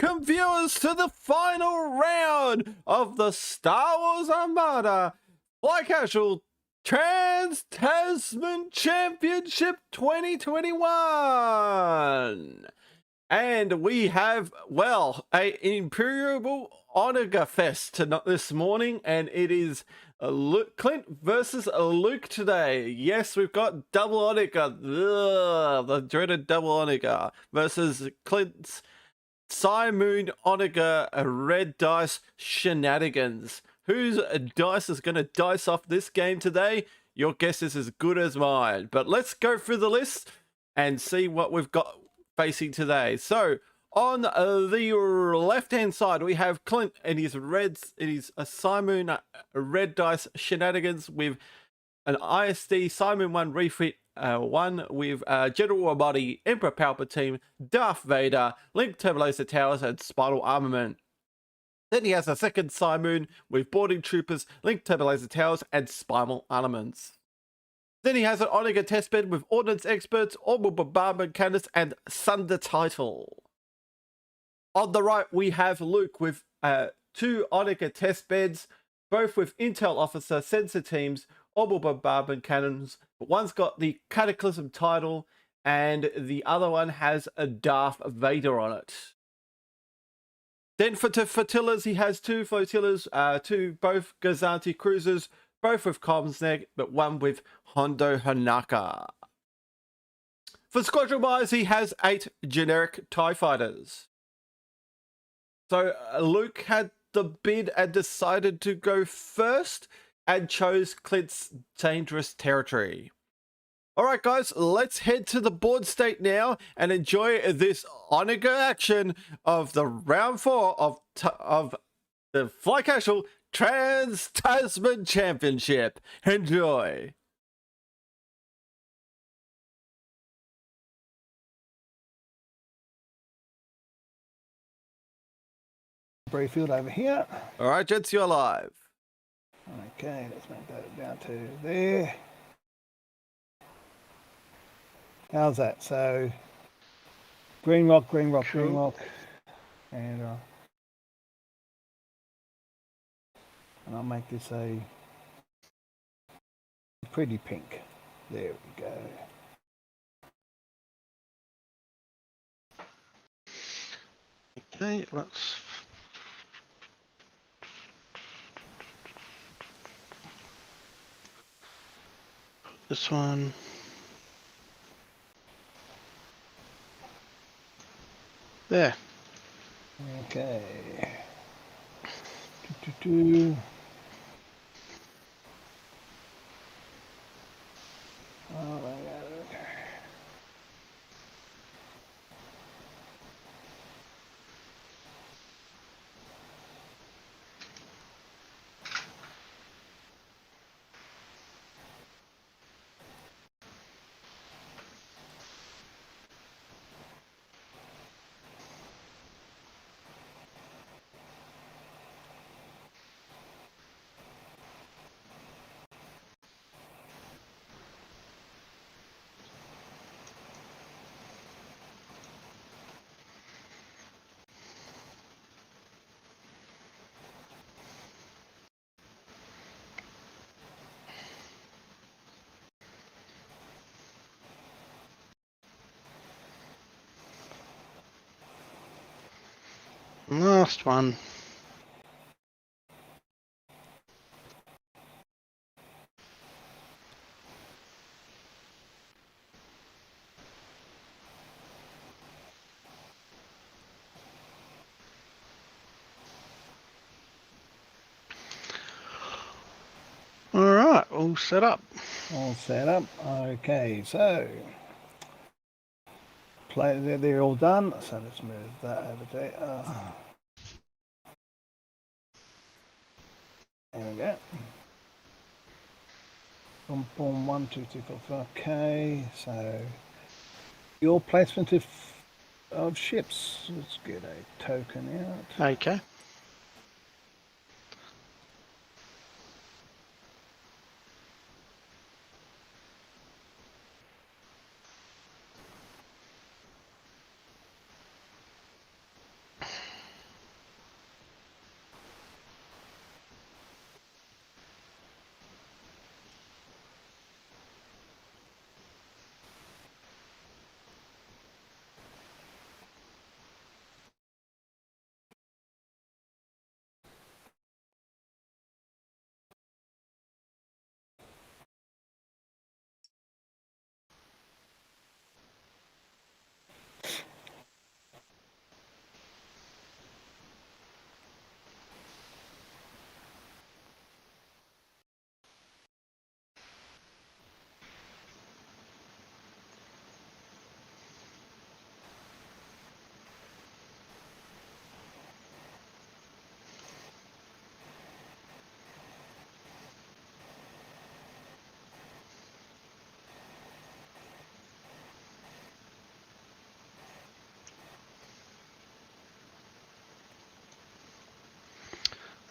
welcome viewers to the final round of the Star Wars Armada Fly Casual Trans-Tasman Championship 2021. And we have, well, a Imperial Onega Fest this morning, and it is Clint versus Luke today. Yes, we've got double Onega, the dreaded double Onega, versus Clint's Moon Onega Red Dice Shenanigans. Whose dice is going to dice off this game today? Your guess is as good as mine. But let's go through the list and see what we've got facing today. So on the left-hand side, we have Clint and his reds. It is a Moon Red Dice Shenanigans with an AEST Moon 1 refit. One with General Body, Emperor Palpatine, Darth Vader, Link Turbo Laser Towers, and Spiral Armament. Then he has a second Moon with Boarding Troopers, Link Turbo Laser Towers, and Spiral Armaments. Then he has an Onega Testbed with Ordnance Experts, Orbital Bombardment Cannons, and Thunder Title. On the right, we have Luke with two Onega Testbeds, both with Intel Officer Sensor Teams, Orbital Bombardment Cannons, but one's got the Cataclysm title and the other one has a Darth Vader on it. Then for flotillas, he has two flotillas, both Gazanti cruisers, both with Comsneg, but one with Hondo Hanaka. For squadron wise, he has 8 generic TIE fighters. So Luke had the bid and decided to go first, and chose Clint's dangerous territory. Alright guys, let's head to the board state now and enjoy this Onega action of the round 4 of the Fly Casual Trans-Tasman Championship. Enjoy! Brieffield over here. Alright gents, you're live. Okay, let's make that down to there. How's that? So, green rock, green rock, green rock, and I'll make this a pretty pink. There we go. Okay, let's. This one. There. Okay. Oh my God. Last one. All right, all set up. All set up. Okay, so they're all done. So let's move that over there. There we go. Boom, boom, 1, 2, 3, 4, 5. Okay, so your placement of ships. Let's get a token out. Okay.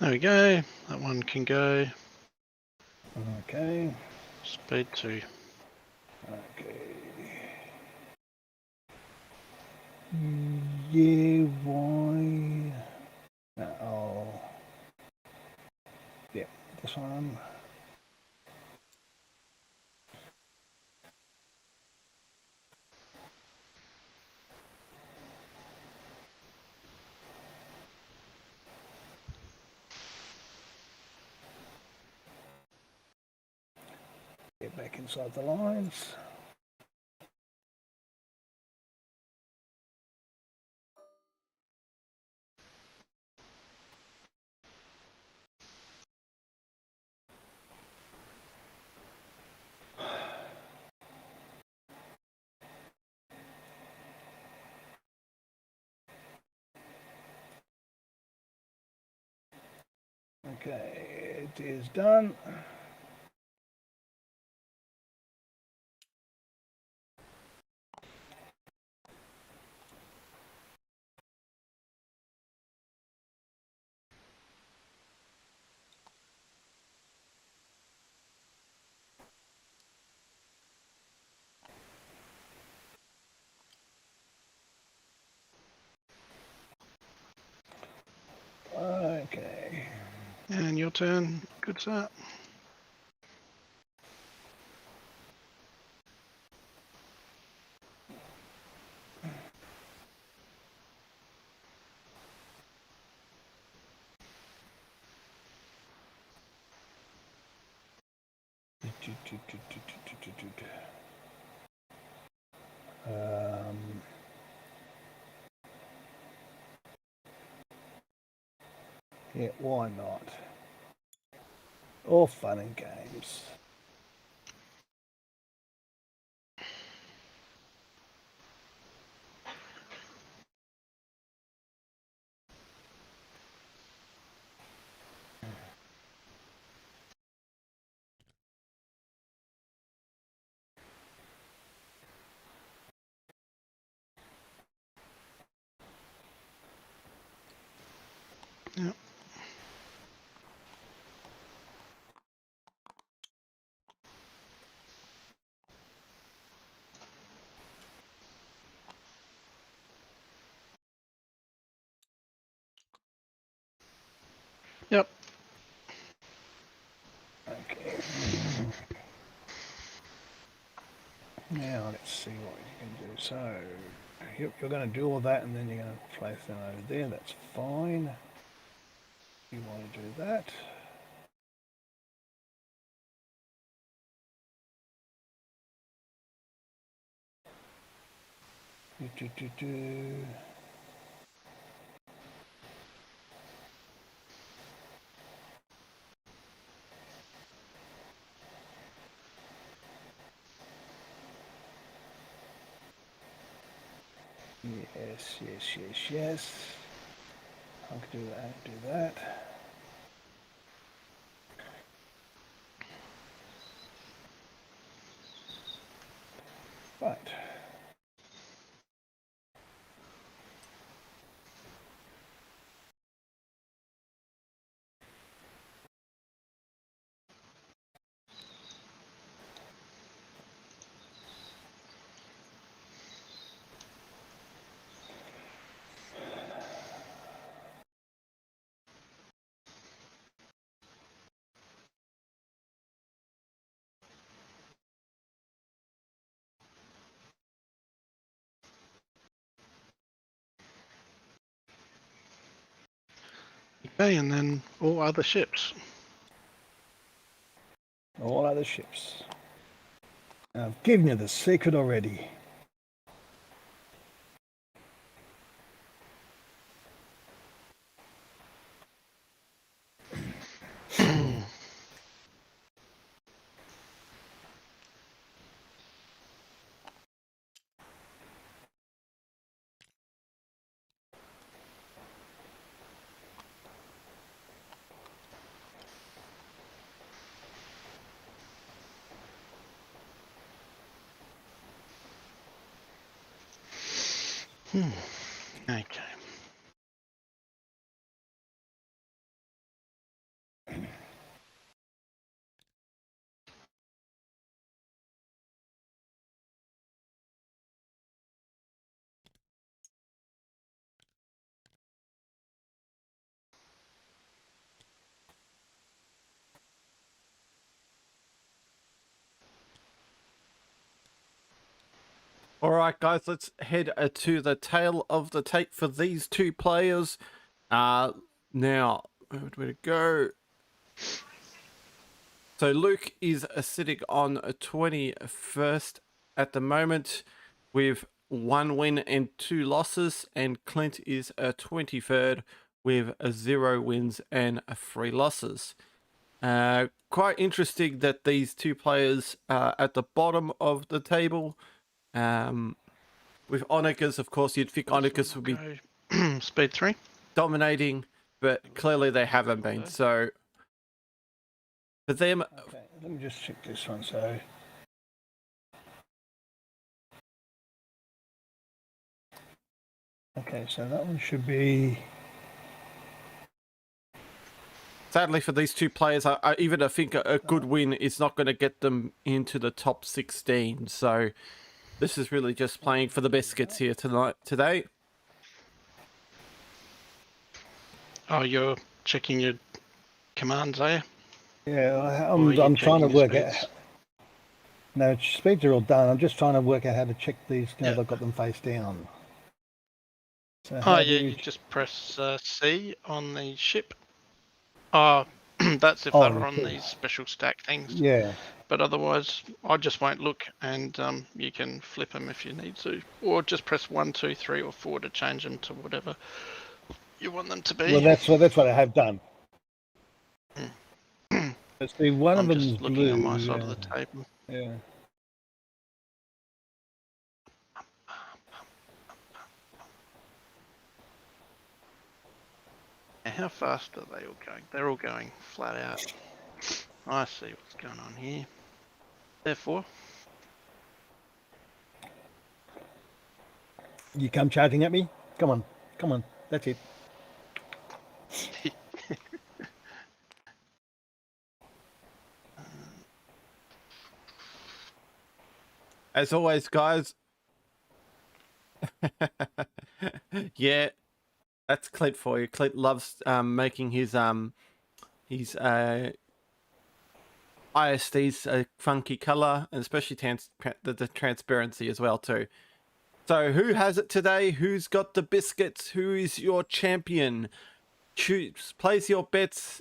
There we go. That one can go. Okay. Speed 2. Okay. Yeah, why? Oh. Yep, this one. Get back inside the lines. Okay, it is done. Okay. And your turn. Good start. Yeah, why not? All fun and games. Yep. Yep. Okay. Now let's see what you can do. So you're going to do all that, and then you're going to place them over there. That's fine. You want to do that. Do. Yes. I can do that, do that. Right. Okay, and then all other ships. All other ships. I've given you the secret already. Okay. All right, guys, let's head to the tail of the tape for these two players. Now, where would we go? So Luke is sitting on a 21st at the moment with 1 win and 2 losses, and Clint is a 23rd with 0 wins and 3 losses. Quite interesting that these two players are at the bottom of the table. With Onagers, of course, you'd think Onagers would be Speed 3. dominating, but clearly they haven't been. So for them, Okay, let me just check this one. So, okay, so that one should be. sadly for these two players, I even think a good win is not going to get them into the top 16. So this is really just playing for the biscuits here today. Oh, you're checking your commands, are you? Yeah, Or are you I'm trying to checking your work out. speeds? No, speeds are all done. I'm just trying to work out how to check these now Yeah. that I've got them face down. So Oh, how do yeah, you just press C on the ship. Oh, that's if Oh, they're you on could. these special stack things. Yeah. But otherwise, I just won't look, and you can flip them if you need to. Or just press 1, 2, 3, or 4 to change them to whatever you want them to be. Well, that's what I have done. Let's see, one I'm of just them's looking blue. on my side of the table. Yeah. Now, how fast are they all going? They're all going flat out. I see what's going on here. Therefore, You come charging at me? Come on, come on. That's it. As always, guys. Yeah, that's Clint for you. Clint loves making his AEST's a funky color, and especially the transparency as well too. So who has it today? Who's got the biscuits? Who is your champion? Choose, place your bets.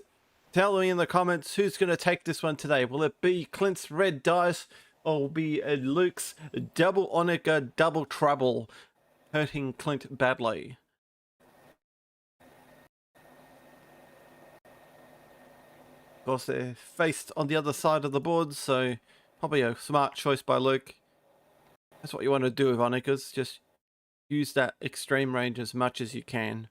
Tell me in the comments who's going to take this one today. Will it be Clint's red dice, or will it be Luke's double Onager, double trouble, hurting Clint badly? Of course, they're faced on the other side of the board, so probably a smart choice by Luke. That's what you want to do with Onagers. Just use that extreme range as much as you can.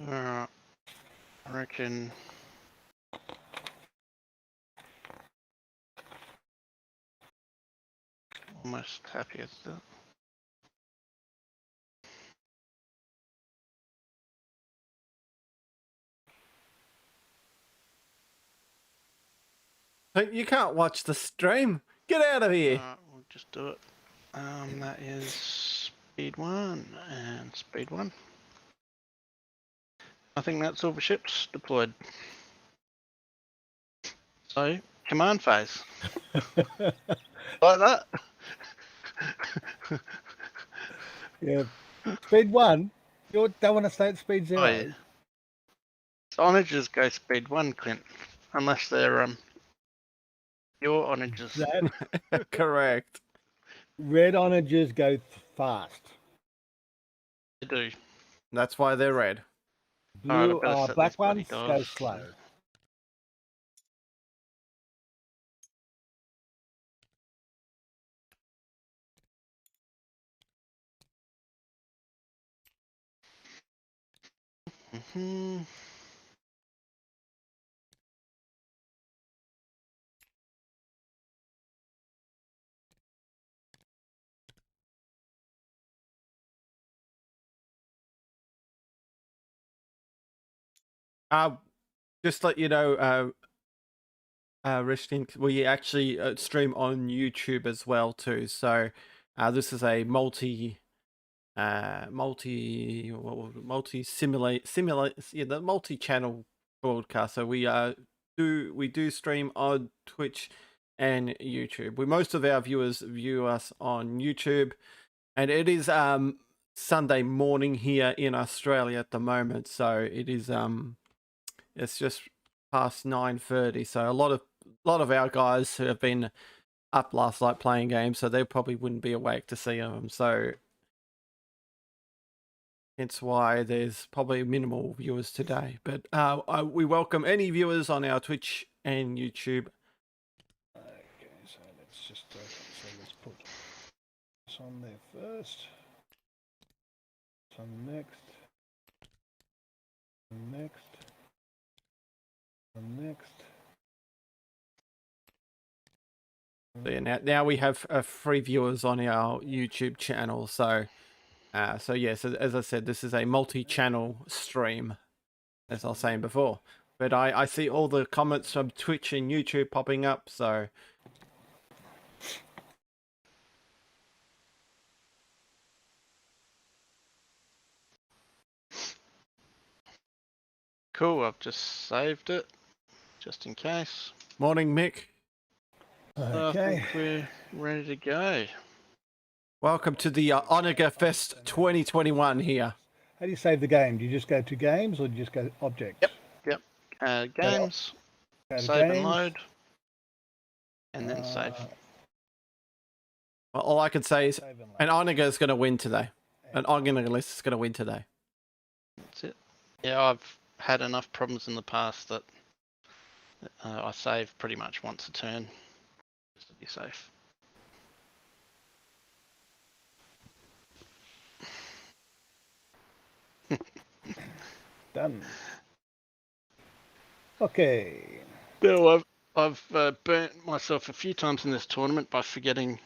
I reckon almost happy with that. You can't watch the stream. Get out of here. Alright, we'll just do it. That is speed 1 and speed 1. I think that's all the ships deployed. So, command phase. Like that. Yeah. Speed 1? You don't want to stay at speed 0? Oh, yeah. So onagers go speed 1, Clint. Unless they're your onagers. Correct. Red onagers go fast. They do. That's why they're red. Blue, Alright, I better set black these bloody ones go dials. slow. Just let you know, Rishtin, we actually stream on YouTube as well too. So this is a multi the multi-channel broadcast. So we do stream on Twitch and YouTube. Most of our viewers view us on YouTube, and it is Sunday morning here in Australia at the moment. So it is it's just past 9:30. So a lot of our guys who have been up last night playing games, so they probably wouldn't be awake to see them. So hence why there's probably minimal viewers today. But we welcome any viewers on our Twitch and YouTube. Okay, so let's just so let's put this on there first. So next, next, next. So yeah, now we have free viewers on our YouTube channel. So yes, as I said, this is a multi-channel stream, as I was saying before. But I see all the comments from Twitch and YouTube popping up, so Cool, I've just saved it, just in case. morning, Mick. So I think we're ready to go. Welcome to the Onaga Fest 2021 here. How do you save the game? Do you just go to games or do you just go to objects? Yep. Games, Go to save games. and load, and then save. Well, all I can say is Save and load. an Onaga is going to win today. An Onaga list is going to win today. That's it. Yeah, I've had enough problems in the past that I save pretty much once a turn, just to be safe. Done. Okay. Bill, I've burnt myself a few times in this tournament by forgetting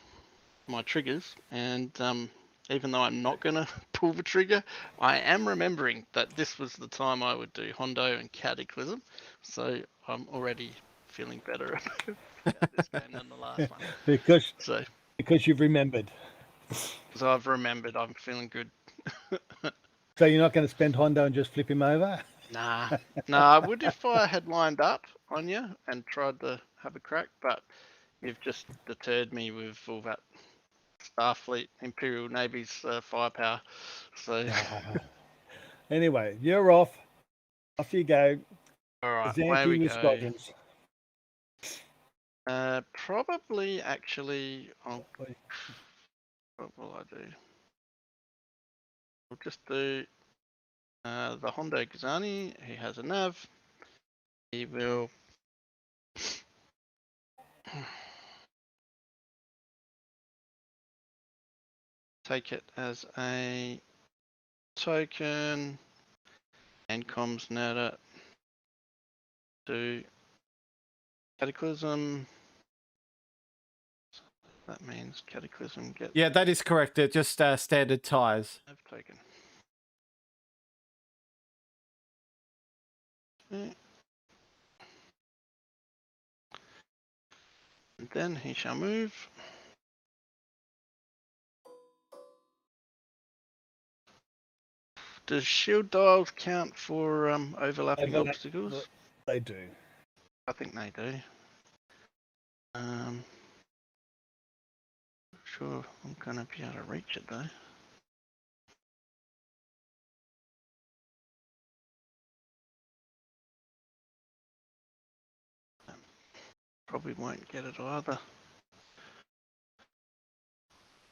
my triggers, and even though I'm not going to pull the trigger, I am remembering that this was the time I would do Hondo and Cataclysm, so I'm already feeling better about this game than the last one. Because you've remembered. So I've remembered, I'm feeling good. So you're not going to spend Hondo and just flip him over? Nah, I would if I had lined up on you and tried to have a crack, but you've just deterred me with all that Starfleet, Imperial Navy's firepower. So Anyway, you're off. Off you go. all right, Xanthi away we with go. squadrons. Probably, actually, what will I do? We'll just do the Hondo Gazani. He has a nav. He will take it as a token and comms net it to Cataclysm. That means Cataclysm gets Yeah, that is correct. They're just standard ties. nav token. Okay. And then he shall move. Does shield dials count for overlapping obstacles? They do. I think they do. Sure, I'm gonna be able to reach it though. Probably won't get it either.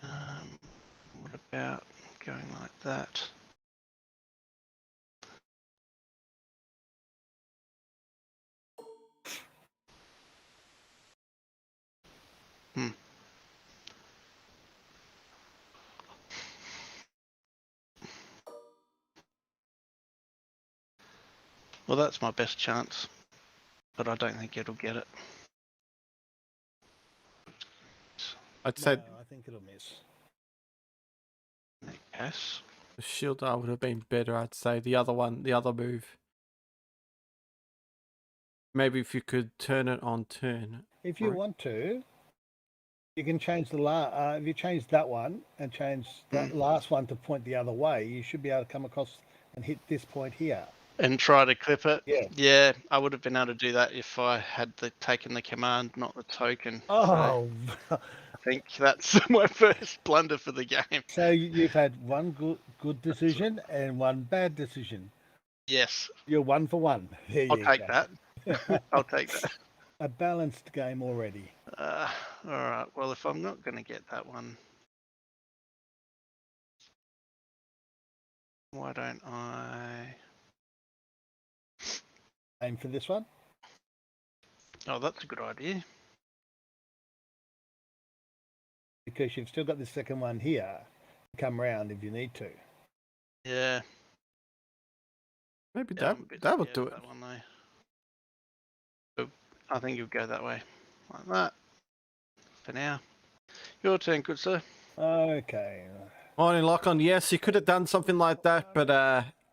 What about going like that? Well, that's my best chance, but I don't think it'll get it. I'd No, say I think it'll miss. Yes. the shield eye would have been better. I'd say the other one, the other move. Maybe if you could turn it on turn. If you Right. want to, you can change the if you change that one and change that last one to point the other way, you should be able to come across and hit this point here. And try to clip it. Yeah. Yeah, I would have been able to do that if I had taken the command, not the token. So Oh, I think that's my first blunder for the game. so you've had one good decision and one bad decision. Yes, You're 1 for 1. There I'll you take go. that. I'll take that. A balanced game already. All right. Well, if I'm not going to get that one, why don't I? Aim for this one. Oh, that's a good idea. Because you've still got the second one here. Come round if you need to. Yeah. Maybe Yeah, I'm a bit that would scared do of it. that one though. So I think you'll go that way, like that. For now. Your turn, good sir. Okay. Morning, Lock-on. Yes, he could have done something like that, but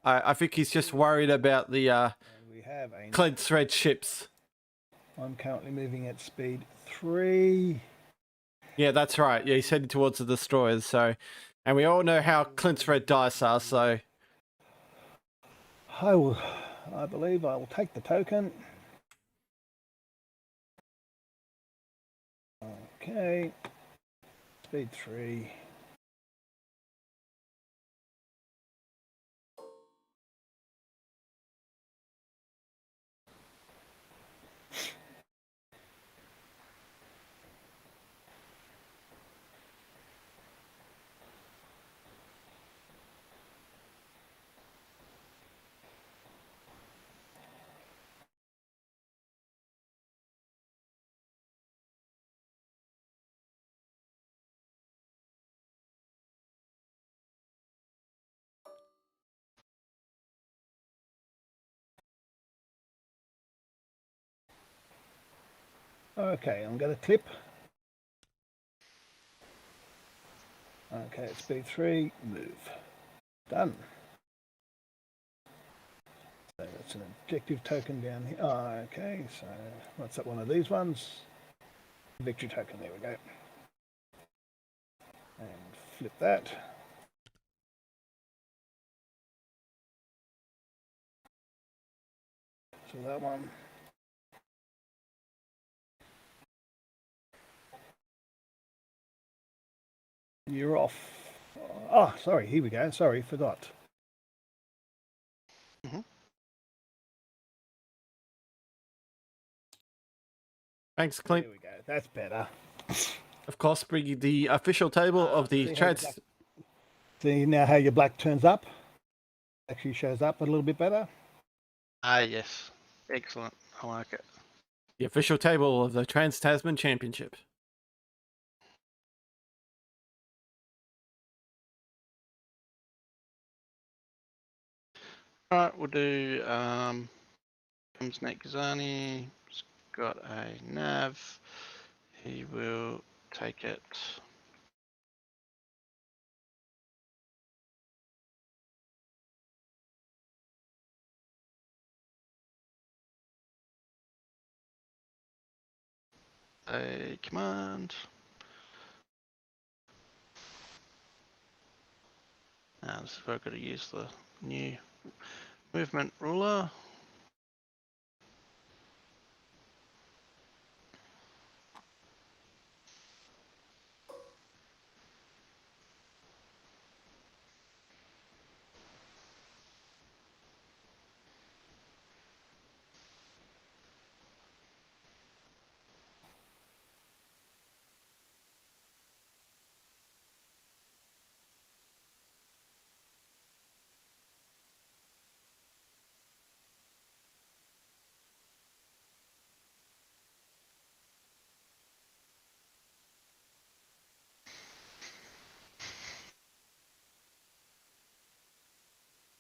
I think he's just worried about the And we have a. Clint's red ships. I'm currently moving at speed 3. Yeah, that's right. Yeah, he's heading towards the destroyers. So, and we all know how Clint's red dice are. So, I believe I will take the token. Okay. Speed 3. Okay, I'm going to clip. Okay, at speed 3, move. Done. So that's an objective token down here. Oh, okay, so what's that, one of these ones? Victory token, there we go. And flip that. So that one. You're off. Oh, sorry, here we go. Sorry, forgot. thanks, Clint. There we go. That's better. Of course, bringing the official table of the See how trans. See now how your black turns up? Actually shows up a little bit better. Ah, yes. Excellent. I like it. The official table of the Trans-Tasman Championship. All right, we'll do comes Nate Gazani. He's got a nav. He will take it. A command. Now this is where I've got to use the new movement ruler.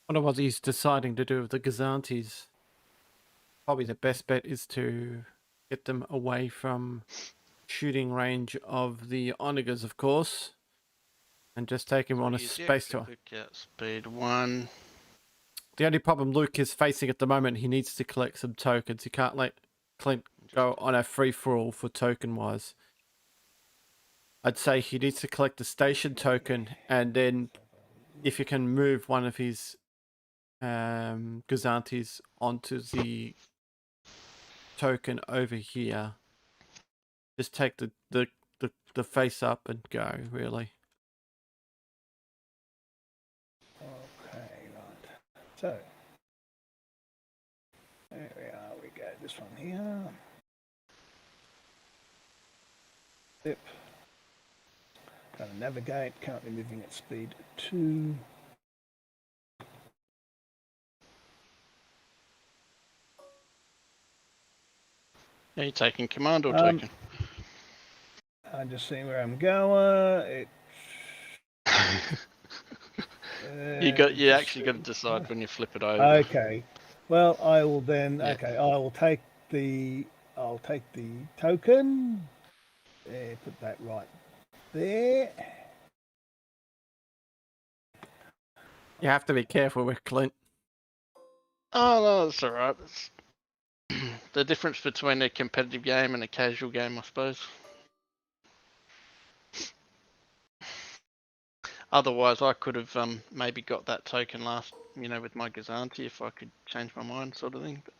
Wonder what he's deciding to do with the Gazantes. probably the best bet is to get them away from shooting range of the onagers, of course, and just take him on a space tour. Look at speed 1. The only problem Luke is facing at the moment, he needs to collect some tokens. He can't let Clint go on a free-for-all for token-wise. I'd say he needs to collect the station token, and then if you can move one of his Gazantis onto the token over here, just take the face up and go, really. Okay, right. So, there we are. We go this one here. Zip. Going to navigate. Currently moving at speed 2. Are you taking command or token? I'm just seeing where I'm going. You actually got to decide when you flip it over. Okay. Well, I will then. Yeah. Okay, I'll take the token. Put that right there. You have to be careful with Clint. Oh no, that's all right. It's the difference between a competitive game and a casual game, I suppose. Otherwise, I could have maybe got that token last, with my Gazanti if I could change my mind, sort of thing. But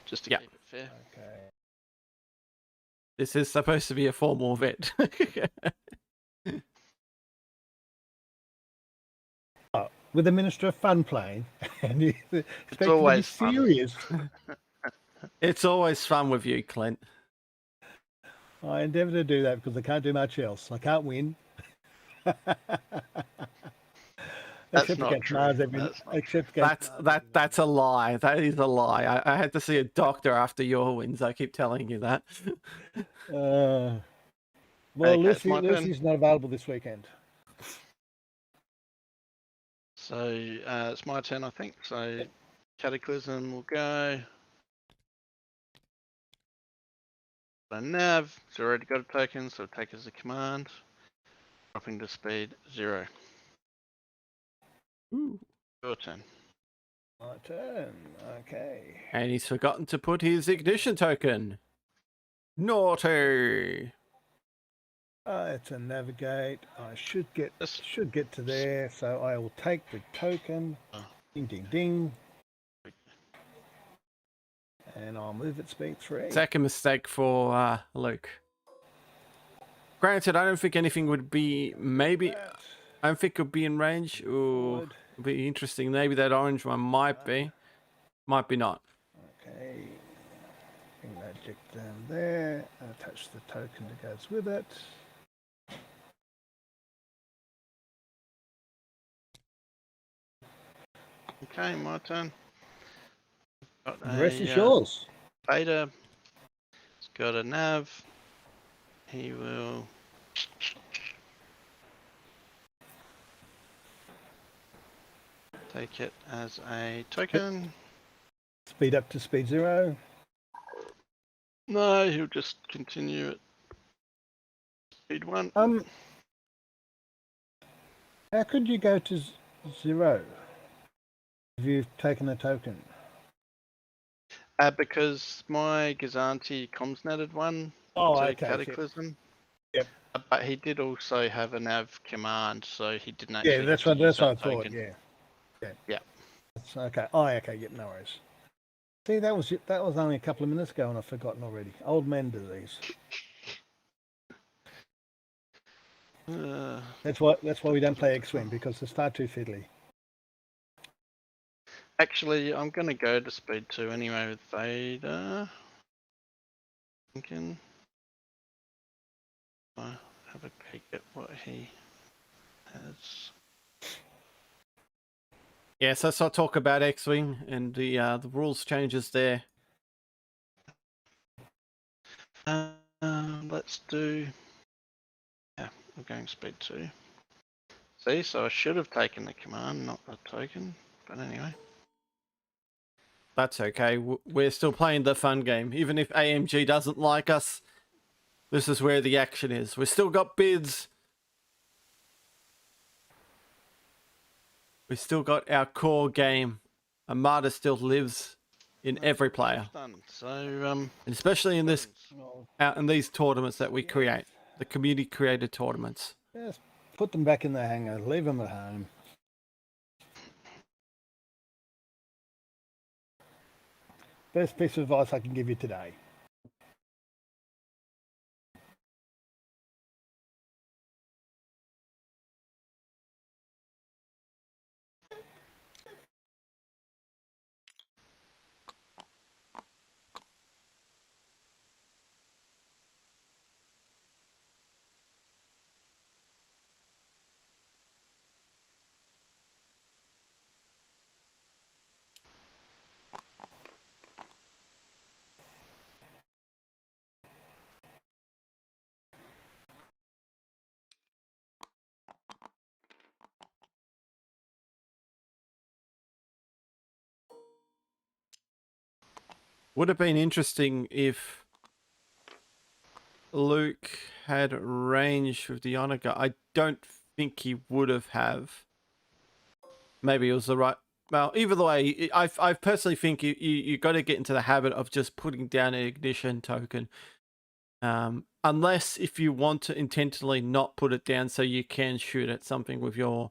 just to keep it fair. Okay. This is supposed to be a formal event. With the Minister of Fun playing, and you expect always to be serious. It's always fun with you, Clint. I endeavour to do that because I can't do much else. I can't win. That's not true. That's a lie. That is a lie. I had to see a doctor after your wins. I keep telling you that. Well, Okay, Lucy's not available this weekend. So it's my turn, I think. So Cataclysm will go. So nav, it's already got a token, so take as a command. Dropping to speed 0. Ooh. Your turn. My turn. Okay. And he's forgotten to put his ignition token. Naughty. It's a navigate. I should get to there, so I will take the token. Ding ding ding. And I'll move at speed 3. Second mistake for Luke. Granted, I don't think anything would be. Maybe I don't think it would be in range. Ooh, it'd be interesting. Maybe that orange one might be not. Okay. Bring that jick down there. Attach the token that goes with it. Okay, my turn. The rest is yours. Beta. It's got a nav. He will take it as a token. Speed up to speed 0. No, he'll just continue at speed 1. How could you go to 0 if you've taken a token? Because my Gazanti comms netted one to okay. Cataclysm. Yep. But he did also have a nav command, so he didn't actually. Yeah, that's what I thought. Yeah. That's okay. Okay. Yep. No worries. See, that was only a couple of minutes ago, and I've forgotten already. Old men do these. That's why we don't play X Wing, because it's far too fiddly. Actually, I'm gonna go to speed 2 anyway with Vader. Thinking. I'll have a peek at what he has. Yes, let's not talk about X Wing and the rules changes there. Let's do. Yeah, we're going speed 2. See, so I should have taken the command, not the token. But anyway. that's okay. We're still playing the fun game. Even if AMG doesn't like us, this is where the action is. We've still got bids. We've still got our core game. Armada still lives in every player. Done. So, And especially in this Well, out in these tournaments that we create, the community created tournaments. just put them back in the hangar. Leave them at home. Best piece of advice I can give you today. Would have been interesting if Luke had range with the honor gun. I don't think he would have. Maybe it was the right. Well, either way, I personally think you got to get into the habit of just putting down an ignition token. Unless if you want to intentionally not put it down so you can shoot at something with your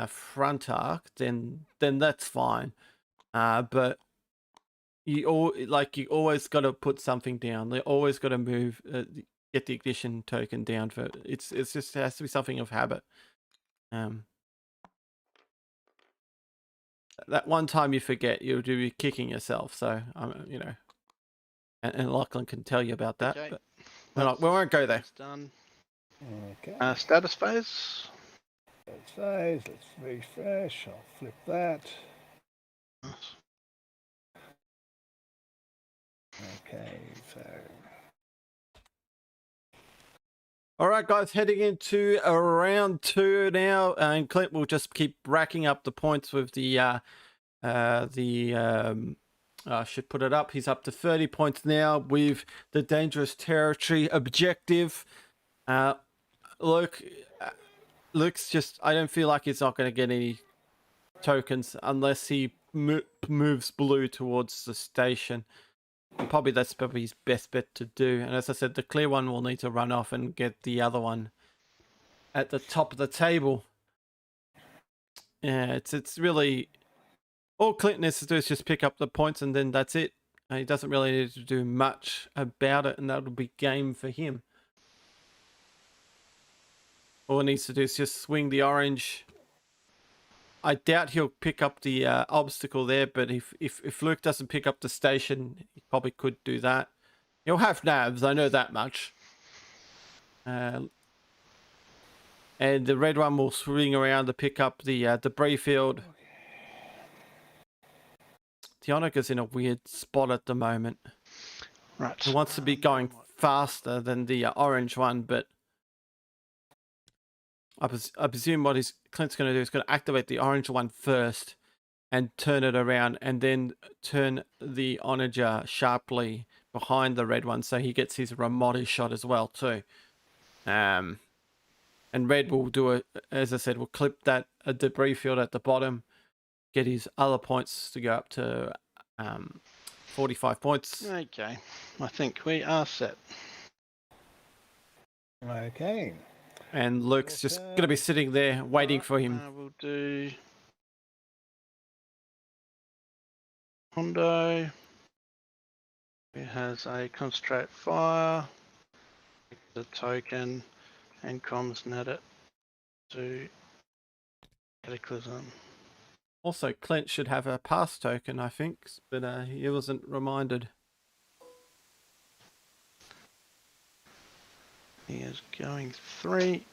front arc, then that's fine. But you always got to put something down. They always got to move, get the ignition token down for it's just it has to be something of habit. That one time you forget, you'll be kicking yourself. So you know, and Lachlan can tell you about that. Okay. But we won't go there. That's done. Okay. Status phase. Let's phase. Let's refresh. I'll flip that. Okay, so All right, guys, heading into round 2 now, and Clint will just keep racking up the points with I should put it up. He's up to 30 points now with the dangerous territory objective. Luke's just, I don't feel like he's not going to get any tokens unless he moves blue towards the station. And that's probably his best bet to do. And as I said, the clear one will need to run off and get the other one at the top of the table. Yeah, it's really all Clint needs to do is just pick up the points, and then that's it. He doesn't really need to do much about it, and that'll be game for him. All he needs to do is just swing the orange. I doubt he'll pick up the obstacle there, but if Luke doesn't pick up the station, he probably could do that. He'll have navs, I know that much. And the red one will swing around to pick up the debris field. Tionica's in a weird spot at the moment. Right. He wants to be going faster than the orange one, but I presume what Clint's going to do is going to activate the orange one first and turn it around, and then turn the onager sharply behind the red one so he gets his Ramada shot as well too. And red will do as I said, will clip that debris field at the bottom, get his other points to go up to 45 points. Okay. I think we are set. okay. And Luke's just going to be sitting there waiting for him. We'll do Hondo. It has a concentrate fire, the token, and comms net it to Cataclysm. Also, Clint should have a pass token, I think, but he wasn't reminded. He is going 3.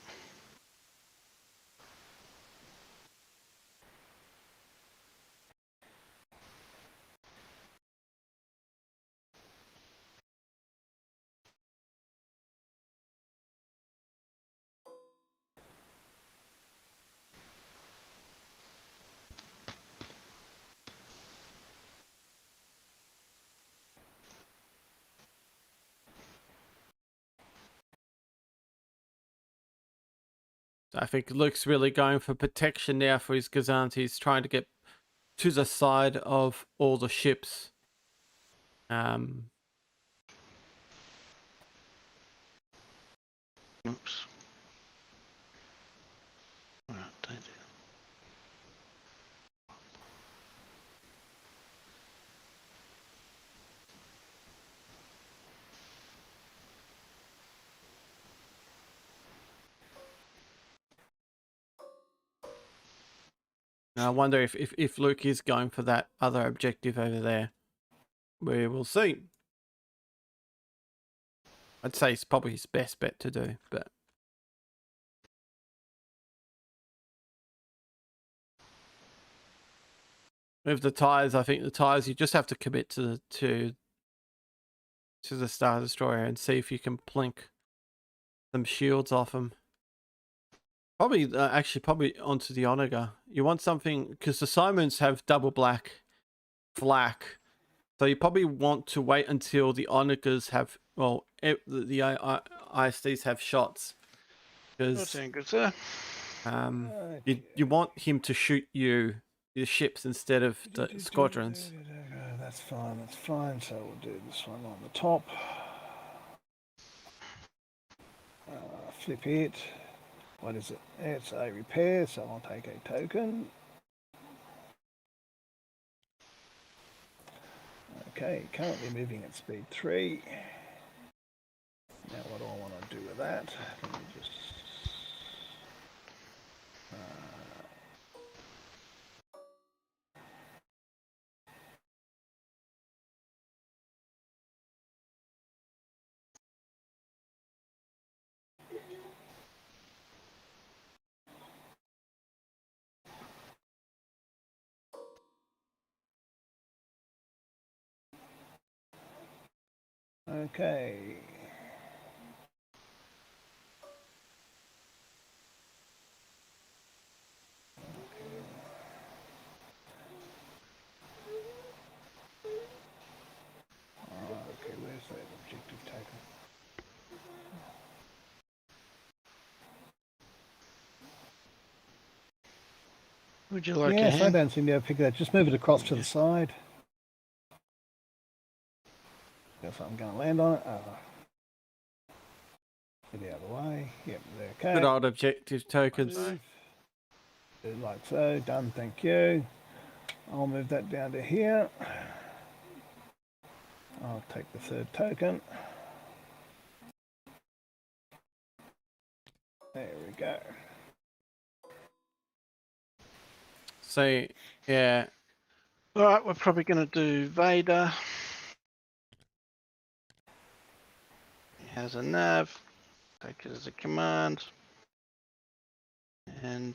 I think Luke's really going for protection now for his Gazant. He's trying to get to the side of all the ships. Oops. Alright, don't do I wonder if Luke is going for that other objective over there. We will see. I'd say it's probably his best bet to do, but with the tires, I think the tires you just have to commit to the Star Destroyer and see if you can plink some shields off him. Probably actually probably onto the Onaga. You want something because the Simons have double black flak, so you probably want to wait until the Onagas have the AESTs have shots. Because good, sir. you want him to shoot the ships instead of the squadrons. That's fine, that's fine. So we'll do this one on the top. Flip it. What is it? It's a repair, so I'll take a token. Okay, currently moving at speed 3. Now what do I want to do with that? Let me just... Okay. Okay, where's that objective taken? Would you like a Yes, I hand? don't seem to be able to pick it up. Just move it across to the side. Guess I'm going to land on it. Get the other way. Yep, okay. Good old objective tokens. Do it like so. Done, thank you. I'll move that down to here. I'll take the third token. There we go. So yeah. Alright, we're probably going to do Vader. He has a nav. Take it as a command. And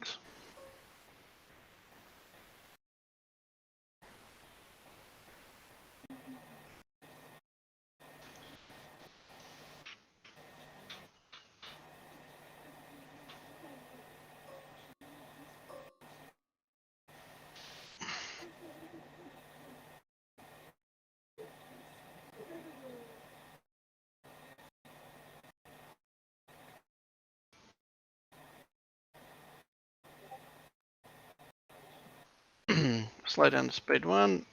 slow down to speed 1.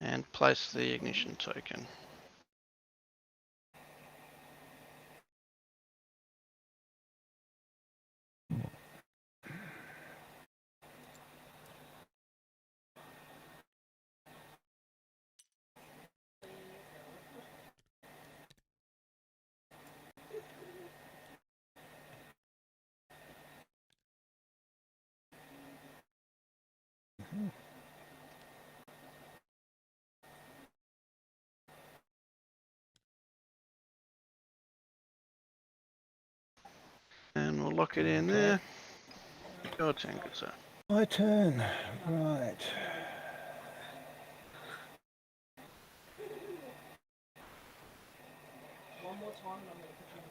And place the ignition token. And we'll lock it in there. Your turn, good sir. My turn. Right.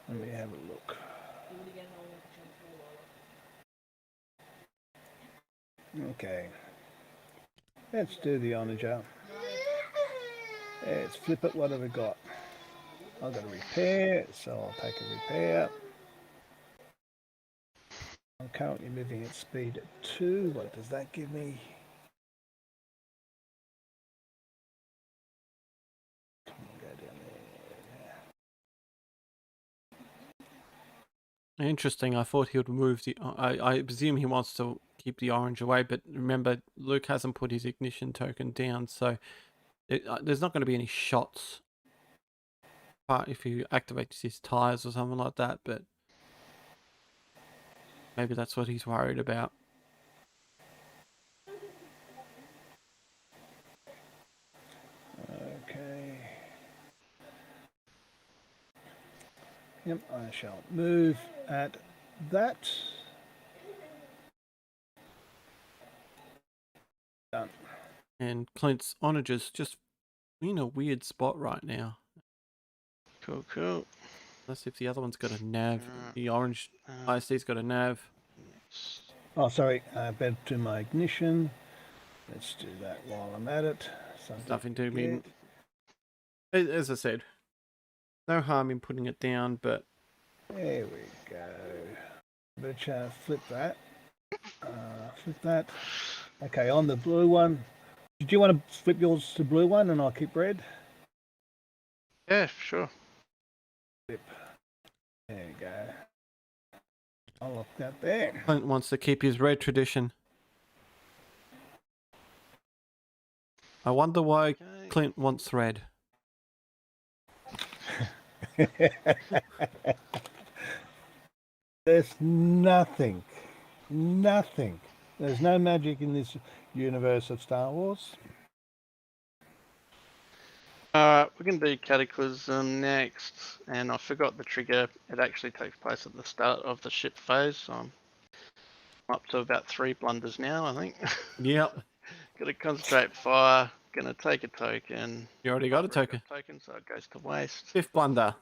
Let me have a look. Okay. Let's do the Onager. Let's flip it. What have we got? I've got a repair, so I'll take a repair. I'm currently moving at speed 2. What does that give me? Come on, go down there. Interesting. I thought he would move the. I presume he wants to keep the orange away, but remember, Luke hasn't put his ignition token down, so there's not going to be any shots. But if he activates his tires or something like that, but maybe that's what he's worried about. Okay. Yep, I shall move at that. Done. And Clint's onagers just in a weird spot right now. Cool, cool. Unless if the other one's got a nav. The orange AEST's got a nav. Oh, sorry, better to my ignition. Let's do that while I'm at it. Nothing to mean. As I said, no harm in putting it down, but there we go. Better flip that. Flip that. Okay, on the blue one. Did you want to flip yours to blue one and I'll keep red? Yeah, sure. Flip. There you go. I'll look that there. Clint wants to keep his red tradition. I wonder why Okay. Clint wants red. There's nothing. There's no magic in this universe of Star Wars. Alright, we're going to do Cataclysm next, and I forgot the trigger. It actually takes place at the start of the ship phase, so I'm up to about 3 blunders now, I think. Yep. Got to concentrate fire, going to take a token. You already got a token. So it goes to waste. 5th blunder.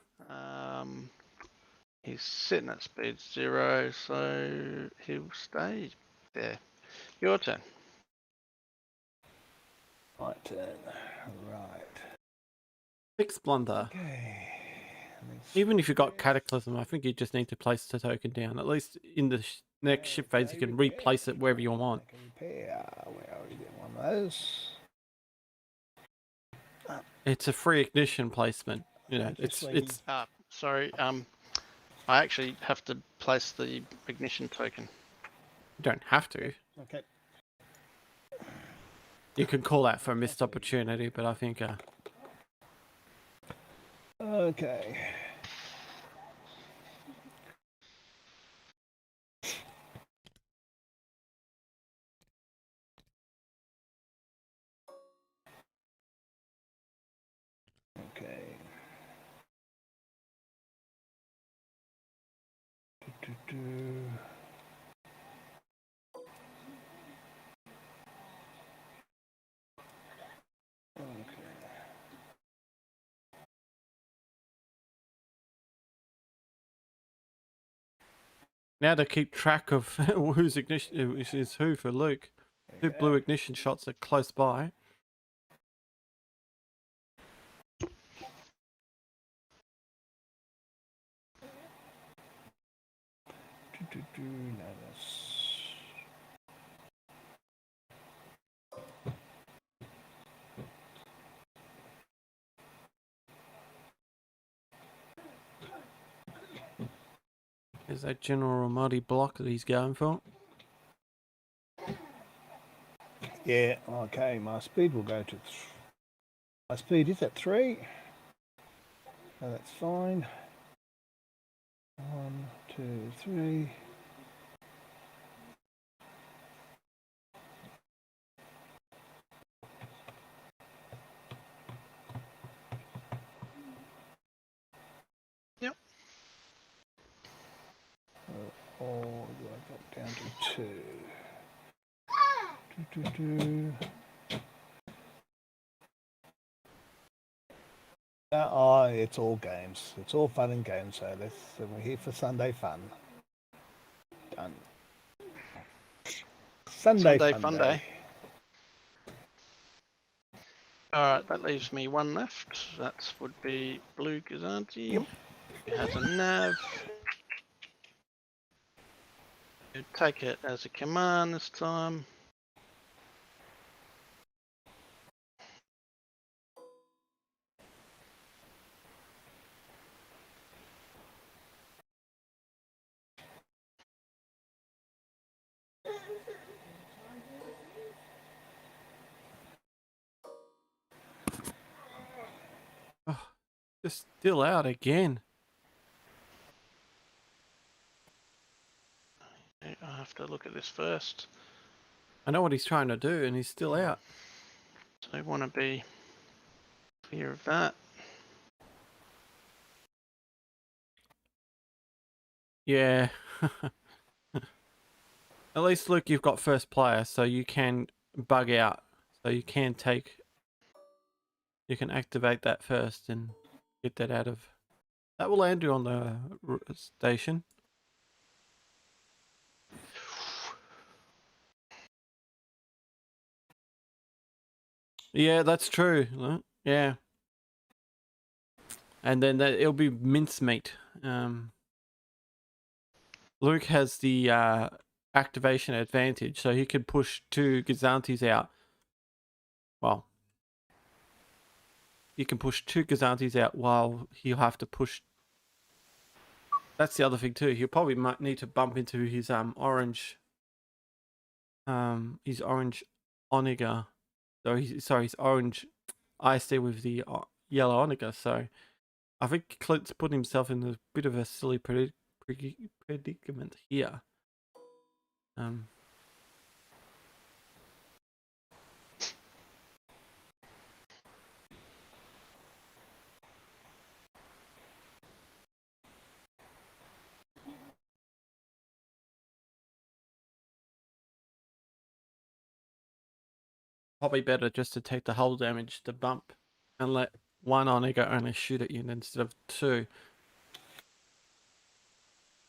He's sitting at speed 0, so he'll stay there. Your turn. My turn. Right. 6th blunder. Okay. Even if you got Cataclysm, I think you just need to place the token down. At least in the next ship phase, you can replace it wherever you want. Repair. We already did one of those. It's a free ignition placement. You know, it's Sorry. I actually have to place the ignition token. you don't have to. Okay. You can call that for a missed opportunity, but I think Okay. Okay. now to keep track of whose ignition is who for Luke. 2 blue ignition shots are close by. No, that's... Is that General Ramadi block that he's going for? Yeah, okay, my speed will go to... My speed is at 3. So that's fine. 1, 2, 3. Yep. Or do I drop down to 2? Oh, it's all games. It's all fun and games. So we're here for Sunday fun. Done. Sunday fun day. Alright, that leaves me one left. That would be Blue Gazanti. Who has a nav. You take it as a command this time. Oh, just still out again. I have to look at this first. I know what he's trying to do, and he's still out. So I want to be clear of that. Yeah. At least, Luke, you've got first player, so you can bug out. So you can activate that first and get that out of. That will land you on the station. Yeah, that's true. Yeah. And then it'll be mincemeat. Luke has the activation advantage, so he can push 2 Gazantis out. Well, you can push 2 Gazantis out while he'll have to push. That's the other thing too. He'll probably might need to bump into his orange Onega. So his orange AEST with the yellow Onega. So I think Clint's put himself in a bit of a silly predicament here. Probably better just to take the hull damage, the bump, and let one Onega only shoot at you instead of 2.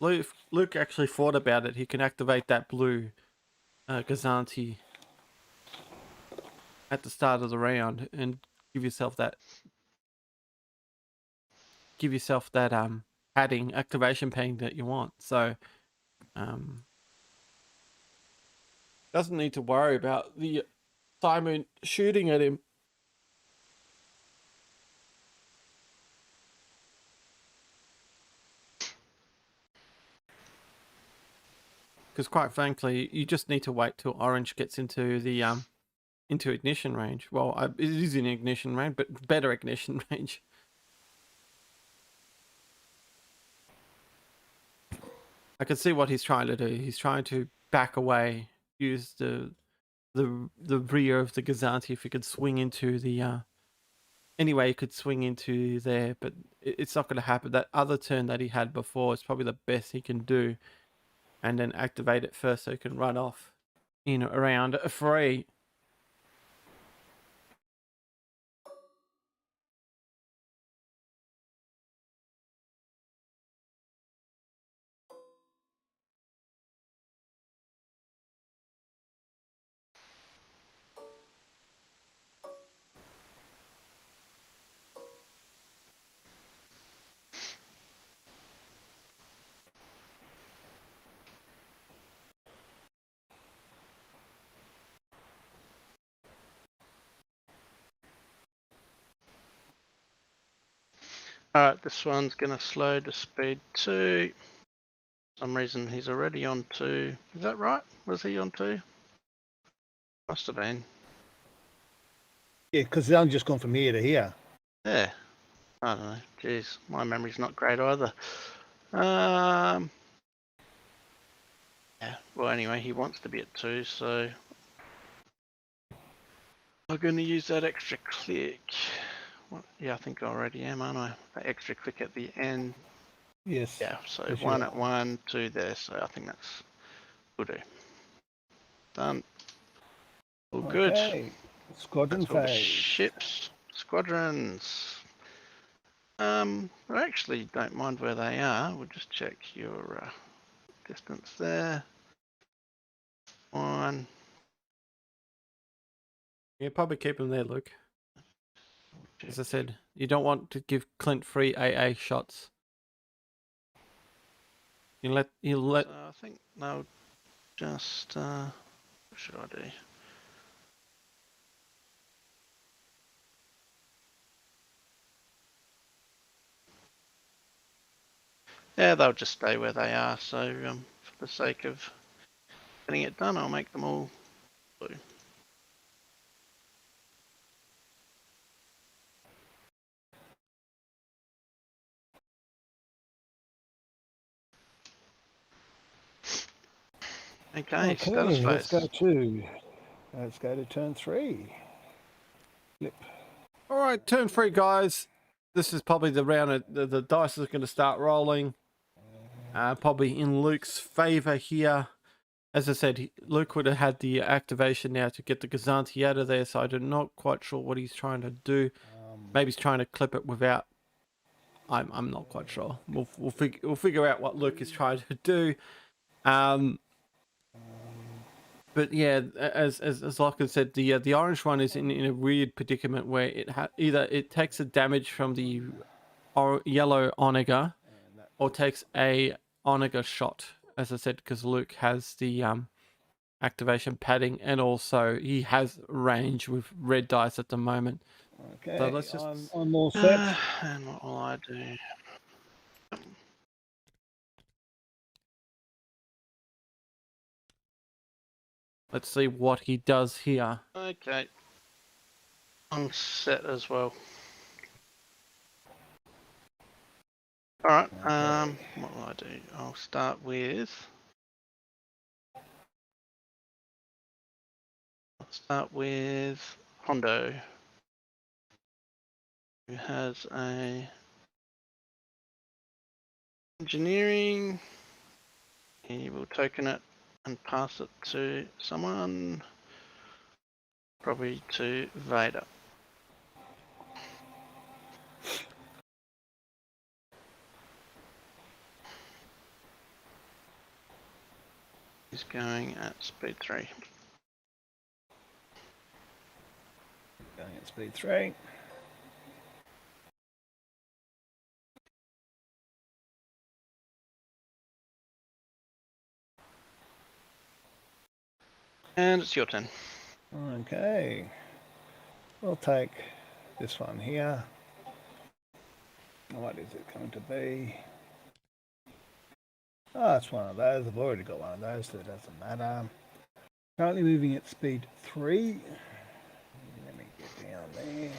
Luke actually thought about it. He can activate that blue Gazanti at the start of the round and give yourself that padding, activation padding that you want. So doesn't need to worry about the Simon shooting at him. Because quite frankly, you just need to wait till orange gets into the into ignition range. Well, it is in ignition range, but better ignition range. I can see what he's trying to do. He's trying to back away, use the rear of the Gazanti if he could swing into the anyway, he could swing into there, but it's not going to happen. That other turn that he had before is probably the best he can do, and then activate it first so he can run off, around free. Alright, this one's going to slow to speed 2. For some reason he's already on 2. Is that right? Was he on 2? Must have been. Yeah, because I'm just gone from here to here. Yeah. I don't know. Jeez, my memory's not great either. Yeah. Well, anyway, he wants to be at 2, so I'm going to use that extra click. Yeah, I think I already am, aren't I? That extra click at the end. Yes. Yeah, so for 1 sure. at 1, 2 there. So I think that's will do. Done. All good. Okay. Squadron That's all the phase. ships, squadrons. I actually don't mind where they are. We'll just check your distance there. Fine. Yeah, probably keep him there, Luke. As I said, you don't want to give Clint free AA shots. You let. So I think they'll just. What should I do? Yeah, they'll just stay where they are. So for the sake of getting it done, I'll make them all blue. Okay, status let's phase. let's go to turn 3. Flip. All right, turn 3, guys. This is probably the round. The dice is going to start rolling. Probably in Luke's favor here. As I said, Luke would have had the activation now to get the Gazanti out of there, so I'm not quite sure what he's trying to do. Maybe he's trying to clip it without. I'm not quite sure. We'll figure out what Luke is trying to do. But yeah, as Lachlan said, the orange one is in a weird predicament where either it takes a damage from the yellow Onega, or takes a Onega shot. As I said, because Luke has the activation padding, and also he has range with red dice at the moment. Okay, So let's just. I'm all set. And what will I do? Let's see what he does here. Okay. I'm set as well. Alright, what will I do? I'll start with... Hondo, who has a engineering. He will token it and pass it to someone, probably to Vader. He's going at speed 3. Going at speed 3. And it's your turn. Okay. We'll take this one here. What is it going to be? Oh, it's one of those. I've already got one of those, so it doesn't matter. Currently moving at speed 3. Let me get down there.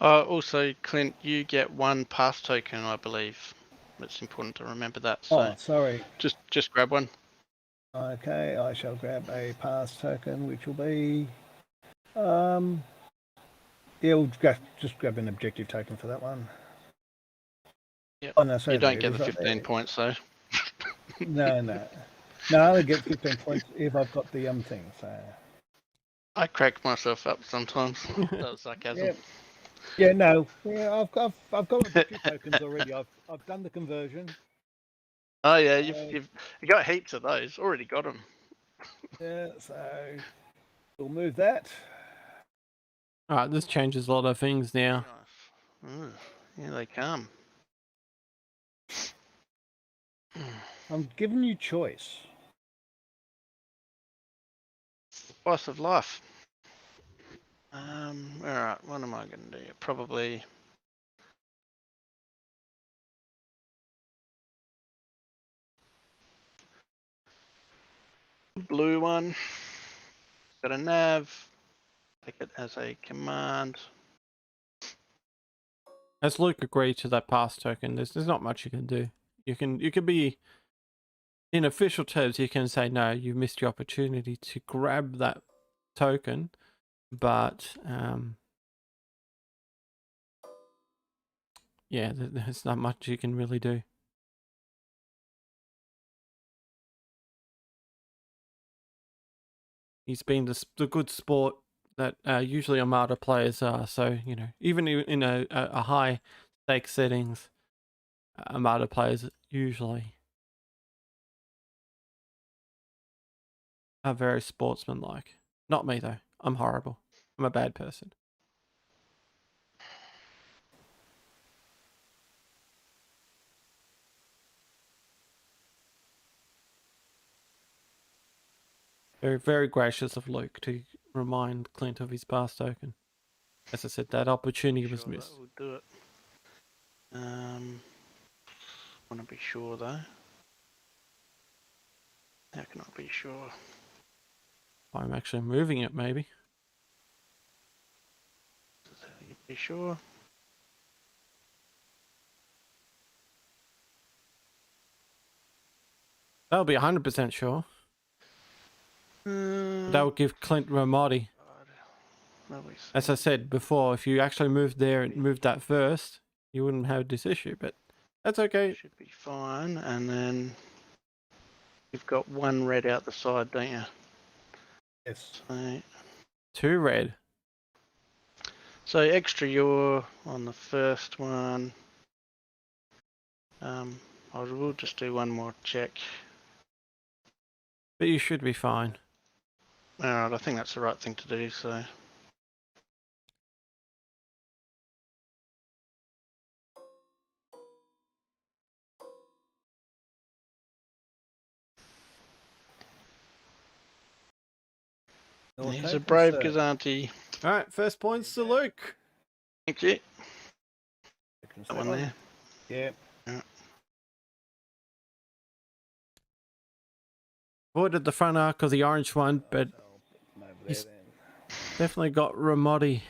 Also, Clint, you get 1 pass token, I believe. It's important to remember that. So Oh, sorry. Just grab one. Okay, I shall grab a pass token, which will be... yeah, we'll just grab an objective token for that one. Yep. Oh, no, sorry, you don't get the 15 points, though. No, no. No, I only get 15 points if I've got the thing, so... I crack myself up sometimes. That was sarcasm. Yep. Yeah, no. Yeah, I've got objective tokens already. I've done the conversion. Oh yeah, you've got heaps of those. Already got them. Yeah, so we'll move that. All right, this changes a lot of things now. Nice. Here they come. I'm giving you choice. Spice of life. Alright, what am I going to do? Probably... blue one. Got a nav. Take it as a command. As Luke agreed to that pass token, there's not much you can do. You can be, in official terms, you can say no, you missed your opportunity to grab that token, but yeah, there's not much you can really do. He's been the good sport that usually Armada players are. So, you know, even in a high stake settings, Armada players usually are very sportsmanlike. Not me though. I'm horrible. I'm a bad person. Very, very gracious of Luke to remind Clint of his past token. As I said, that opportunity was missed. That will do it. Want to be sure though. How can I be sure? I'm actually moving it, maybe. Be sure. That'll be 100% sure. That would give Clint Ramadi. As I said before, if you actually moved there and moved that first, you wouldn't have this issue, but that's okay. Should be fine. And then you've got one red out the side, don't you? Yes. So, 2 red. so extra yaw on the first one. I will just do one more check. But you should be fine. Alright, I think that's the right thing to do, so. He's a brave Gazanti. Alright, first points to Luke. Thank you. That one there. Yeah. Avoided the front arc of the orange one, but he's definitely got Ramadi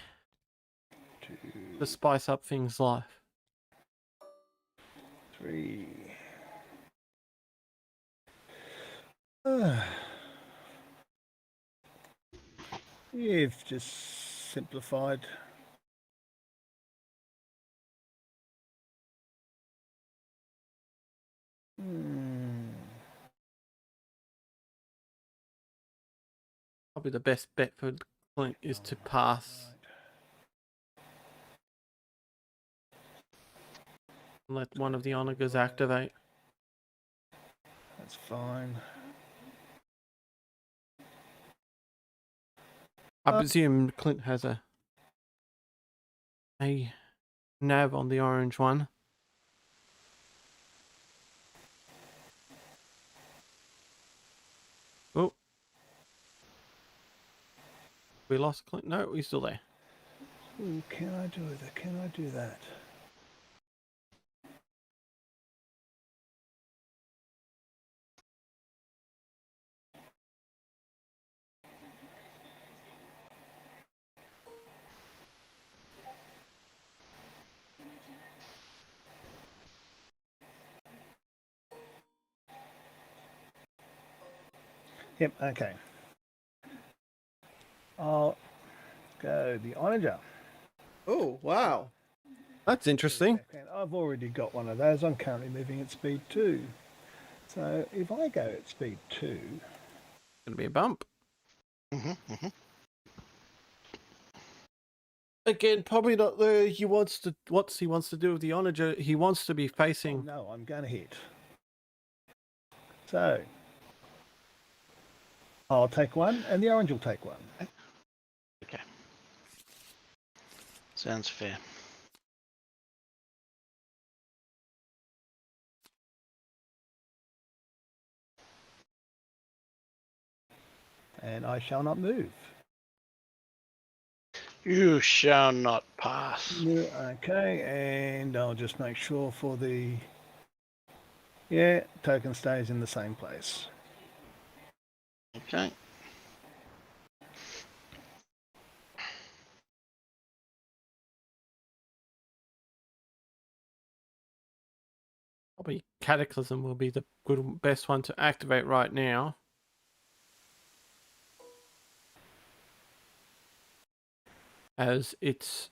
to spice up things' life. 3. You've just simplified. Probably the best bet for Clint is to pass. And let one of the onagers activate. That's fine. I presume Clint has a nav on the orange one. Oh. We lost Clint. No, he's still there. Ooh, can I do that? Can I do that? Yep, okay. I'll go the onager. Oh, wow. That's interesting. I've already got one of those. I'm currently moving at speed 2. So if I go at speed 2... It's going to be a bump. Again, probably not the what he wants to do with the onager. He wants to be facing... Oh, no, I'm going to hit. So I'll take one, and the orange will take one. Okay. Sounds fair. And I shall not move. You shall not pass. Okay, and I'll just make sure for the... Yeah, token stays in the same place. Okay. Probably Cataclysm will be the best one to activate right now. as it's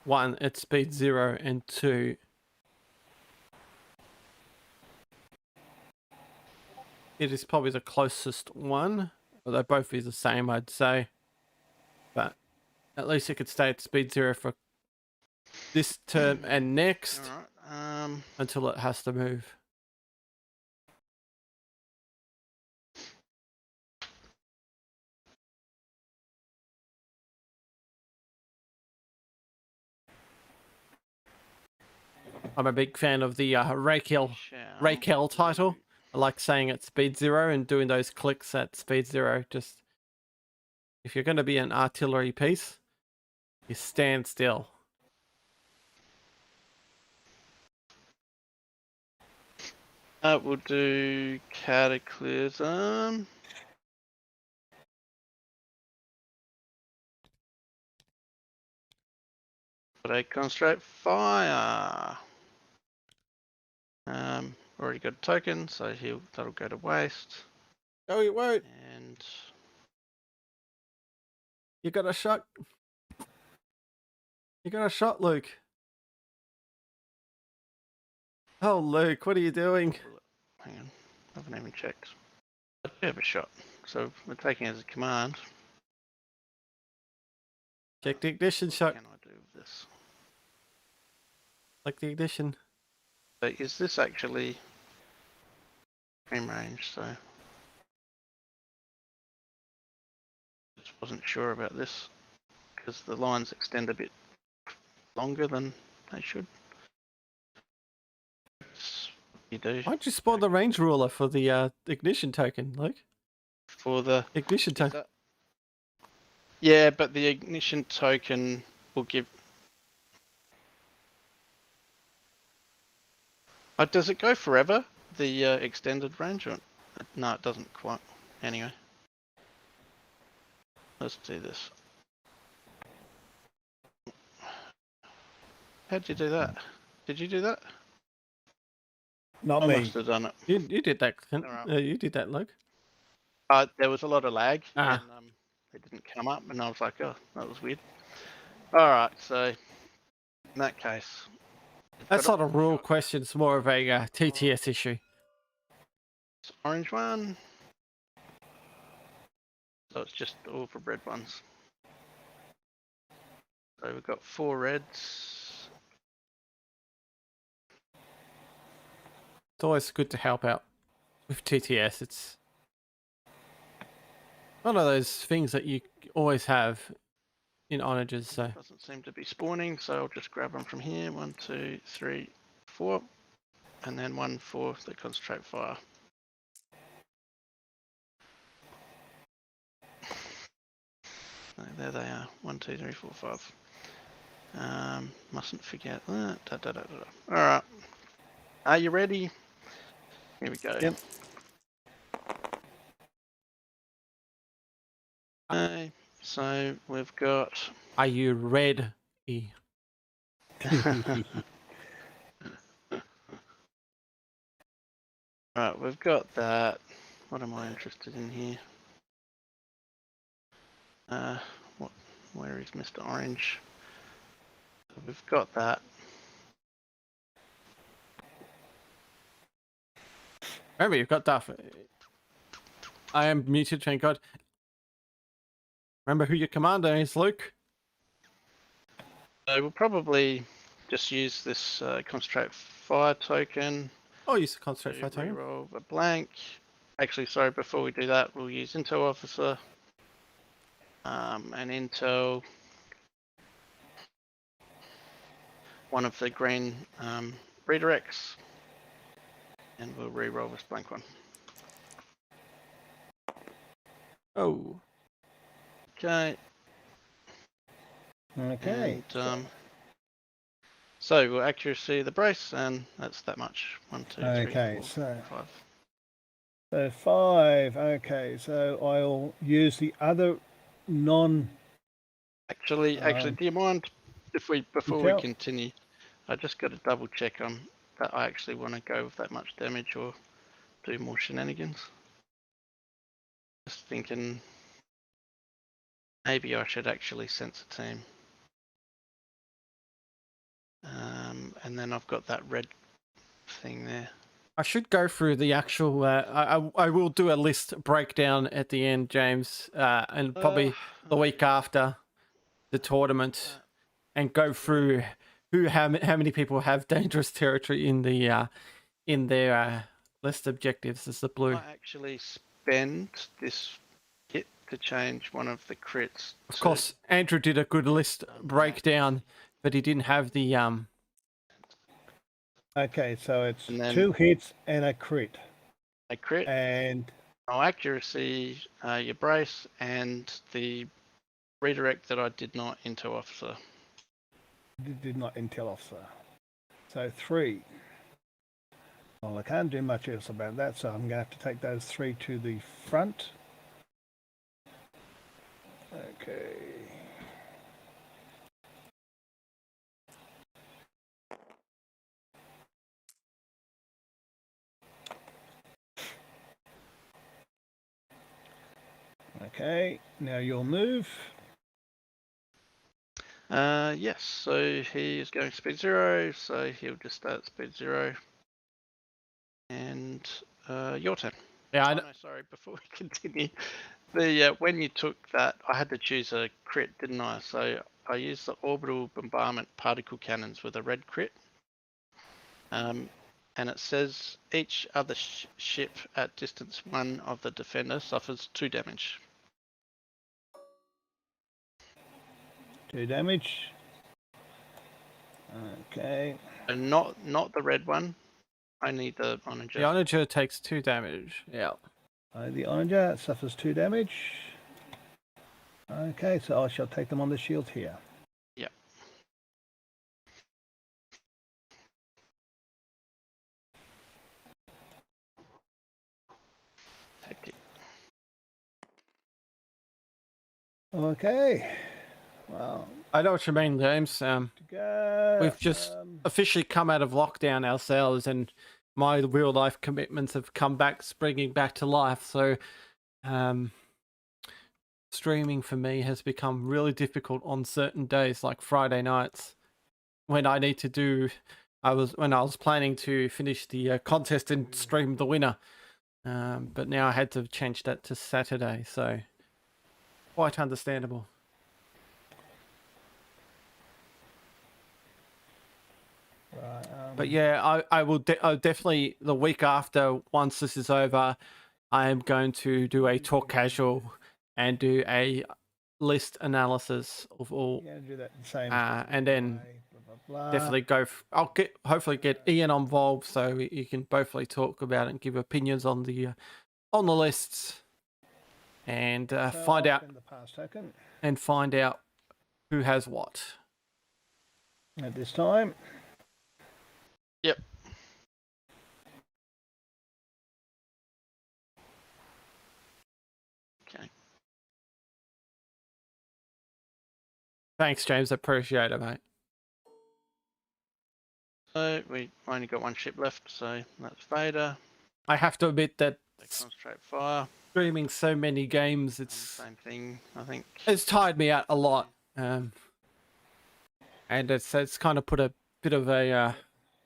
one, it's speed 0, and 2, it is probably the closest one. Well, they both be the same, I'd say. But at least it could stay at speed 0 for this term and next Alright, until it has to move. I'm a big fan of the Raquel title. I like saying at speed 0 and doing those clicks at speed 0. Just if you're going to be an artillery piece, you stand still. We'll do Cataclysm. But I concentrate fire. Already got a token, so that'll go to waste. Oh, it won't. And You got a shot. You got a shot, Luke. Oh, Luke, what are you doing? hang on, I haven't even checked. I do have a shot, so we're taking it as a command. Check the ignition shot. What can I do with this? Like the ignition. So is this actually frame range? So just wasn't sure about this because the lines extend a bit longer than they should. You do Why'd you spawn the range ruler for the ignition token, Luke? for the Ignition is token. that- Yeah, but the ignition token will give. Does it go forever? The extended range? Or... No, it doesn't quite. Anyway, let's do this. How'd you do that? Did you do that? Not I me. must have done it. You did that, Clint. Alright. You did that, Luke. There was a lot of lag, Ah. and it didn't come up, and I was like, oh, that was weird. Alright, so in that case, That's got not a rule shot. question. It's more of a TTS issue. It's orange one. So it's just all for red ones. So we've got 4 reds. It's always good to help out with TTS. It's one of those things that you always have in onages. So Doesn't seem to be spawning, so I'll just grab them from here. 1, 2, 3, 4. And then 1 for the concentrate fire. So there they are. 1, 2, 3, 4, 5. Mustn't forget that. Alright. Are you ready? Here we go. Yep. Okay, so we've got. are you ready? Right, we've got that. What am I interested in here? Where is Mr. Orange? We've got that. Remember, you've got Duff. I am muted, thank God. Remember who your commander is, Luke. So we'll probably just use this concentrate fire token. Oh, use the concentrate fire token. Reroll a blank. Actually, sorry, before we do that, we'll use Intel Officer. And Intel. One of the green redirects. And we'll re-roll this blank one. Oh. Okay. Okay. And, so we'll accuracy the brace, and that's that much. 1, 2, 3, Okay, 4, 5. So 5. Okay, so I'll use the other non. Actually, do you mind if before we continue, I just got to double check on that I actually want to go with that much damage or do more shenanigans. Just thinking maybe I should actually sense a team. And then I've got that red thing there. I should go through the actual. I will do a list breakdown at the end, James, and probably the week after the tournament, and go through how many people have dangerous territory in their list objectives as the blue. I actually spend this kit to change one of the crits. Of course, Andrew did a good list breakdown, but he didn't have the Okay, so it's 2 hits and a crit. A crit. And no accuracy, your brace, and the redirect that I did not intel officer. Did not intel officer. So 3. Well, I can't do much else about that, so I'm going to have to take those 3 to the front. Okay. Okay, now you'll move. Yes, so he is going speed 0, so he'll just start speed 0. And your turn. Yeah, no, sorry, before we continue, the when you took that, I had to choose a crit, didn't I? So I used the orbital bombardment particle cannons with a red crit. And it says each other ship at distance 1 of the defender suffers 2 damage. 2 damage. Okay. And not the red one. Only the Onager. The Onager takes 2 damage. Yeah. The Onager suffers 2 damage. Okay, so I shall take them on the shield here. Yep. Tactic. Okay. Well, I know what you mean, James. We've just officially come out of lockdown ourselves, and my real life commitments have come back, springing back to life. So, streaming for me has become really difficult on certain days, like Friday nights, when I need to do. When I was planning to finish the contest and stream the winner, but now I had to change that to Saturday. So, quite understandable. But yeah, I will definitely, the week after, once this is over, I am going to do a talk casual and do a list analysis of all. Yeah, do that the same. And then blah, blah, blah. definitely I'll hopefully get Ian involved so you can both talk about it and give opinions on the lists, and find out who has what at this time. Yep. Okay. Thanks, James. I appreciate it, mate. So we only got 1 ship left, so that's Vader. I have to admit that concentrate fire. Streaming so many games, it's same thing. I think it's tired me out a lot, and it's kind of put a bit of a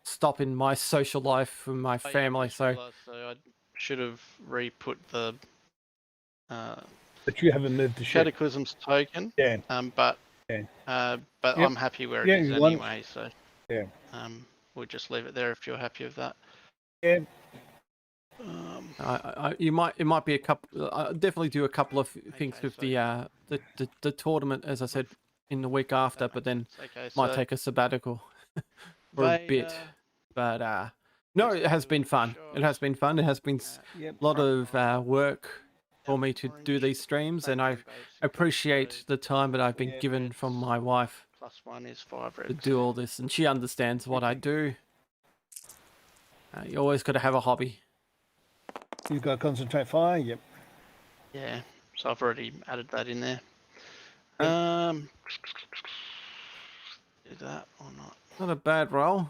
stop in my social life and my family. So I should have re-put the. But you haven't moved the ship. Cataclysm's token. Yeah. But yep. I'm happy where it is anyway. So. Yeah. We'll just leave it there if you're happy with that. Yeah. It might be a couple. I'll definitely do a couple of things with the tournament, as I said, in the week after, but then might take a sabbatical for a bit. But no, it has been fun. It has been fun. It has been a lot of work for me to do these streams, and I appreciate the time that I've been given from my wife +1 is 5 to do all this, and she understands what I do. You always got to have a hobby. You've got concentrate fire. Yep. Yeah, so I've already added that in there. Do that or not? Not a bad roll.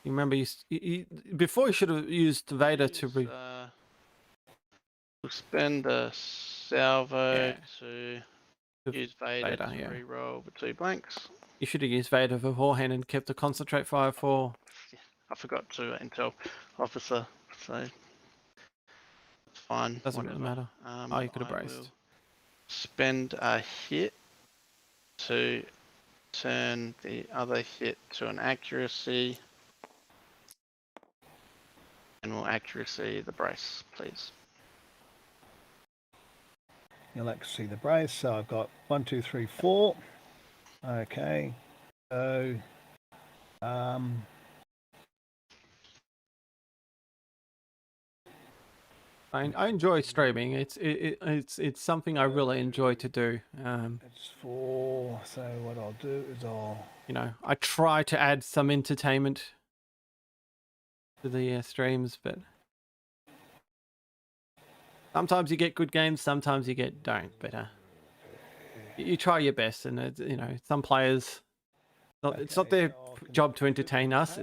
You remember, before you should have used Vader to we'll spend a salvo to with Use Vader, Vader, to yeah. re-roll with 2 blanks. You should have used Vader beforehand and kept the concentrate fire for. I forgot to intel officer, so it's fine. Doesn't really whatever. matter. You could have I braced. will spend a hit to turn the other hit to an accuracy, and we'll accuracy the brace, please. You'll like to see the brace. So I've got 1, 2, 3, 4. Okay. So, I enjoy streaming. It's something I really enjoy to do. it's 4. So what I'll do is You know, I try to add some entertainment to the streams, but sometimes you get good games, sometimes you don't. But you try your best, and you know, some players, it's not their job to entertain us.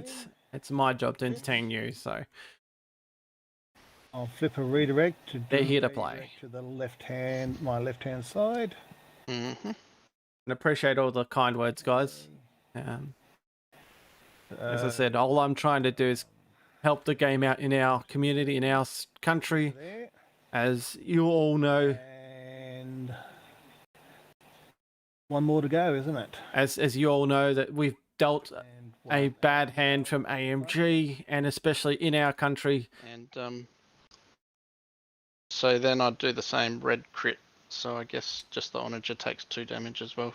It's my job to entertain you. So I'll flip a redirect to they're here to play. to the my left hand side. Mm-hmm. And appreciate all the kind words, guys. As I said, all I'm trying to do is help the game out in our community, in our country. There. As you all know, And one more to go, isn't it? as you all know, that we've dealt And a bad hand from AMG, and especially in our country. And so then I'd do the same red crit. So I guess just the Onager takes 2 damage as well.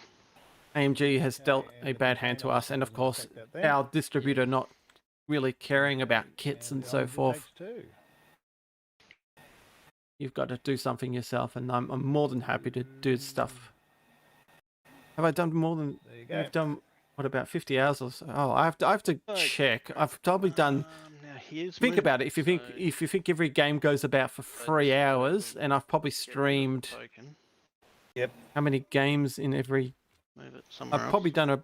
AMG has dealt a bad hand to us, and of course, our distributor not really caring about kits and so forth. You've got to do something yourself, and I'm more than happy to do stuff. Have I done more than you've done? What about 50 hours or so? Oh, I have to check. I've probably done. Now Think about it. If you think every game goes about for 3 hours, and I've probably streamed. Yep. How many games in every? Move it somewhere I've probably done an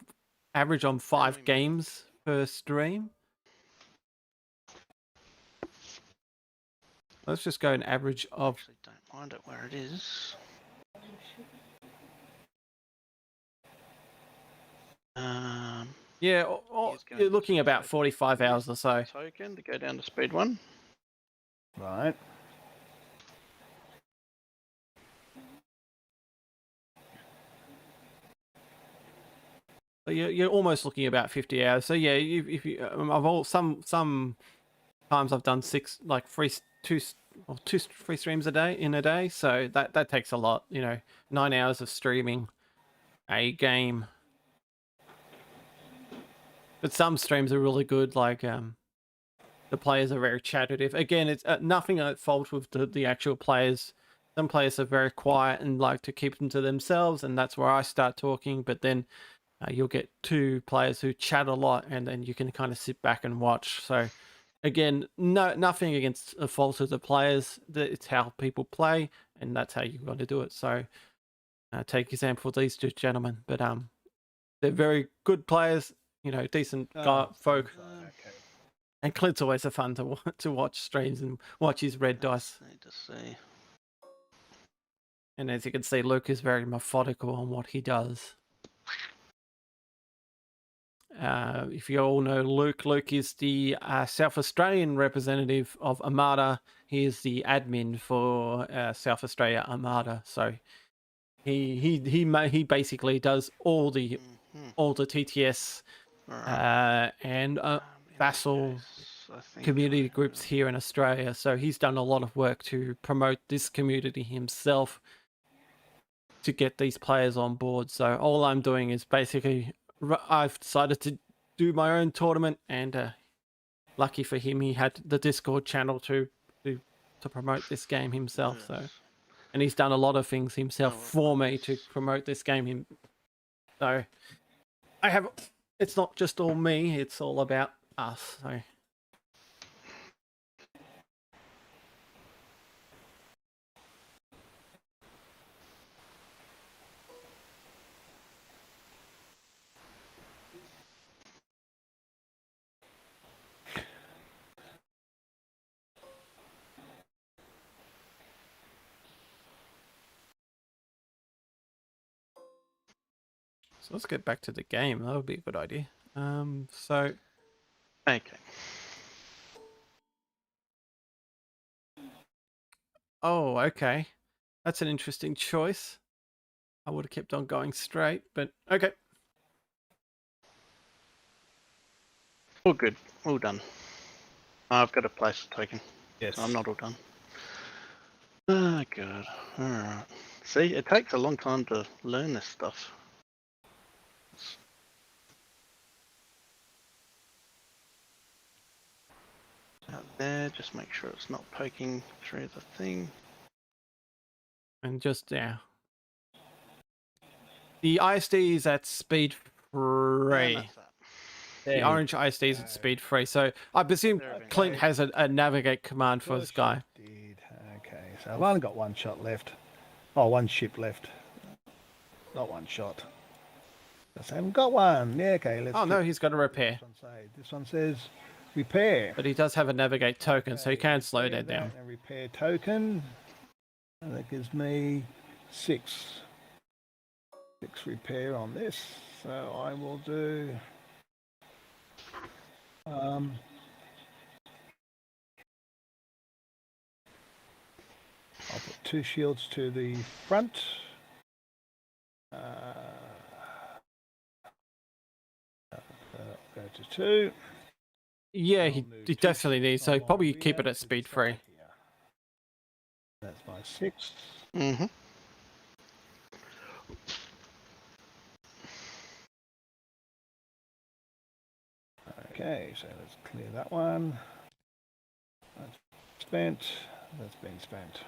average on 5 games per stream. Let's just go an average of. Actually, don't mind it where it is. Yeah, you're looking about 45 hours or so. Token to go down to speed 1. Right. You're almost looking about 50 hours. So yeah, if you, some times I've done 6, like 2 free streams a day. So that takes a lot. You know, 9 hours of streaming a game. But some streams are really good. Like the players are very chattive. Again, it's nothing at fault with the actual players. Some players are very quiet and like to keep them to themselves, and that's where I start talking. But then you'll get 2 players who chat a lot, and then you can kind of sit back and watch. So again, nothing against the fault of the players. It's how people play, and that's how you got to do it. So take example of these 2 gentlemen. But they're very good players. You know, decent folk. Okay. And Clint's always a fun to watch streams and watch his red dice. Need to see. And as you can see, Luke is very methodical on what he does. If you all know Luke, Luke is the South Australian representative of Armada. He is the admin for South Australia Armada. So he basically does all the TTS and vassal community groups here in Australia. So he's done a lot of work to promote this community himself to get these players on board. So all I'm doing is basically I've decided to do my own tournament, and lucky for him, he had the Discord channel to promote this game himself. So, and he's done a lot of things himself for me to promote this game. So it's not just all me, it's all about us. So So let's get back to the game. That would be a good idea. So Okay. oh, okay. That's an interesting choice. I would have kept on going straight, but okay. All good. All done. I've got to place a token. Yes. So I'm not all done. Oh, God. Alright. See, it takes a long time to learn this stuff. Out there, just make sure it's not poking through the thing. And just, yeah. The ISD is at speed 3. And that's that. The orange ISD is at speed 3. So I presume There we go. Clint has a navigate command for this guy. Did. Okay, so I've only got one shot left. Oh, one ship left. Not one shot. Just haven't got one. Yeah, okay, let's Oh, no, check he's got a repair. This one say. This one says repair. But he does have a navigate token, so he Okay, can slow repair that down. And repair token. And that gives me 6. 6 repair on this. So I will do... I'll put 2 shields to the front. Go to 2. Yeah, I'll he move definitely needs, so on probably my keep it rear at to the speed 3. side here. That's my 6. Mm-hmm. Okay, so let's clear that one. That's spent. That's been spent.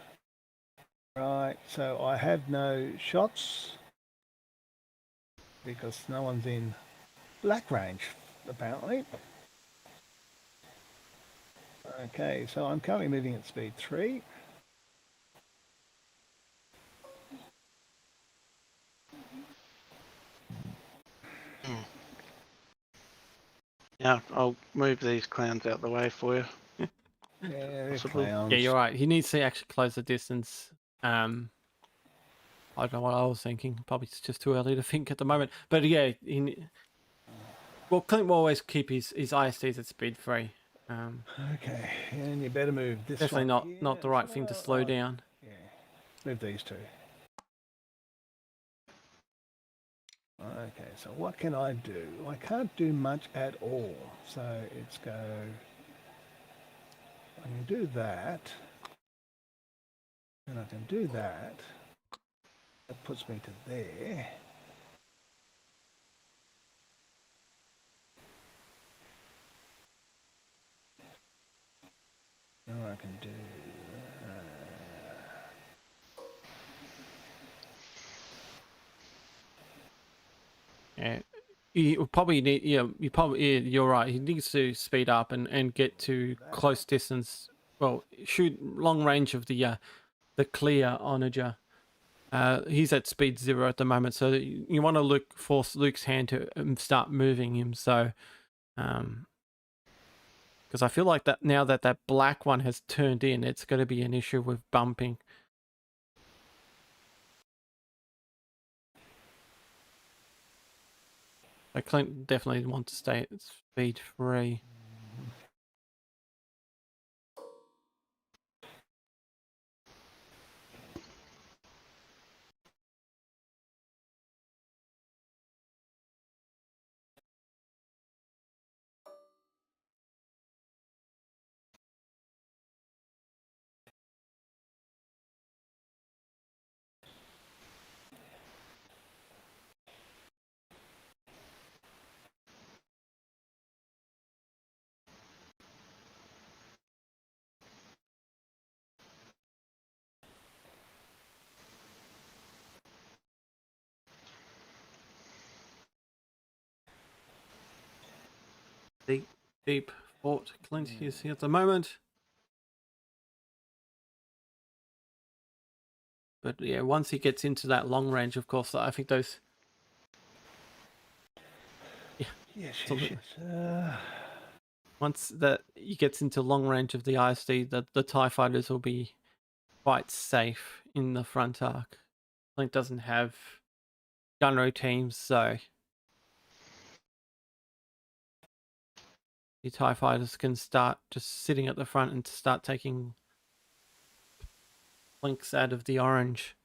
Right, so I have no shots because no one's in black range, apparently. Okay, so I'm currently moving at speed 3. Yeah, I'll move these clowns out the way for you. Yeah, they're Possible. clowns. Yeah, you're right. He needs to actually close the distance. I don't know what I was thinking. Probably it's just too early to think at the moment. But yeah, well, Clint will always keep his ISDs at speed 3. Okay, and you better move this Definitely one not here the as right thing to well. slow Oh, down. Yeah, move these 2. Okay, so what can I do? I can't do much at all. So it's go... I can do that. And I can do that. That puts me to there. Now I can do... Yeah, you probably need. Yeah, you're right. He needs to speed up and get to close distance. Well, shoot long range of the clear onager. He's at speed 0 at the moment, so you want to force Luke's hand to start moving him. So, because I feel like that now that black one has turned in, it's going to be an issue with bumping. So Clint definitely wants to stay at speed 3. Deep fort Clint is here at the moment. But yeah, once he gets into that long range, of course, I think those... Yeah. Yes, absolutely. yes. Once that he gets into long range of the ISD, the TIE fighters will be quite safe in the front arc. Clint doesn't have gunnery teams, so the TIE fighters can start just sitting at the front and start taking blinks out of the orange.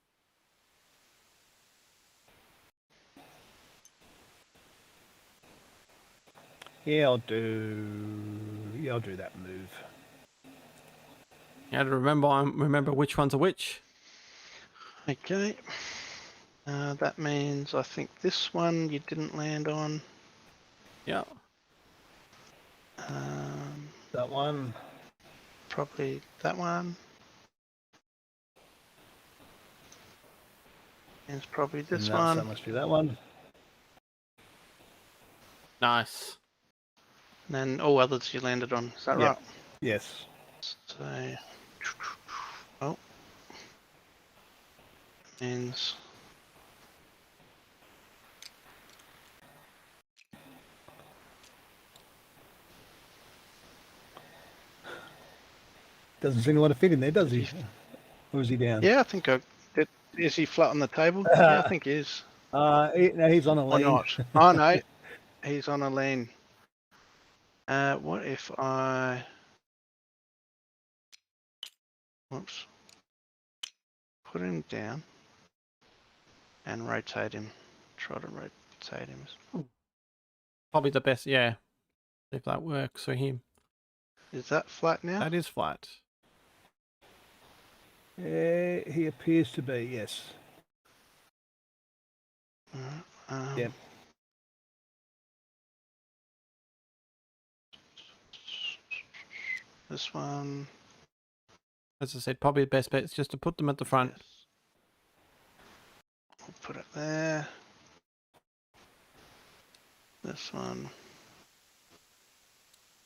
Yeah, I'll do that move. You have to remember which ones are which. Okay. That means I think this one you didn't land on. Yeah. That one. Probably that one. And it's probably this No, one. so it must be that one. Nice. And then all others you landed on. Is that Yeah. right? Yes. So, oh, means Doesn't seem to want to fit in there, does he? Or is he down? yeah, I think is he flat on the table? Yeah, I think he is. No, he's on a Or lean. not? Oh no, he's on a lean. What if I? Whoops. Put him down and rotate him. Try to rotate him. Probably the best, yeah. If that works for him. Is that flat now? That is flat. Yeah, he appears to be, yes. Yep. This one. As I said, probably the best bet is just to put them at the front. Yes. We'll put it there. This one.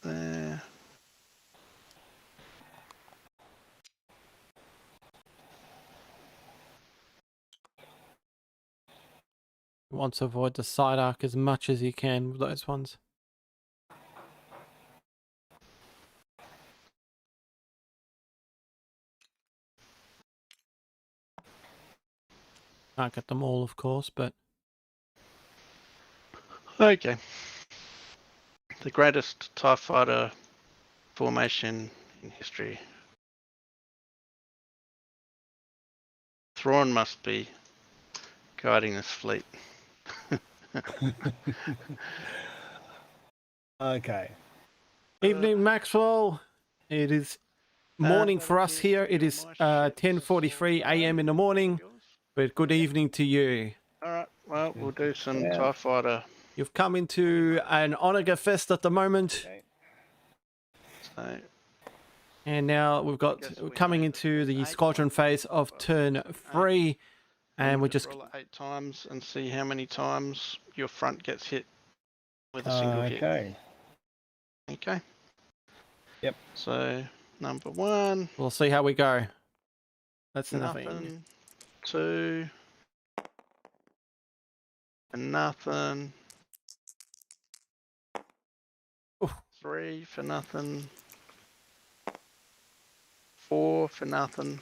There. You want to avoid the side arc as much as you can with those ones. Can't get them all, of course, but Okay. The greatest TIE fighter formation in history. Thrawn must be guiding this fleet. Okay. evening, Maxwell. It is morning for us here. It is 10:43 a.m. in the morning, but good evening to you. All right. Well, we'll do some Yeah. TIE fighter. You've come into an Onega Fest at the moment, Okay. So, and now we've got Guess we coming made into the 8 squadron phase of turn 3, and we're you just roll it 8 times and see how many times your front gets hit with a single hit. Okay. Okay. Yep. So number 1. we'll see how we go. That's nothing. Nothing. 2. And nothing. Oof. 3 for nothing. 4 for nothing.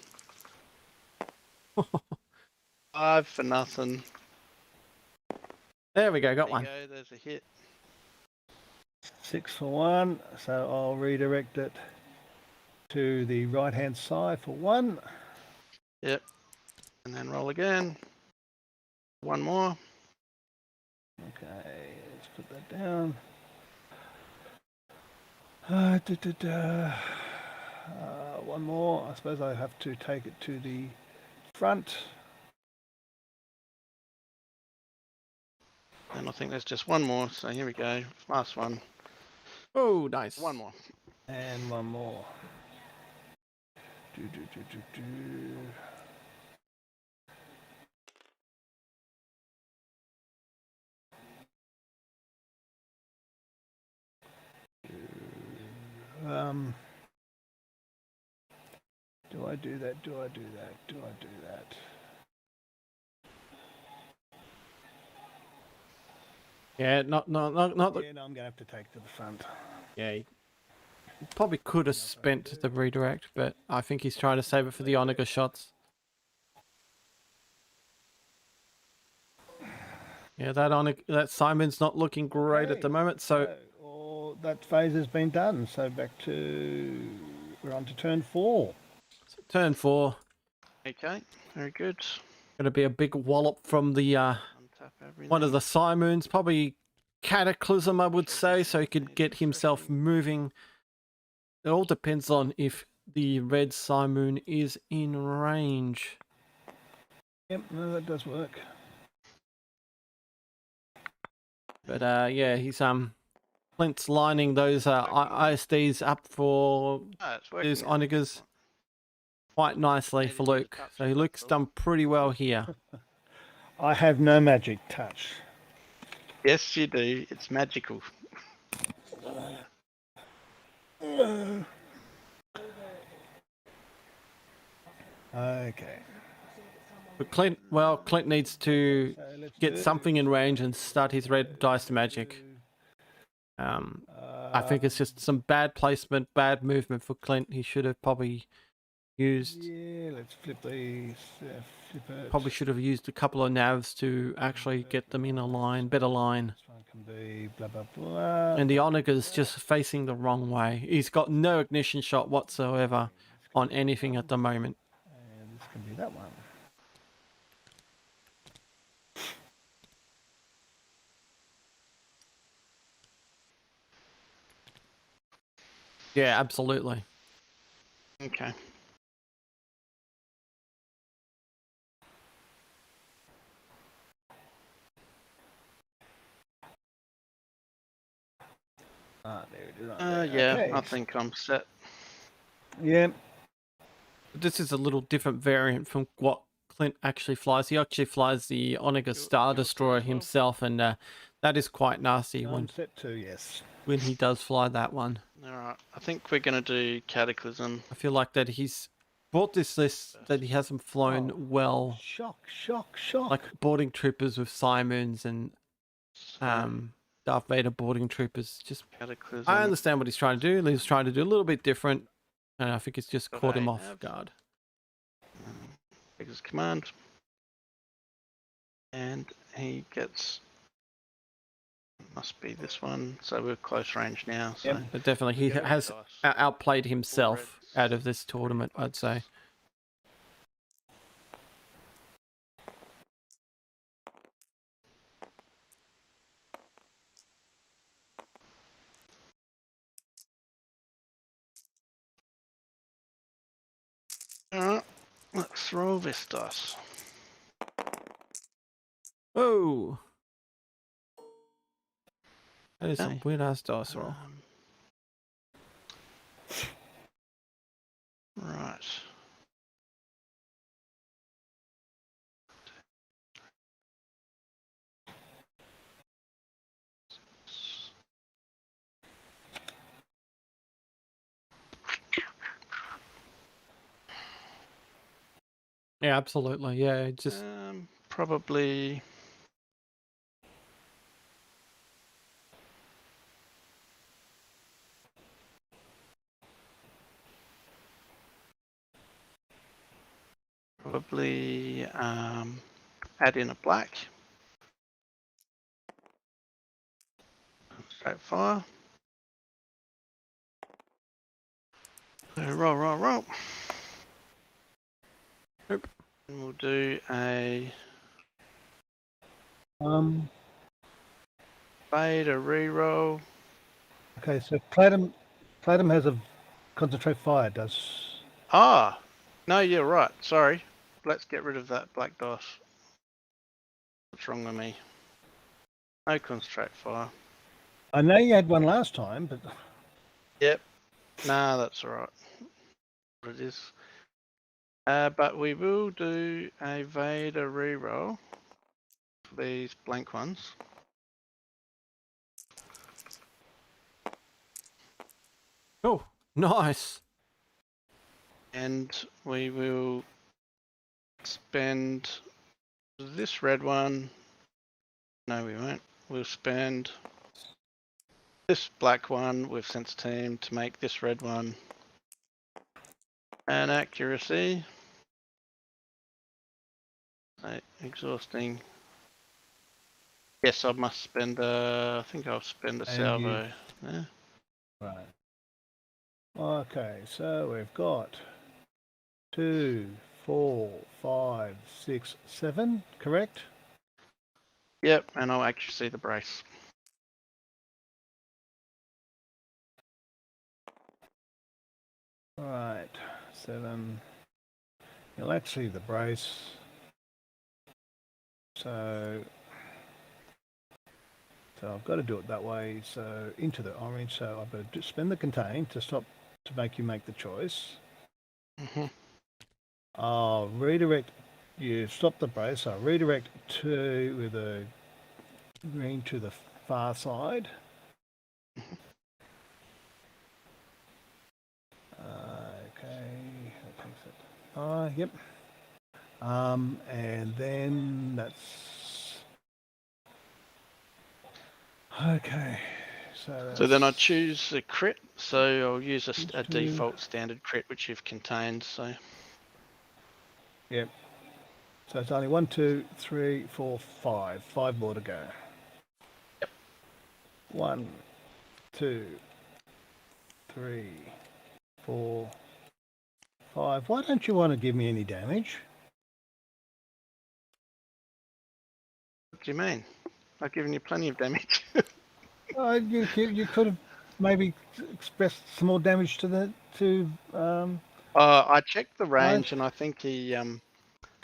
5 for nothing. There we go. Got There one. you go, there's a hit. 6 for 1, so I'll redirect it to the right-hand side for 1. Yep. And then roll again. 1 more. Okay, let's put that down. One more. I suppose I have to take it to the front. And I think there's just 1 more. So here we go. Last one. Oh, nice. 1 more. And one more. Do I do that? Do I do that? Do I do that? Yeah, not the. Yeah, no, I'm going to have to take to the front. Yeah, he probably could have spent the redirect, but I think he's trying to save it for the Onega shots. Yeah, that Simon's not looking great at the moment. So or that phase has been done. So we're on to turn 4. turn 4, Okay, very good. going to be a big wallop from the Untap everything. one of the Simons, probably Cataclysm, I would say, so he could get himself moving. It all depends on if the red Simon is in range. Yep, no, that does work. But yeah, he's Clint's lining those AESTs up for It's these working. Onagers quite nicely for Luke. So Luke's done pretty well here. I have no magic touch. Yes, you do. It's magical. Okay. But Clint needs to So let's get do- something in range and start his red dice magic. I think it's just some bad placement, bad movement for Clint. He should have probably used. Yeah, let's flip these. Flip it. Probably should have used a couple of navs to actually get them in a line, better line. This one can be blah blah blah. And the Onager's just facing the wrong way. He's got no ignition shot whatsoever on anything at the moment. And this can be that one. Yeah, absolutely. Okay. Ah, there it is. Yeah, Okay. I think I'm set. Yeah. This is a little different variant from what Clint actually flies. He actually flies the Onager Star Destroyer himself, and that is quite nasty I'm set 2, yes. when he does fly that one. Alright, I think we're going to do Cataclysm. I feel like that he's brought this list that he hasn't flown well, Shock, shock, shock. like boarding troopers with Simons and Darth Vader boarding troopers. Just Cataclysm. I understand what he's trying to do. He's trying to do a little bit different, and I think it's just caught him off guard. Takes his command. And he gets... Must be this one. So we're close range now. So. Yep. But definitely, he has outplayed himself out of this tournament, I'd say. Alright, let's roll this dice. Oh! That is some weird ass dice roll. Right. Yeah, absolutely. Yeah, it just Probably. Probably add in a black. Straight fire. Roll, roll, roll. Nope. And we'll do a fade, a reroll. Okay, so Platinum has a concentrate fire, does. Ah, no, you're right. Sorry. Let's get rid of that black dice. What's wrong with me? No concentrate fire. I know you had one last time, but. Yep. Nah, that's alright. What it is. But we will do a Vader reroll for these blank ones. oh, nice. And we will spend this red one. No, we won't. We'll spend this black one with sense team to make this red one an accuracy. Exhausting. Yes, I must spend. I think I'll spend a And salvo. Yeah. Right. Okay, so we've got 2, 4, 5, 6, 7, correct? Yep, and I'll actually see the brace. Right, 7. You'll actually the brace. So I've got to do it that way. So into the orange. So I've got to spend the contain to stop to make you make the choice. Mm-hmm. I'll redirect. You stop the brace. I'll redirect to with a green to the far side. Okay, that takes it. Yep. And then that's okay. So then I choose a crit. So I'll use a to- default standard crit, which you've contained. So Yep. So it's only 1, 2, 3, 4, 5. 5 more to go. Yep. 1, 2, 3, 4, 5. Why don't you want to give me any damage? what do you mean? I've given you plenty of damage. You could have maybe expressed some more damage to the I checked the range, and I think he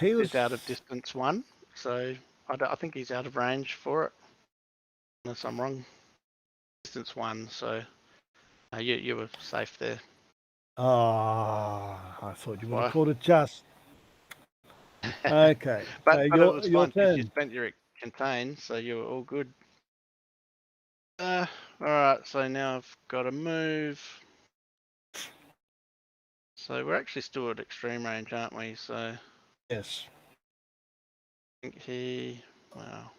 he was is out of distance 1. So I think he's out of range for it, unless I'm wrong. Distance 1. So you were safe there. I thought you would have Why? called it just. Okay. But So it was your fine because you turn. spent your contain, so you were all good. All right. So now I've got to move. So we're actually still at extreme range, aren't we? So I Yes. think wow.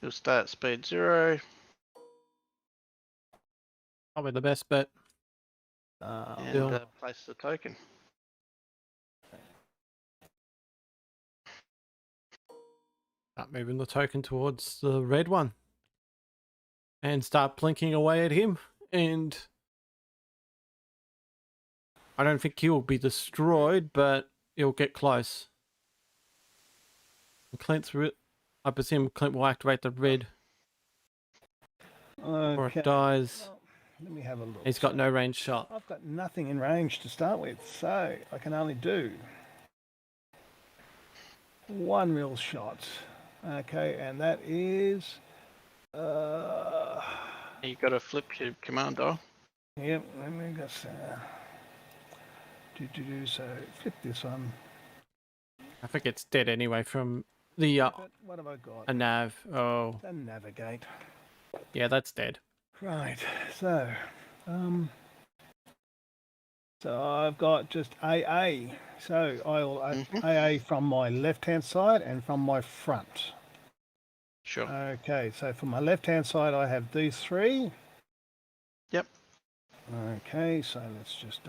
He'll stay at speed 0. Probably the best bet. And Still. place the token. Start moving the token towards the red one. And start blinking away at him. And I don't think he'll be destroyed, but he'll get close. And I presume Clint will activate the red before Okay. it dies. Well, let me have a look. He's got no range shot. I've got nothing in range to start with, so I can only do 1 real shot. Okay, and that is You got to flip your command dial. yep, let me just so flip this one. I think it's dead anyway from the But what have I got? a nav. Oh, The navigate. yeah, that's dead. Right. So I've got just AA. So I'll AA from my left-hand side and from my front. Sure. Okay, so for my left-hand side, I have these 3. Yep. Okay, so let's just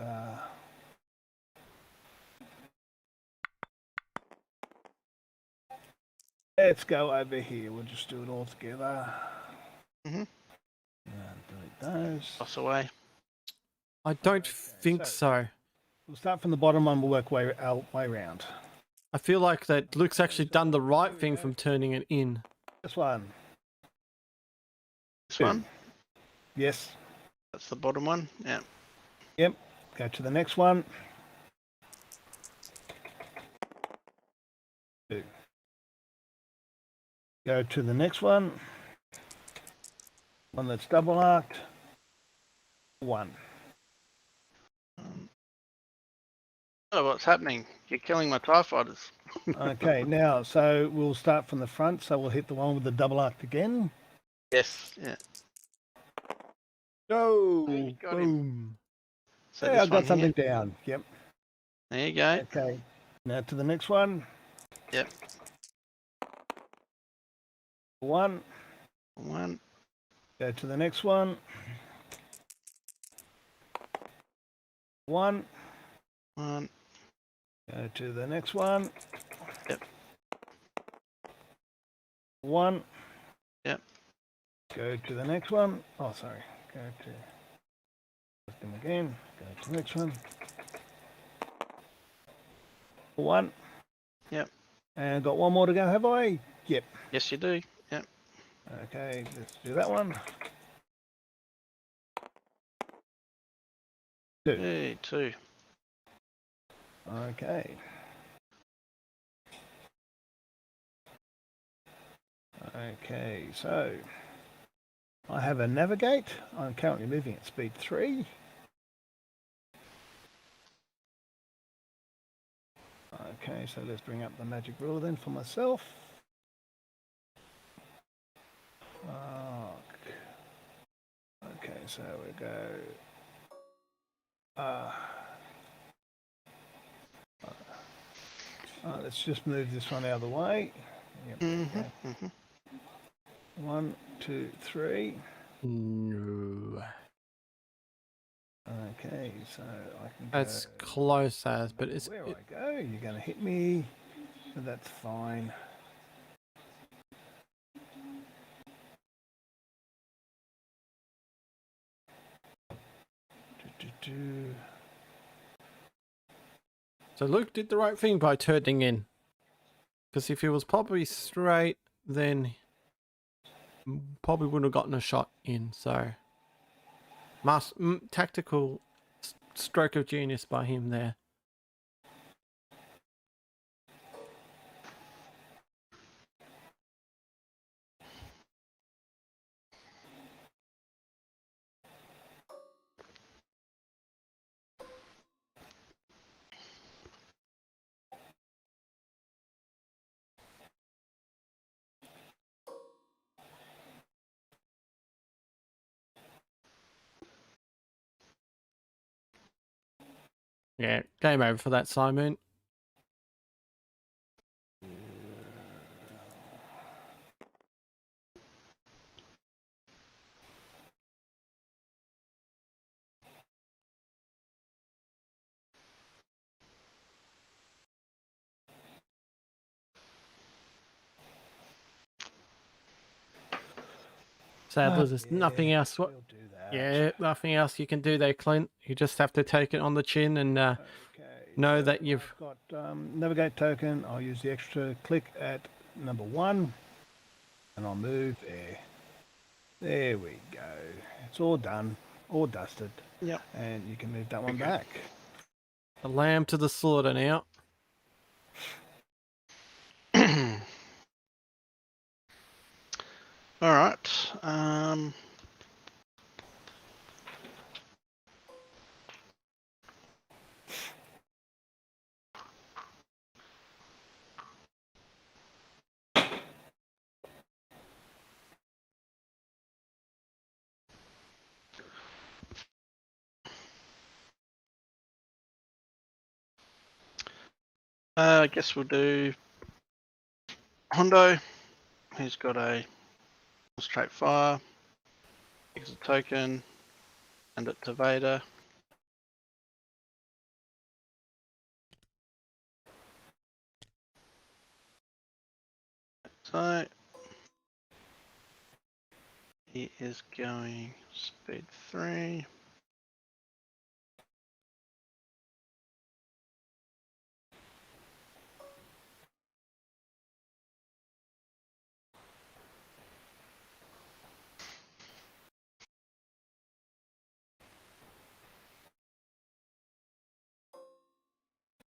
let's go over here. We'll just do it all together. Mhm. Delete those. Toss away. I don't think so. We'll start from the bottom one. We'll work our way around. I feel like that Luke's actually done the right thing from turning it in. This one. This 2. one. Yes. That's the bottom one. Yeah. Yep. Go to the next one. 2. Go to the next one. One that's double arced. 1. Oh, what's happening? You're killing my TIE fighters. Okay, now, so we'll start from the front. So we'll hit the one with the double arc again. Yes. Yeah. No! You got him. Boom! So Yeah, this I got one something here. down. Yep. There you go. Okay. Now to the next one. Yep. 1. 1. Go to the next one. 1. One. Go to the next one. Yep. One. Yep. Go to the next one. Oh, sorry. Go to them again. Go to the next one. One. Yep. And got one more to go, have I? Yep. Yes, you do. Yep. Okay, let's do that one. Two. Hey, two. Okay. Okay, so I have a navigate. I'm currently moving at speed 3. Okay, so let's bring up the magic ruler then for myself. Okay, so we go. Let's just move this one out of the way. Yep, okay. 1, 2, 3. No. Okay, so I can That's go close as, but it's... where I go, you're going to hit me, but that's fine. So Luke did the right thing by turning in. Because if he was probably straight, then probably wouldn't have gotten a shot in. So, tactical stroke of genius by him there. Yeah, game over for that, Simon. Sadly, there's nothing else. We'll do that. Yeah, nothing else you can do there, Clint. You just have to take it on the chin and Okay, know so that you've... I've got navigate token. I'll use the extra click at number 1, and I'll move there. There we go. It's all done, all dusted. Yep. And you can move that one back. The lamb to the slaughter now. All right. I guess we'll do Hondo. He's got a straight fire. Gives a token. Send it to Vader. So he is going speed 3.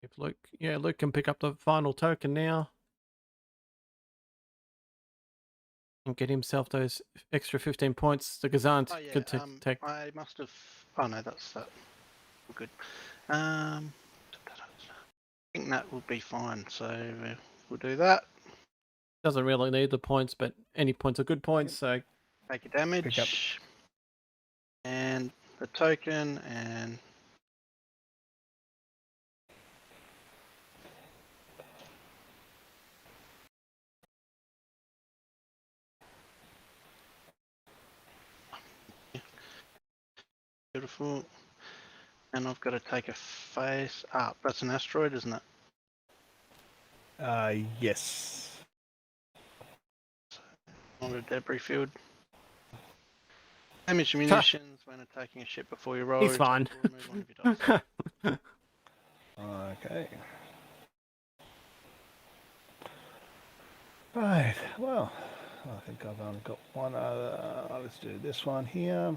If Luke can pick up the final token now. And get himself those extra 15 points. The Gazan could take. I must have. Oh no, that's that. We're good. I think that will be fine. So we'll do that. Doesn't really need the points, but any points are good points. So Take a damage. And the token and. Beautiful. And I've got to take a face up. That's an asteroid, isn't it? Yes. On a debris field. Damage munitions when attacking a ship before you roll. He's fine. Remove one of your dice. Okay. Right, well, I think I've only got one other. Let's do this one here.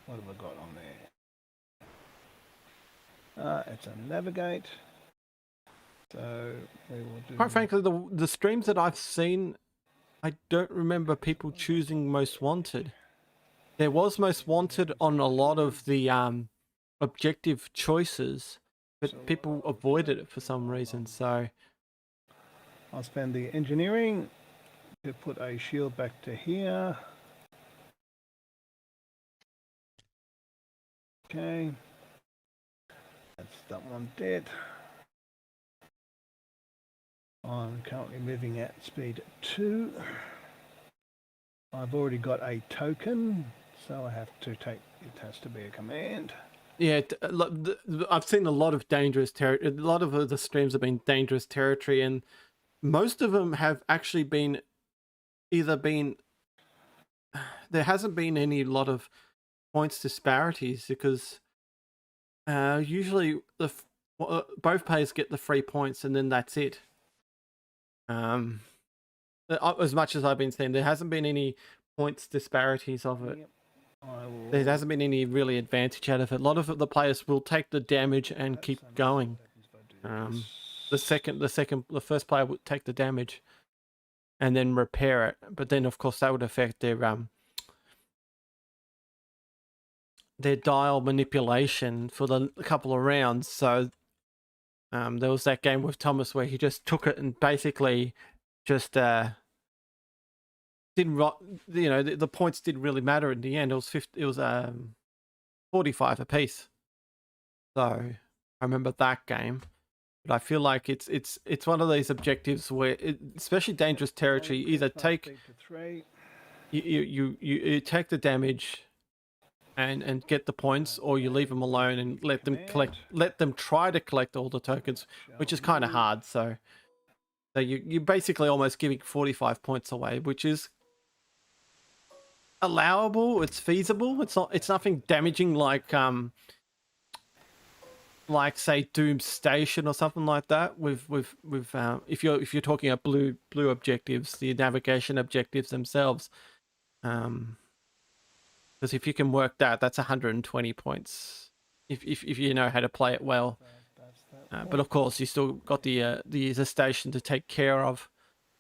What have I got on there? It's a navigate. So we will do... Quite frankly, the streams that I've seen, I don't remember people choosing most wanted. There was most wanted on a lot of the objective choices, but people avoided it for some reason. So I'll spend the engineering to put a shield back to here. Okay. That's that one dead. I'm currently moving at speed 2. I've already got a token, so I have to take, it has to be a command. yeah, I've seen a lot of dangerous territory. A lot of the streams have been dangerous territory, and most of them have actually been either been. There hasn't been any lot of points disparities because usually both players get the 3 points and then that's it. As much as I've been saying, there hasn't been any points disparities of it. Yep. There hasn't been any really advantage out of it. A lot of the players will take the damage and keep going. The first player would take the damage and then repair it, but then of course that would affect their dial manipulation for the couple of rounds. So there was that game with Thomas where he just took it and basically just didn't, the points didn't really matter in the end. It was 45 apiece. So I remember that game. But I feel like it's one of these objectives where, especially dangerous territory, either take you take the damage and get the points, or you leave them alone and let them try to collect all the tokens, which is kind of hard. So you're basically almost giving 45 points away, which is allowable. It's feasible. It's nothing damaging like say Doom's Station or something like that. With if you're talking about blue objectives, the navigation objectives themselves. Because if you can work that's 120 points if you know how to play it well. But of course, you still got the station to take care of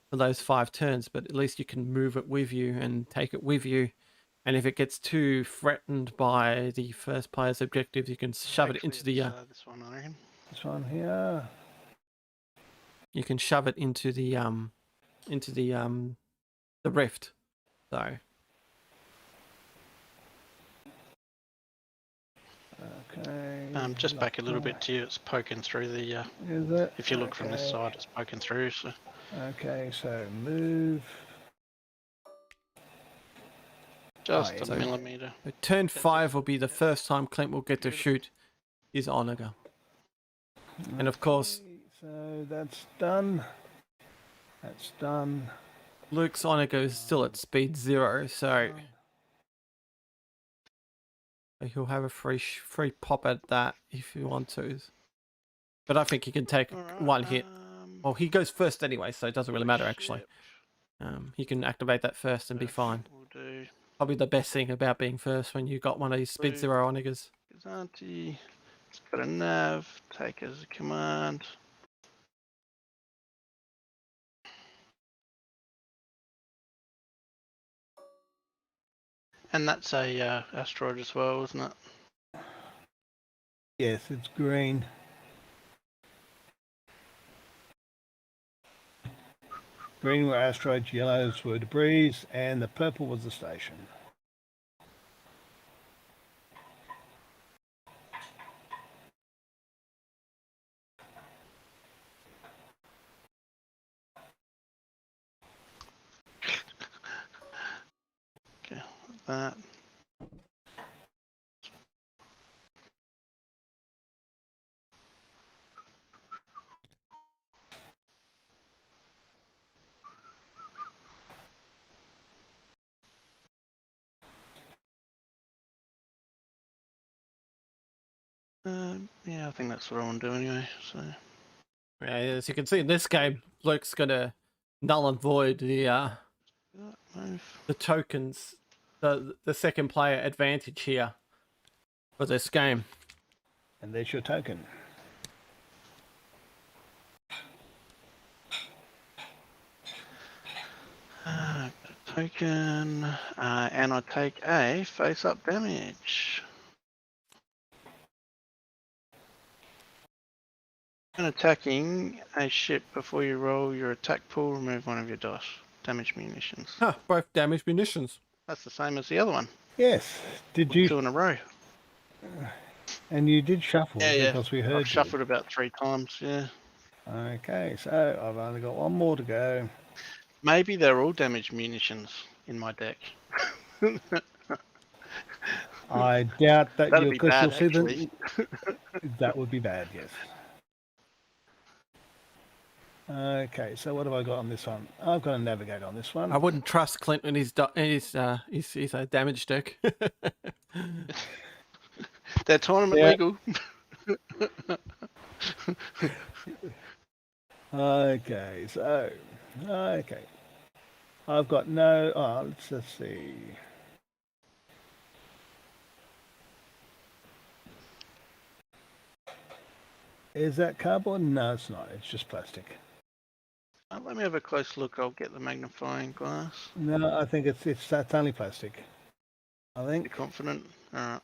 for those 5 turns. But at least you can move it with you and take it with you. And if it gets too threatened by the first player's objectives, you can shove it into the this one, I reckon. This one here. You can shove it into the rift. So. Okay. Just back a little bit to you. It's poking through the. Is it? If you look from this side, it's poking through. So. Okay, so move. Just a millimeter. Turn 5 will be the first time Clint will get to shoot his Onager. And of course, so that's done. That's done. Luke's Onager is still at speed 0, so he'll have a free pop at that if you want to. But I think he can take one hit. Well, he goes first anyway, so it doesn't really matter actually. He can activate that first and be fine. Probably the best thing about being first when you got one of these speed 0 Onagers. Auntie, it's got a nav. Take as a command. And that's a asteroid as well, isn't it? Yes, it's green. Green were asteroids, yellows were debris, and the purple was the station. Okay, that. Yeah, I think that's what I want to do anyway. So Yeah, as you can see in this game, Luke's gonna null and void move. the tokens, the second player advantage here for this game. And there's your token. Token, and I take a face-up damage. When attacking a ship before you roll your attack pool, remove one of your dice. Damage munitions. Huh, both damage munitions. That's the same as the other one. Yes. Did you? 2 in a row. And you did shuffle Yeah. because we heard I've shuffled about 3 times, yeah. you. Okay, so I've only got one more to go. Maybe they're all damage munitions in my deck. I doubt that That'd you, be because bad, you'll see actually. that would be bad, yes. Okay, so what have I got on this one? I've got a navigate on this one. I wouldn't trust Clint in his damage deck. They're tournament Yeah. legal. Okay, so okay, I've got no. Oh, let's just see. Is that cardboard? No, it's not. It's just plastic. Let me have a close look. I'll get the magnifying glass. No, I think that's only plastic. I You think. confident? All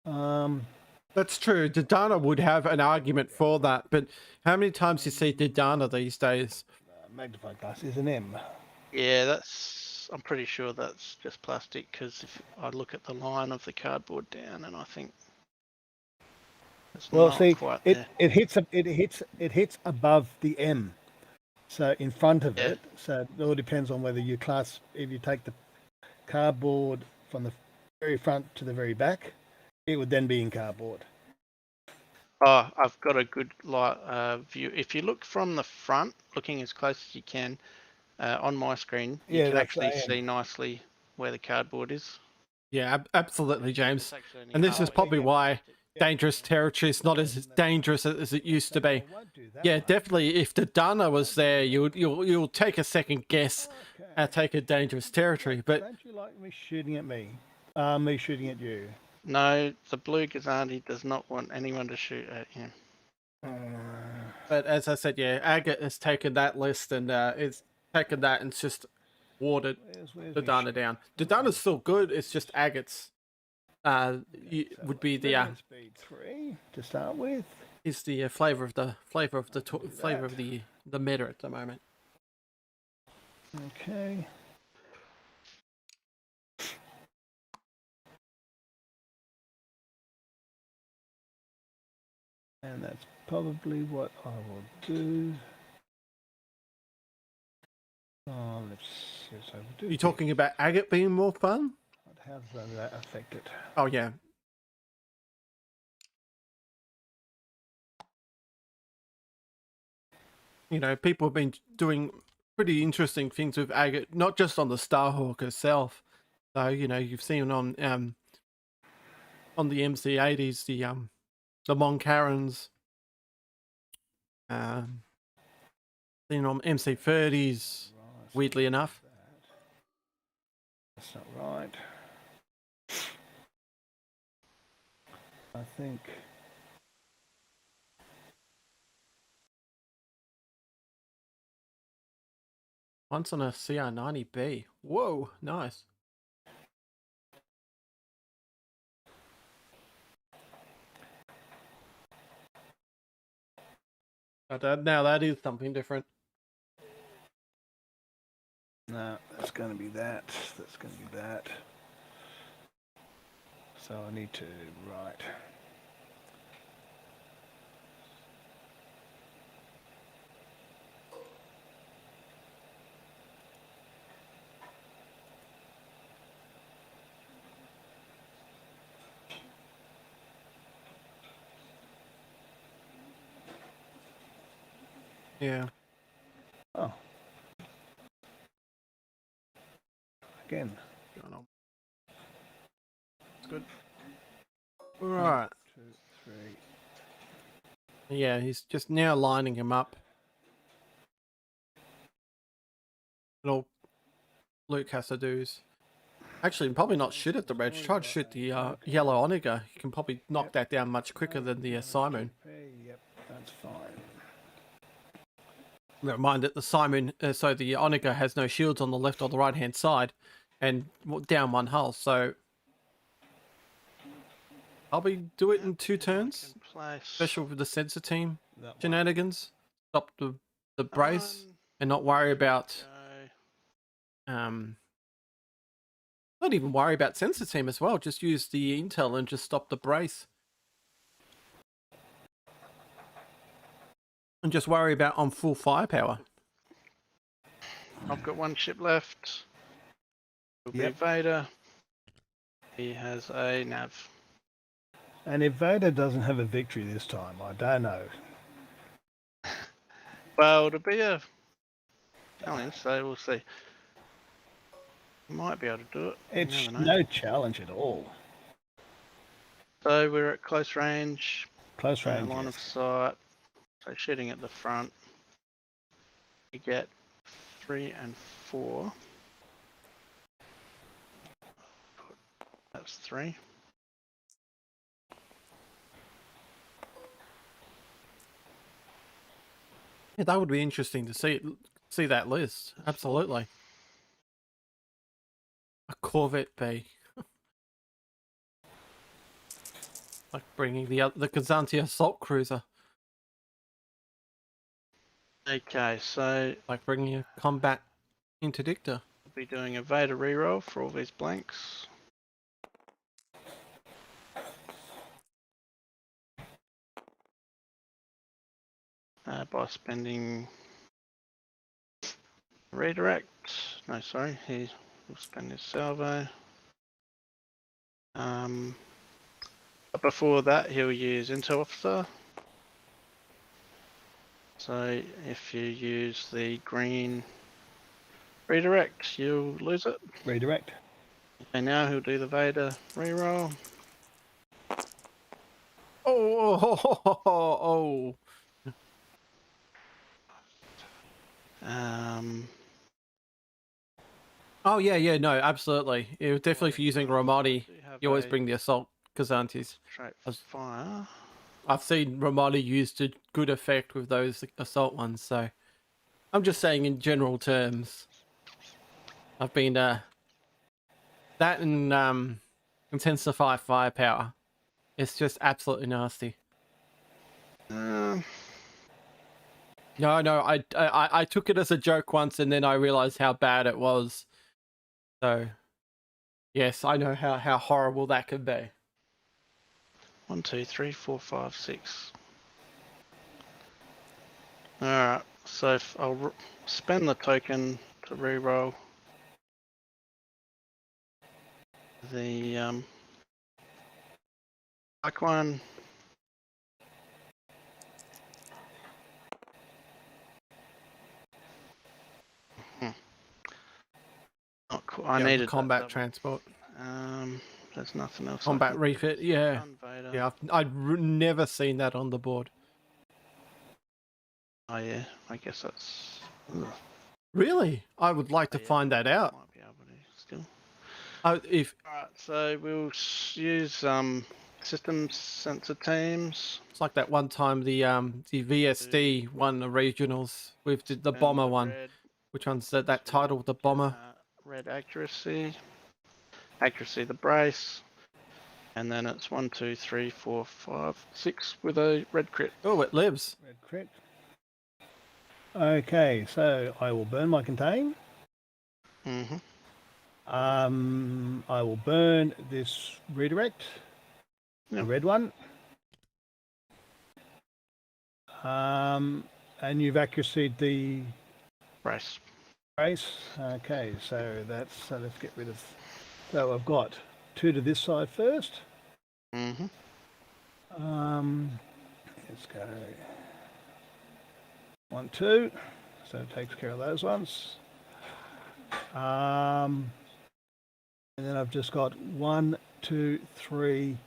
right. That's true. Didana would have an argument for that, but how many times do you see Didana these days? Magnifying glass is an M. Yeah, I'm pretty sure that's just plastic because if I look at the line of the cardboard down, and I think it's Well, not see, quite it there. it hits above the M, so in front of Yeah. it. So it all depends on whether you class. If you take the cardboard from the very front to the very back, it would then be in cardboard. Oh, I've got a good view. If you look from the front, looking as close as you can, on my screen, you can that's actually the see nicely where the cardboard is. Yeah, absolutely, James. It's actually only And this is halfway probably through the why plastic. dangerous territory is not as dangerous as it used to be. I won't do that Yeah, one. definitely. If Didana was there, you'll take a second guess Okay. and take a dangerous territory. But Don't you like me shooting at me? Me shooting at you. No, the blue Gazandi does not want anyone to shoot at him. But as I said, yeah, Agate has taken that list and it's taken that and it's just watered Where's Didana down. Didana's still good. It's just Agate's would be the speed 3 to start with. is the flavor of the meta at the moment. Okay. And that's probably what I will do. Let's see. So we'll do. You talking about Agate being more fun? How does that affect it? Oh yeah. You know, people have been doing pretty interesting things with Agate, not just on the Starhawk herself. So, you know, you've seen on the MC80s, the Moncarans, seen on MC30s, Right, weirdly enough. that's not right. I think. Once on a CR90B. Whoa, nice. But now that is something different. No, that's going to be that. That's going to be that. So I need to write. Yeah. Oh. Again. It's good. All right. 2, 3. Yeah, he's just now lining him up. And all Luke has to do is actually probably not shoot at the red. Try to shoot the yellow Onager. You can probably knock that down much quicker than the Simon. Yep, that's fine. Mind that the Simon, so the Onager has no shields on the left or the right hand side, and down one hull. So probably do it in 2 turns. Special with the sensor team shenanigans. Stop the brace and not worry about not even worry about sensor team as well. Just use the intel and just stop the brace. And just worry about on full firepower. I've got 1 ship left. It'll be Vader. He has a nav. And if Vader doesn't have a victory this time, I don't know. Well, it'll be a challenge, so we'll see. Might be able to do it. It's no challenge at all. So we're at close range. Close range. Line of sight. So shooting at the front. You get 3 and 4. That's 3. Yeah, that would be interesting to see that list. Absolutely. A Corvette B. Like bringing the Kazanti assault cruiser. Okay, so like bringing a combat interdictor. We'll be doing a Vader reroll for all these blanks. By spending redirect. No, sorry, he will spend his salvo. But before that, he'll use Intel Officer. So if you use the green redirect, you'll lose it. Redirect. Okay, now he'll do the Vader reroll. Oh. Oh yeah, no, absolutely. It was definitely for using Ramadi. You always bring the assault Kazantis. Fire. I've seen Ramadi used to good effect with those assault ones, so I'm just saying in general terms. I've been that and intensify firepower. It's just absolutely nasty. No, I took it as a joke once, and then I realized how bad it was. So, yes, I know how horrible that could be. 1, 2, 3, 4, 5, 6. Alright, so if I'll spend the token to reroll the black one. Not cool. I needed combat transport. There's nothing else. Combat refit, yeah. Yeah, I'd never seen that on the board. Oh yeah, I guess that's. Really? I would like to find that out. Might be able to still. If Alright, so we'll use system sensor teams. It's like that one time the VSD won the regionals with the bomber one. Which one's that title? The bomber. Red accuracy. Accuracy the brace. And then it's 1, 2, 3, 4, 5, 6 with a red crit. Oh, it lives. Red crit. Okay, so I will burn my contain. Mm-hmm. I will burn this redirect. The red one. And you've accuracy'd the brace. Okay, so let's get rid of. So I've got 2 to this side first. Mm-hmm. Let's go 1, 2. So it takes care of those ones. And then I've just got 1, 2, 3,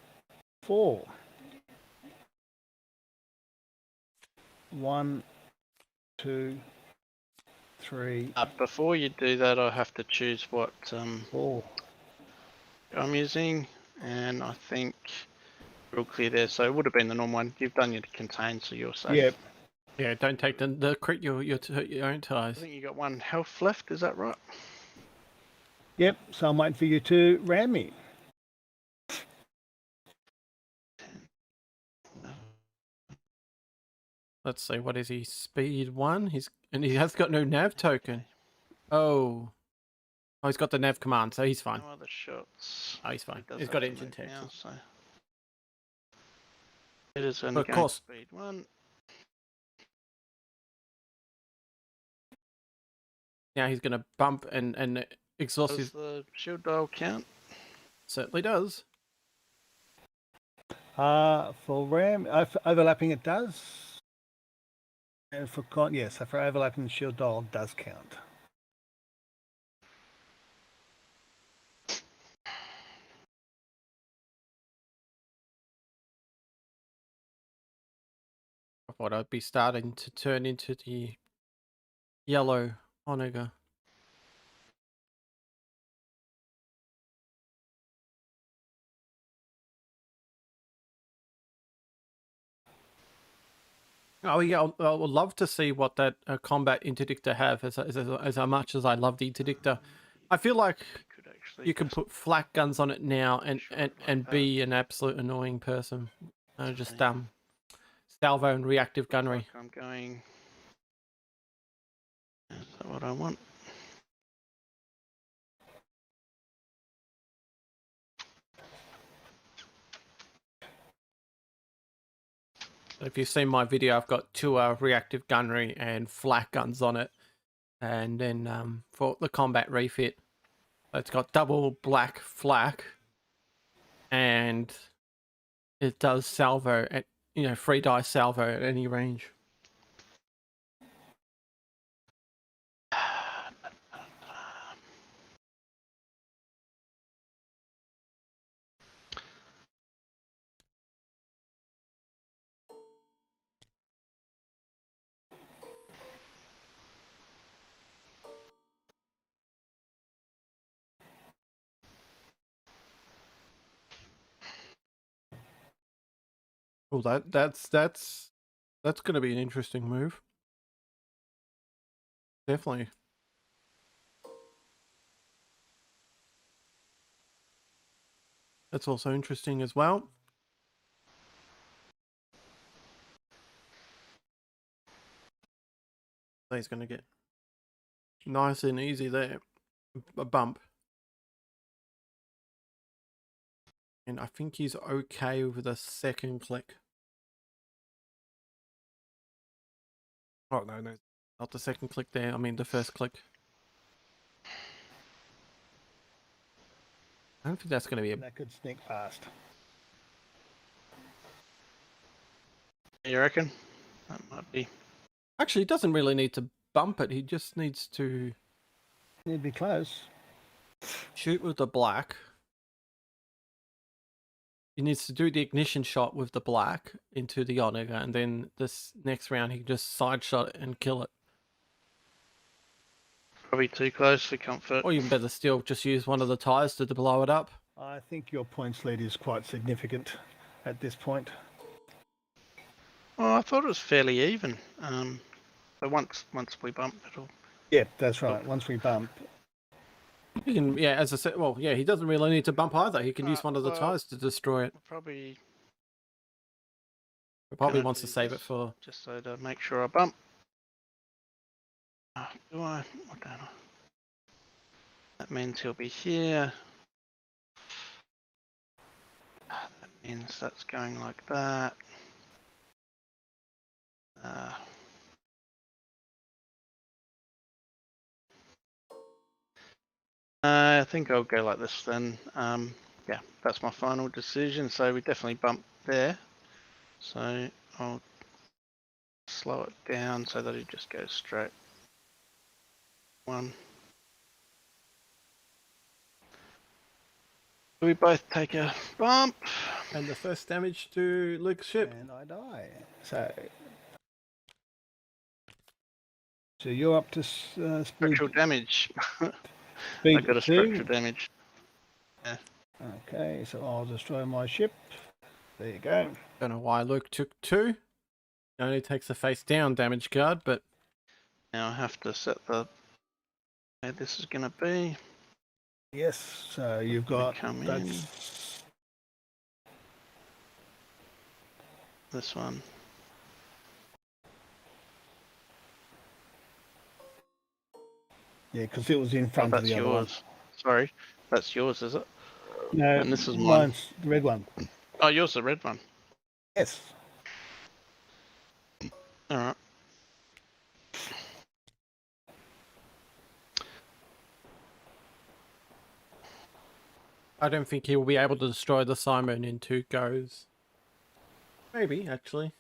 4. 1, 2, 3, Before you do that, I have to choose what 4. I'm using, and I think we're all clear there. So it would have been the normal one. You've done your contain, so you're safe. Yep. Yeah, don't take the crit your own I ties. think you got 1 health left. Is that right? Yep. So I'm waiting for you to ram me. Let's see, what is he? Speed 1. And he has got no nav token. Oh, he's got the nav command, so he's fine. No other shots. Oh, he's fine. He does He's have got to engine move tech. now, so it is only But of going course. speed 1. Now he's going to bump and exhaust Does his... the shield dial count? Certainly does. For ram, for overlapping it does. And for yes, so for overlapping the shield dial does count. I thought I'd be starting to turn into the yellow Onega. Oh yeah, I would love to see what that combat interdictor have. As much as I love the interdictor, I feel like Could actually you can just put flak guns on it now and Sure, like that. be an absolute annoying person. Just Yeah. salvo and reactive Looks gunnery. like I'm going. Is that what I want? If you've seen my video, I've got 2 reactive gunnery and flak guns on it, and then for the combat refit, it's got double black flak, and it does salvo at free die salvo at any range. Well, that's going to be an interesting move. Definitely. That's also interesting as well. So he's going to get nice and easy there. A bump. And I think he's okay with the second click. Oh, no, not the second click there. I mean, the first click. I don't think that's going to be That could sneak past. You reckon? That might be. Actually, he doesn't really need to bump it. He just needs to Need to be close. shoot with the black. He needs to do the ignition shot with the black into the Onega, and then this next round he can just side shot it and kill it. Probably too close for comfort. Or even better still, just use one of the tires to blow it up. I think your points lead is quite significant at this point. Oh, I thought it was fairly even. So once we bump, it'll. Yeah, that's right. Once we bump. He can, yeah, as I said, well, yeah, he doesn't really need to bump either. He can use one of the well, tires to destroy it. Probably. He probably gonna wants to do save this it for... Just so to make sure I bump. Do I? What don't I? That means he'll be here. That means that's going like that. I think I'll go like this then. Yeah, that's my final decision. So we definitely bump there. So I'll slow it down so that it just goes straight. 1. We both take a bump. And the first damage to Luke's ship. And I die. So So you're up to speed, Structural damage. I speed got a 2. structural damage. Okay, so I'll destroy my ship. There you go. Don't know why Luke took 2. It only takes a face down damage card, but Now I have to set the where this is going to be. Yes, so you've got Come in. that's This one. yeah, because it was in Oh, front of that's the other one. yours. Sorry, that's yours, is it? No, And this is mine. mine's the red one. Oh, yours the red one. Yes. All right. I don't think he will be able to destroy the Simon in 2 goes. Maybe, actually.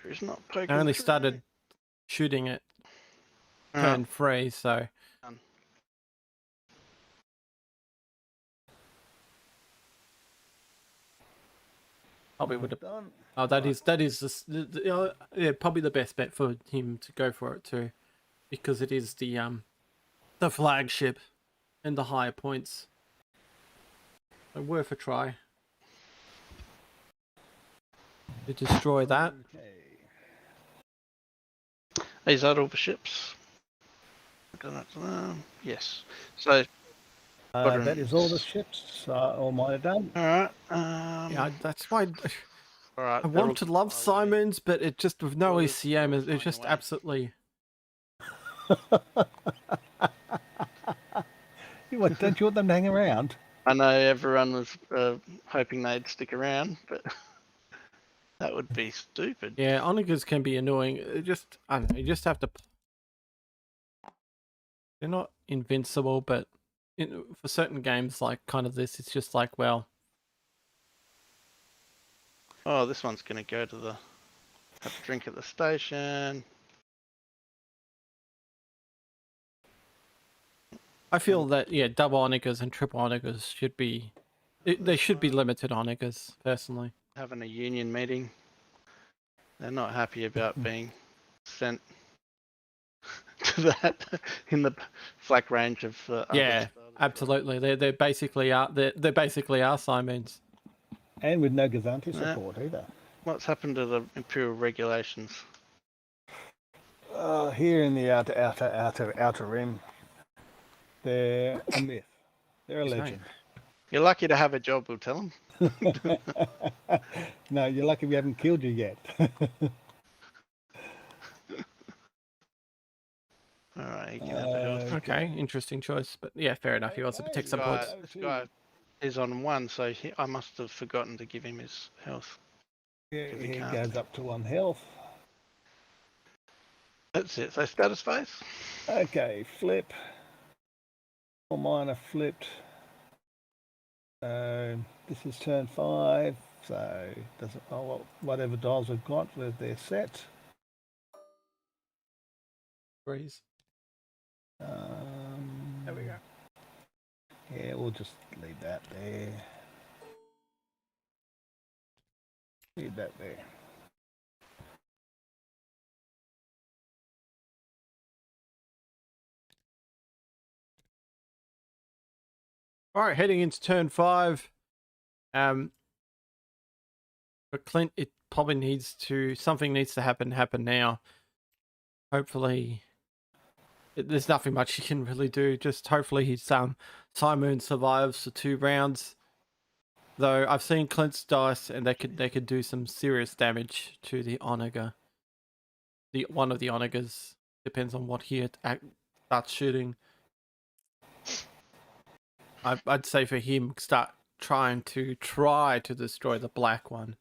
He's not poking. I only through. started shooting it All right. turn 3, so... Done. Probably would have... Done. Oh, that is yeah, probably the best bet for him to go for it too, because it is the flagship and the higher points. So worth a try to destroy that. Okay. Is that all the ships? Yes. So, That is all the ships. All mine are done. all right. Yeah, that's why All right. I want to love Simons, but it just with no All the ECM, girls it's just flying away. absolutely. Don't you want them to hang around? I know everyone was hoping they'd stick around, but that would be stupid. Yeah, Onegas can be annoying. I don't know. You just have to. They're not invincible, but for certain games like kind of this, it's just like, well, Oh, this one's going to go to the have a drink at the station. I feel that double Onegas and triple Onegas should be. They should be limited Onegas, personally. Having a union meeting. They're not happy about being sent to that in the flak range of. Yeah, absolutely. They basically are. They basically are Simons. And with no Gazanti support either. What's happened to the Imperial regulations? Here in the outer rim, they're a myth. They're a legend. You're lucky to have a job, we'll tell them. No, you're lucky we haven't killed you yet. All right, you can have a health. Okay, interesting choice, but yeah, fair enough. He wants to protect some points. This guy is on 1, so I must have forgotten to give him his health. Yeah, If he he can't. goes up to 1 health. That's it. So status phase. Okay, flip. All mine are flipped. This is turn 5, so doesn't whatever dials we've got, they're set. Breeze. There we go. Yeah, we'll just leave that there. Leave that there. All right, heading into turn 5. For Clint, it probably something needs to happen now. Hopefully, there's nothing much he can really do. Just hopefully his Simon survives for 2 rounds. Though I've seen Clint's dice, and they could do some serious damage to the Onega. One of the Onegas depends on what he starts shooting. I'd say for him, start try to destroy the black one.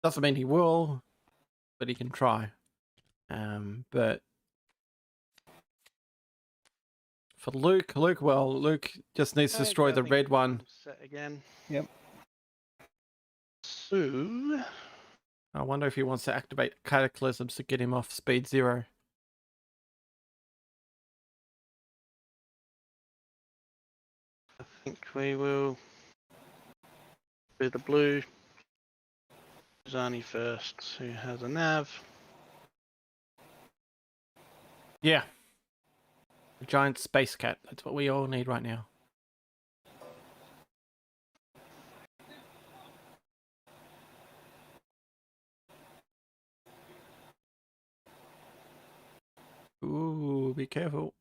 Doesn't mean he will, but he can try. But for Luke just needs to destroy the red one. Set again. Yep. So I wonder if he wants to activate Cataclysms to get him off speed 0. I think we will do the blue. Zani first, who has a nav. Yeah. A giant space cat. That's what we all need right now. Ooh, be careful.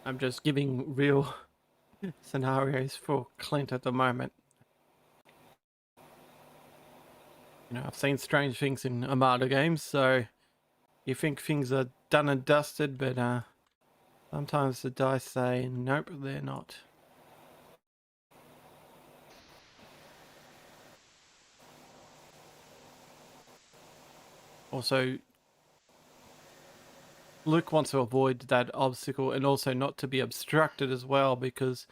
I'm just giving real scenarios for Clint at the moment. You know, I've seen strange things in Armada games, so you think things are done and dusted, but sometimes the dice say, nope, they're not. Also, Luke wants to avoid that obstacle and also not to be obstructed as well, because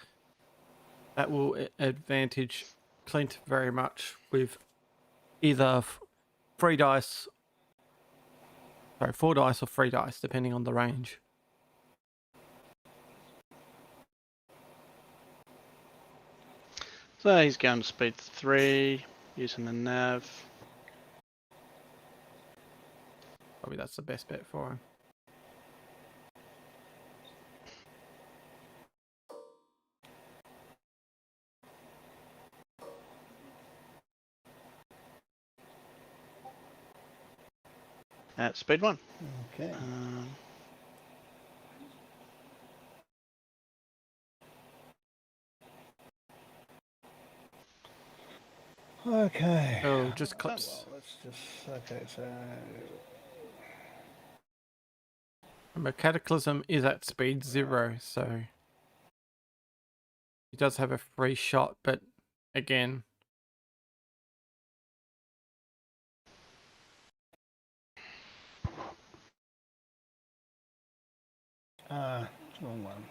that will advantage Clint very much with either 4 dice or 3 dice, depending on the range. So he's going to speed 3, using the nav. Probably that's the best bet for him. At speed 1. Okay. Okay. Oh, just clips. Well, let's just. Okay, so. Remember, Cataclysm is at speed 0, so he does have a free shot, but again, Wrong one.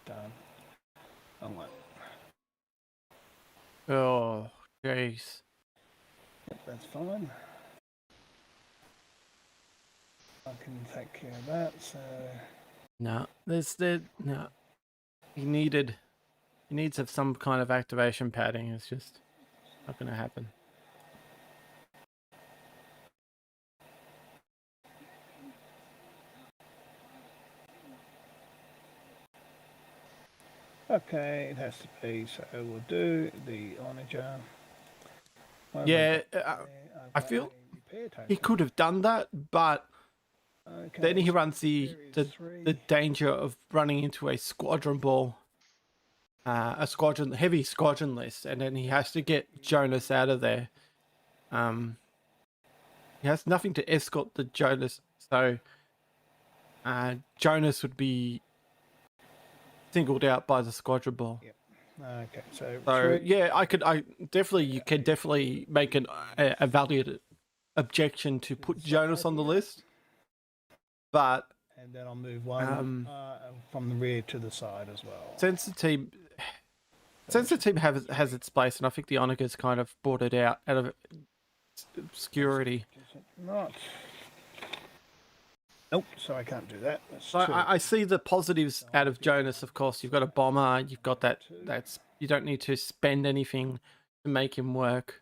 Done. Wrong one. oh, jeez. Yep, that's fine. I can take care of that, so... No, no. He needs some kind of activation padding. It's just not going to happen. Okay, it has to be, so we'll do the onager. Yeah, I feel he could have done that, but then he runs the danger of running into a squadron ball, heavy squadron list, and then he has to get Jonas out of there. He has nothing to escort the Jonas, so Jonas would be singled out by the squadron ball. Yep. Okay, so yeah, you can definitely make a valid objection to put Jonas on the list, but and then I'll move one from the rear to the side as well. Since the team has its place, and I think the Onagers kind of brought it out of obscurity. Not. Nope, so I can't do that. So I see the positives out of Jonas. Of course, you've got a bomber. You've got that's you don't need to spend anything to make him work.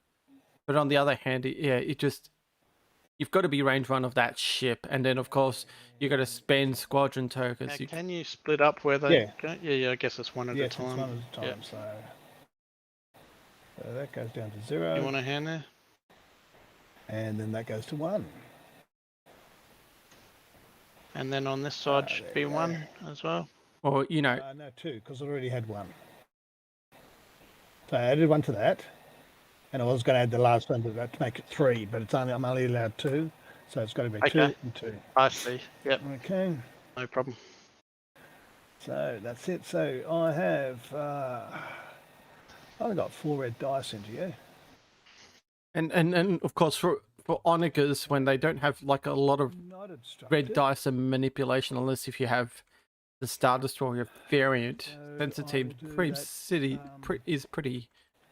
But on the other hand, you've got to be range 1 of that ship, and then of course you got to spend squadron tokens. Can you split up where they go? Yeah, I guess it's one at a time. It's one at a time. So that goes down to 0. You want a hand there? And then that goes to 1. And then on this side should be 1 as well. Or no, 2, because I already had 1. So I added 1 to that, and I was going to add the last one to that to make it 3, but I'm only allowed 2, so it's got to be 2 and 2. I see. Yep. Okay. No problem. So that's it. So I have I've got 4 red dice into you. And of course for Onagers, when they don't have like a lot of red dice and manipulation, unless if you have the Star Destroyer variant, sensitive is pretty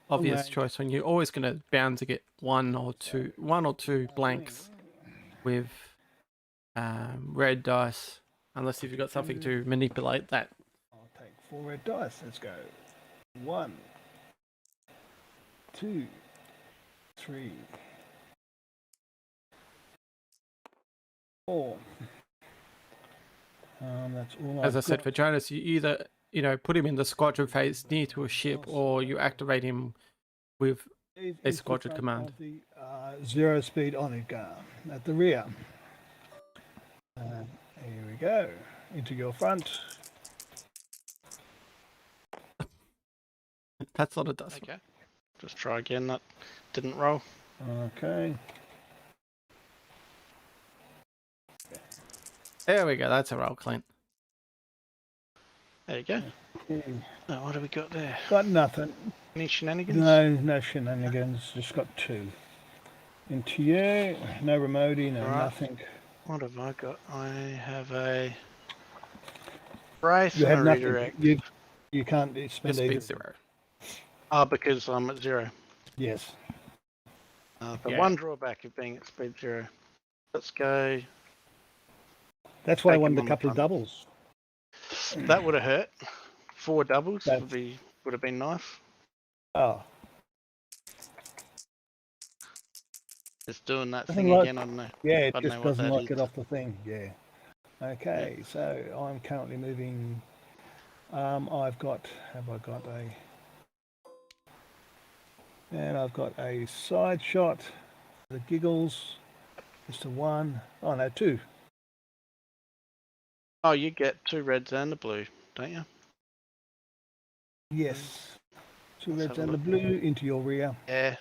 obvious choice when you're always going to bound to get one or two blanks with red dice, unless if you've got something to manipulate that. I'll take 4 red dice. Let's go. 1, 2, 3, 4. That's all As I I've said, got. for Jonas, you either, put him in the squadron phase near to a ship, or you activate him with Is a into the squadron front command. of the 0-speed Onaga at the rear. Here we go. Into your front. That's what it does. Okay. Just try again. That didn't roll. Okay. There we go. That's a roll, Clint. There you go. Okay. Now, what have we got there? Got nothing. Any shenanigans? No shenanigans. Just got 2. Into you. No remotey, no Alright. nothing. What have I got? I have a brace You and have a nothing. redirect. You can't spend Just either. beat 0. Ah, because I'm at 0. Yes. The Yeah. one drawback of being at speed 0. Let's go. That's why I Take wanted him a on the couple of front. doubles. That would have hurt. 4 doubles That's- would have been nice. Oh. It's doing that Nothing thing like- again. I don't know. Yeah, it I don't just know what doesn't that like is. it off the thing. Yeah. Okay, so I'm currently moving. I've got. Have I got a? And I've got a side shot. The giggles. Just a 1. Oh no, 2. Oh, you get 2 reds and a blue, don't you? Yes. 2 Let's reds have a and the look. blue into your rear. Yeah.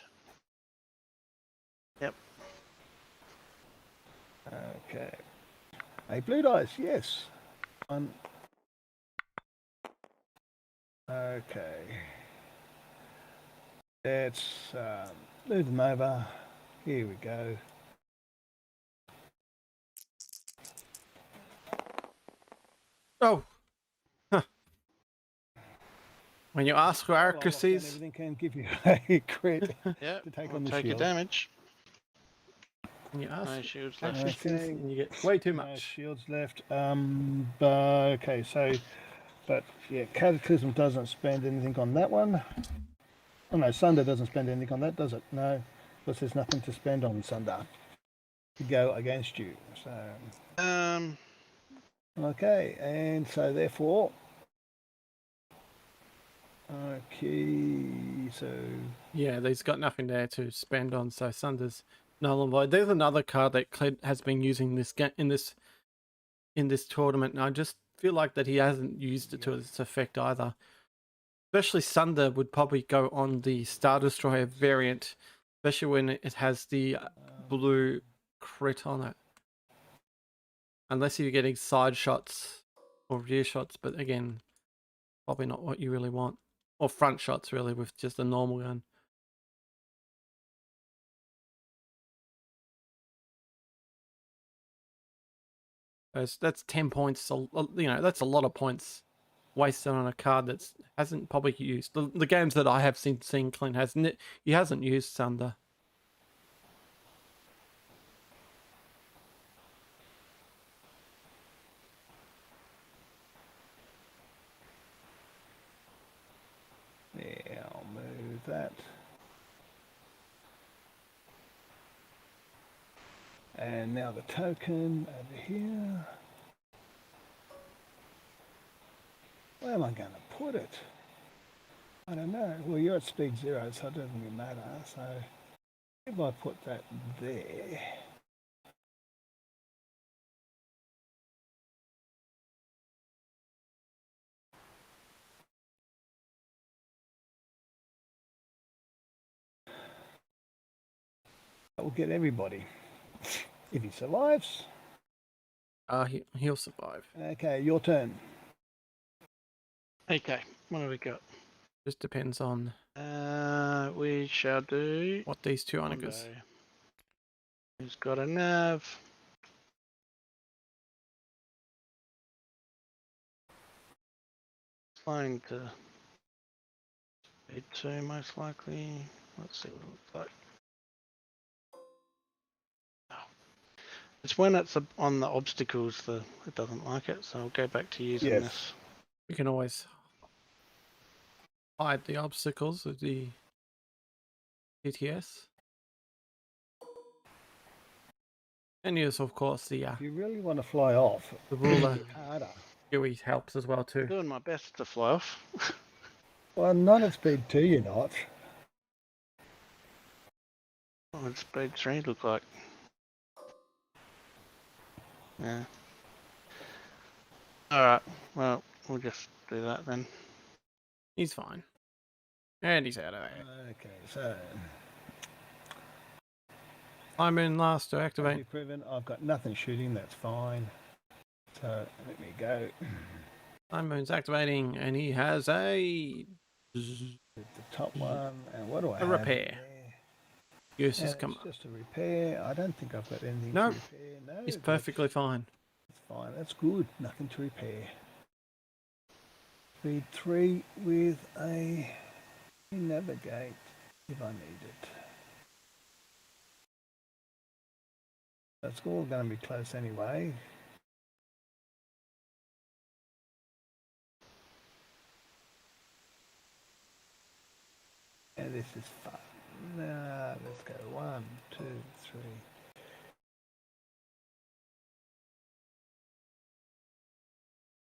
Yep. Okay. A blue dice. Yes. 1. Okay. Let's move them over. Here we go. Oh. Huh. When you ask for Well, accuracies, everything can give you a crit Yeah. to take We'll on the take your shield. damage. when you ask No for shields left. accuracies, Okay. and you get way too No much. shields left. Okay, so, but yeah, Cataclysm doesn't spend anything on that one. Oh no, Sunder doesn't spend anything on that, does it? No, because there's nothing to spend on Sunder to go against you. So, okay, and so therefore, okay, so Yeah, he's got nothing there to spend on, so Sunder's null and void. There's another card that Clint has been using in this tournament, and I just feel like that he hasn't used it to its effect either. Especially Sunder would probably go on the Star Destroyer variant, especially when it has the blue crit on it. Unless you're getting side shots or rear shots, but again, probably not what you really want. Or front shots, really, with just a normal gun. That's 10 points. That's a lot of points wasted on a card that hasn't probably used. The games that I have seen Clint he hasn't used Sunder. yeah, I'll move that. And now the token over here. Where am I going to put it? I don't know. Well, you're at speed 0, so it doesn't really matter. So if I put that there. That will get everybody. If he survives. He'll survive. Okay, your turn. Okay. What have we got? Just depends on We shall do. what these two Onagas. Mondo. Who's got a nav? Flying to speed 2 most likely. Let's see what it looks like. Oh. It's when it's on the obstacles that it doesn't like it, so I'll go back to using Yes. this. We can always hide the obstacles of the TTS. And yes, of course, the If you really want to fly off, ruler it's harder. GUI helps as well too. Doing my best to fly off. Well, not at speed 2, you're not. What would speed 3 look like? Yeah. Alright, well, we'll just do that then. He's fine. And he's out of there. Okay, so I'm in last to have activate. you proven I've got nothing shooting, that's fine. So let me go. Simon's activating, and he has a The top one, and what do I A have? repair. There? use And has it's come up. just a repair. I don't think I've got anything Nope. to repair. No, He's that's perfectly fine. fine. That's good. Nothing to repair. Speed 3 with a navigate if I need it. That's all going to be close anyway. And this is fun. Now, let's go 1, 2, 3.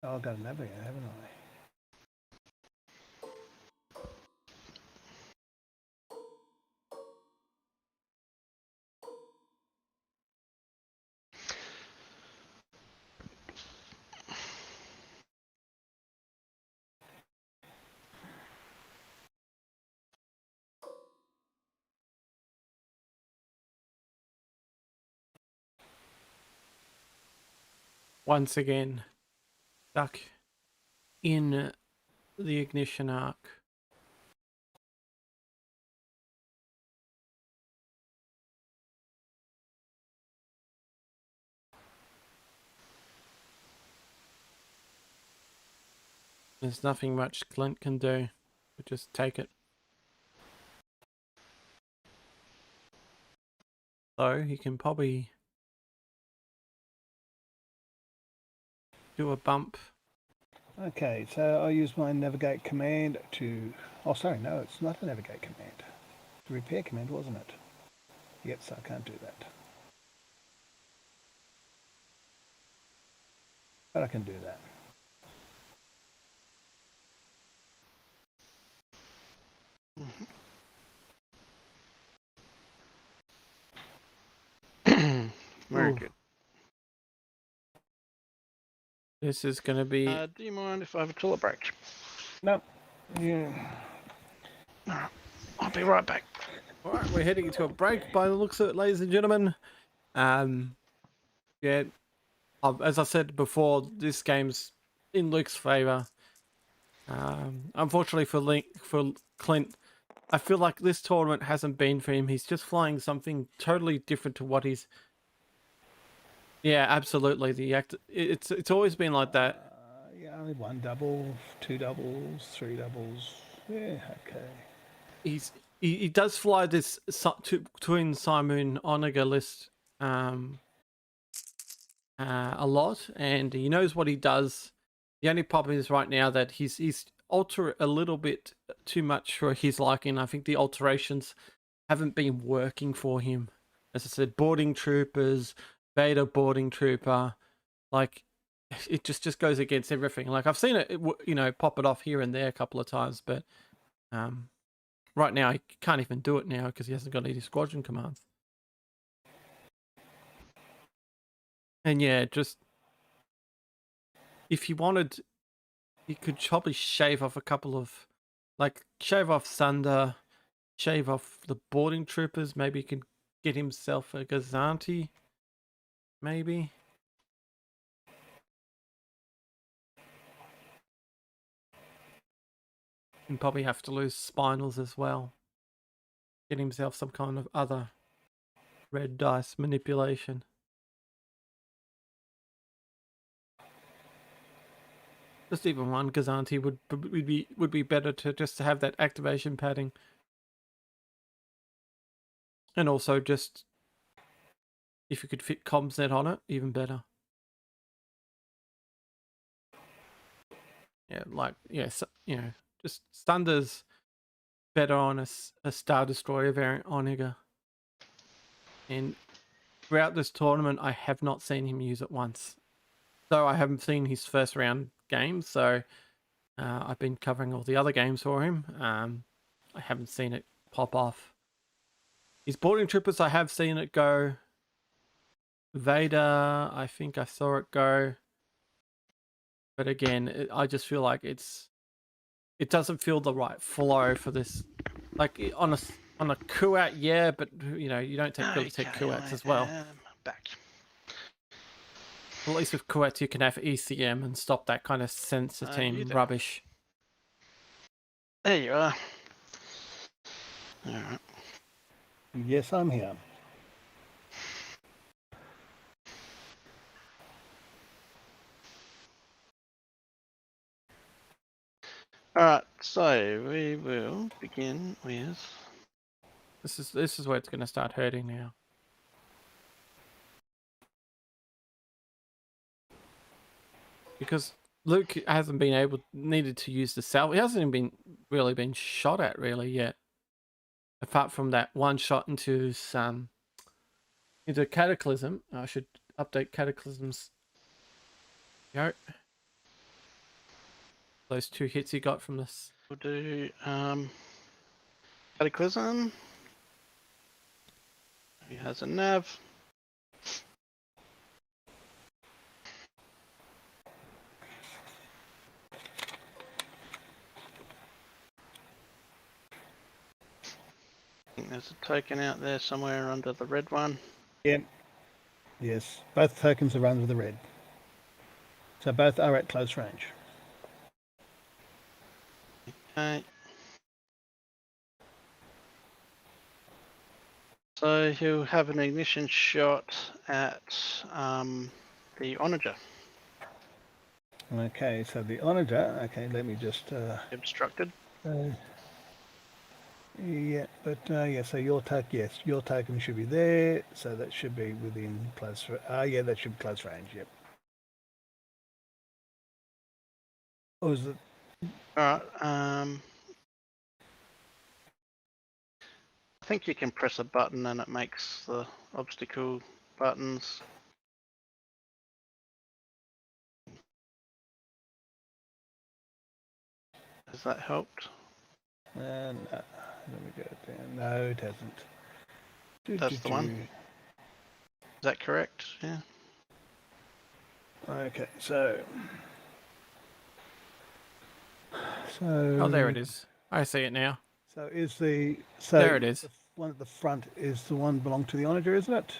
Oh, I've got a navigator, haven't I? Once again, stuck in the ignition arc. There's nothing much Clint can do. But just take it. So he can probably do a bump. Okay, so I use my navigate command to... Oh, sorry, no, it's not a navigate command. It's a repair command, wasn't it? Yes, I can't do that. But I can do that. Very Ooh. good. This is going to be... Do you mind if I have a toilet break? No. Yeah. Alright, I'll be right back. All right, we're heading into a break by the looks of it, ladies and gentlemen. Yeah, as I said before, this game's in Luke's favour. Unfortunately for Clint, I feel like this tournament hasn't been for him. He's just flying something totally different to what he's... Yeah, absolutely. It's always been like that. Yeah, only 1 double, 2 doubles, 3 doubles. Yeah, okay. He does fly this twin Simon Onega list a lot, and he knows what he does. The only problem is right now that he's alter a little bit too much for his liking. I think the alterations haven't been working for him. As I said, boarding troopers, beta boarding trooper, like it just goes against everything. Like I've seen it, pop it off here and there a couple of times, but right now he can't even do it now because he hasn't got any squadron commands. And yeah, just if he wanted, he could probably shave off a couple of, like shave off Sunder, shave off the boarding troopers. Maybe he could get himself a Gazanti. Maybe. And probably have to lose spinals as well. Get himself some kind of other red dice manipulation. Just even one Gazanti would be better to just to have that activation padding. And also just if you could fit ComsNet on it, even better. Yeah, like so, just Sunder's better on a Star Destroyer variant on Onega. And throughout this tournament, I have not seen him use it once. So I haven't seen his first round games. So I've been covering all the other games for him. I haven't seen it pop off. His boarding troopers, I have seen it go. Vader, I think I saw it go. But again, I just feel like it doesn't feel the right flow for this. Like on a Kuat, yeah, but you know, you don't really take Kuats as well. Back. At least with Kuats, you can have ECM and stop that kind of sensor team rubbish. There you are. All right. Yes, I'm here. All right. So we will begin with. This is where it's going to start hurting now. Because Luke hasn't been needed to use the salve. He hasn't even really been shot at really yet. Apart from that one shot into Cataclysm. I should update Cataclysm's. Go. Those 2 hits he got from this. We'll do Cataclysm. He has a nav. I think there's a token out there somewhere under the red one. Yep. Yes, both tokens are run with the red. So both are at close range. Okay. So he'll have an ignition shot at the Onager. Okay, so the Onager. Okay, let me just. Obstructed. Yeah, but yeah. So your token should be there. So that should be within close. Yeah, that should be close range. Yep. Or is it? All right. I think you can press a button and it makes the obstacle buttons. Has that helped? No, let me go down. No, it hasn't. That's the one. Is that correct? Yeah. Okay, so. Oh, there it is. I see it now. So is the there it is. The one at the front is the one belong to the Onager, isn't it?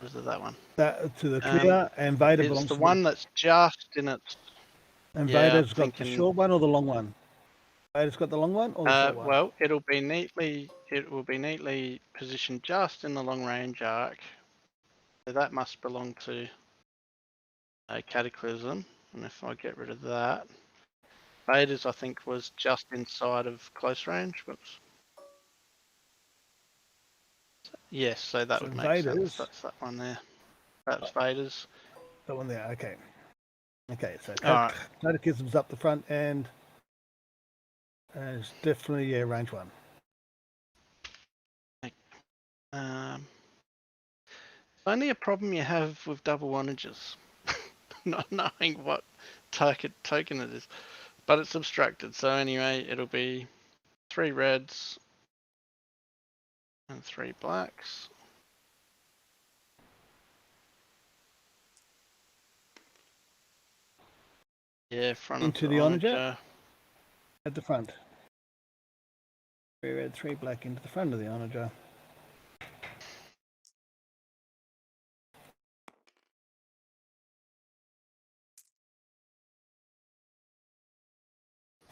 Is it that one? That to the clear, and Vader belongs to the one that's just in its. And Vader's got the short one or the long one? Vader's got the long one or the short one? Well, it will be neatly positioned just in the long range arc. So that must belong to a Cataclysm, and if I get rid of that, Vader's I think was just inside of close range. Whoops. Yes, so that would make sense. That's that one there. That's Vader's. That one there. Okay. Okay. So Alright. Cataclysm's up the front, and it's definitely range 1. Only a problem you have with double onagers, not knowing what token it is, but it's obstructed. So anyway, it'll be 3 reds and 3 blacks. Yeah, front into of the Onager at the front. 3 red, 3 black into the front of the Onager.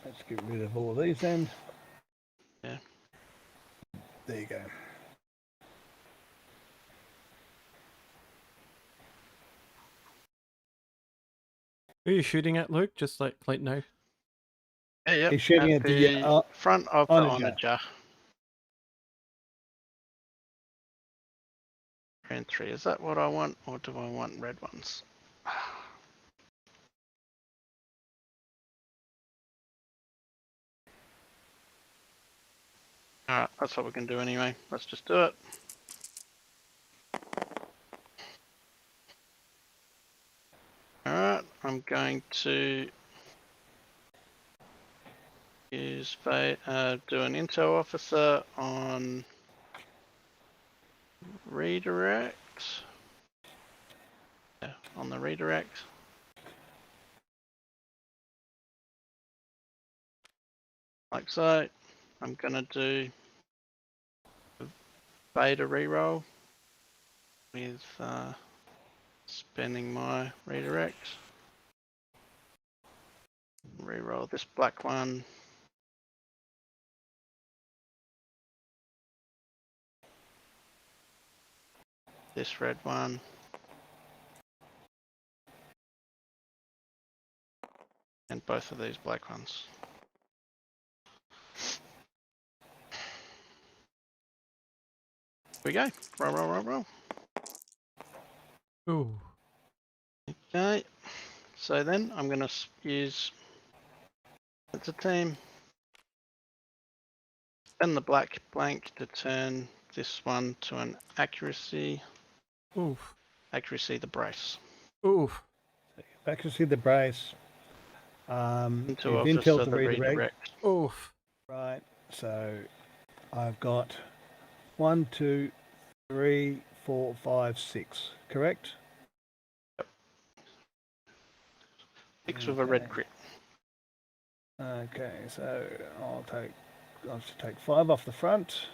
Let's get rid of all of these then. Yeah. There you go. Who are you shooting at, Luke? Just like Clint know. Yeah, He's shooting at the front of the Onager. And 3. Is that what I want, or do I want red ones? Alright, that's what we can do anyway. Let's just do it. I'm going to use do an intel officer on redirect. Yeah, on the redirect. Like so. I'm gonna do a beta reroll with spending my redirect. Reroll this black one. This red one. And both of these black ones. Here we go. Roll, roll, roll, roll. Ooh. Okay. So then I'm going to use, it's a team, spend the black blank to turn this one to an accuracy. Oof. Accuracy the brace. Oof. Accuracy the brace. Into you've officer intel the to redirect. redirect. Oof. Right. So I've got 1, 2, 3, 4, 5, 6. Correct? 6 with a red crit. Okay, so I'll just take 5 off the front.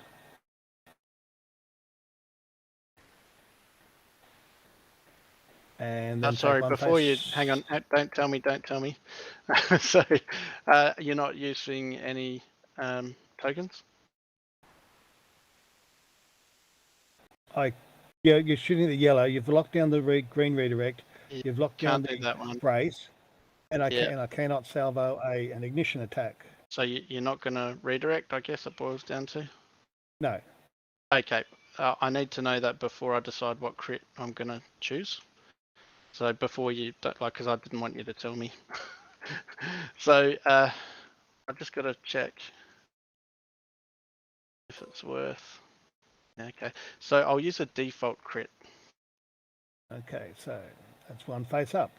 And then Sorry, take one before you, face. hang on, don't tell me. So, you're not using any tokens? Yeah, you're shooting the yellow. You've locked down the green redirect. You You've locked down can't do that one. brace, and I Yeah. cannot salvo an ignition attack. So you're not going to redirect, I guess it boils down to? No. Okay, I need to know that before I decide what crit I'm going to choose. So before you, because I didn't want you to tell me. So I just got to check if it's worth. Okay, so I'll use a default crit. Okay, so that's one face up.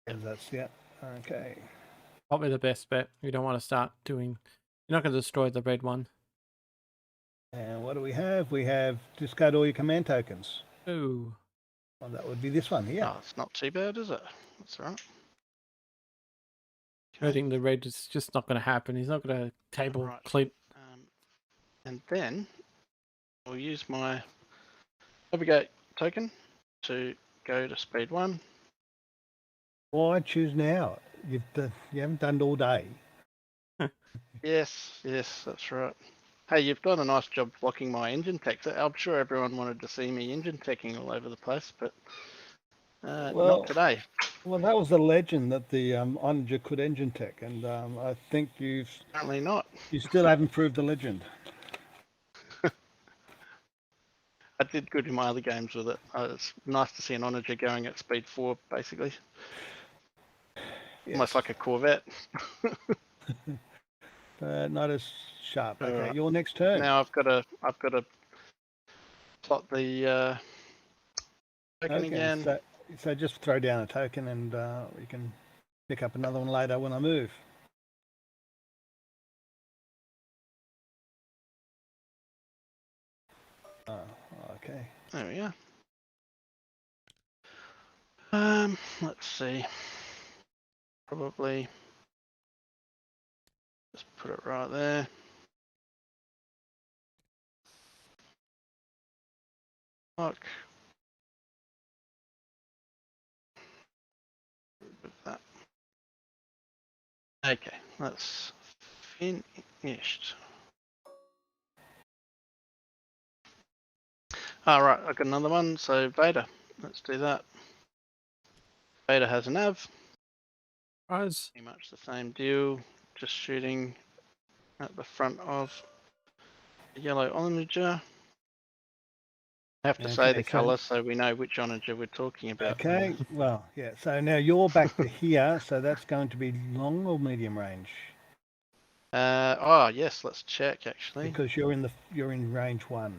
Yep. That's okay. Probably the best bet. You don't want to start doing. You're not going to destroy the red one. And what do we have? We have discard all your command tokens. Ooh. Well, that would be this one here. Oh, it's not too bad, is it? That's all right. Okay. Hurting the red is just not going to happen. He's not going to table Right. Clint. And then I'll use my navigate token to go to speed 1. Why choose now? You haven't done it all day. Yes, that's right. Hey, you've done a nice job blocking my engine tech. I'm sure everyone wanted to see me engine teching all over the place, but not today. Well, that was the legend that the Onager could engine tech, and I think Apparently not. you still haven't proved the legend. I did good in my other games with it. It's nice to see an Onager going at speed 4, basically. Yes. Almost like a Corvette. Not as sharp. Okay, Right. your next turn. Now I've got to plot the token again. So just throw down a token, and you can pick up another one later when I move. Oh, okay. There we are. Let's see. Probably just put it right there. Look. That. Okay, that's finished. All right, I got another one. So Vader, let's do that. Vader has a nav. Surprise. Pretty much the same deal. Just shooting at the front of the yellow Onager. I have to say the colour so we know which Onager we're talking about. Okay, well, yeah. So now you're back to here. So that's going to be long or medium range? Oh yes, let's check actually. Because you're in range 1.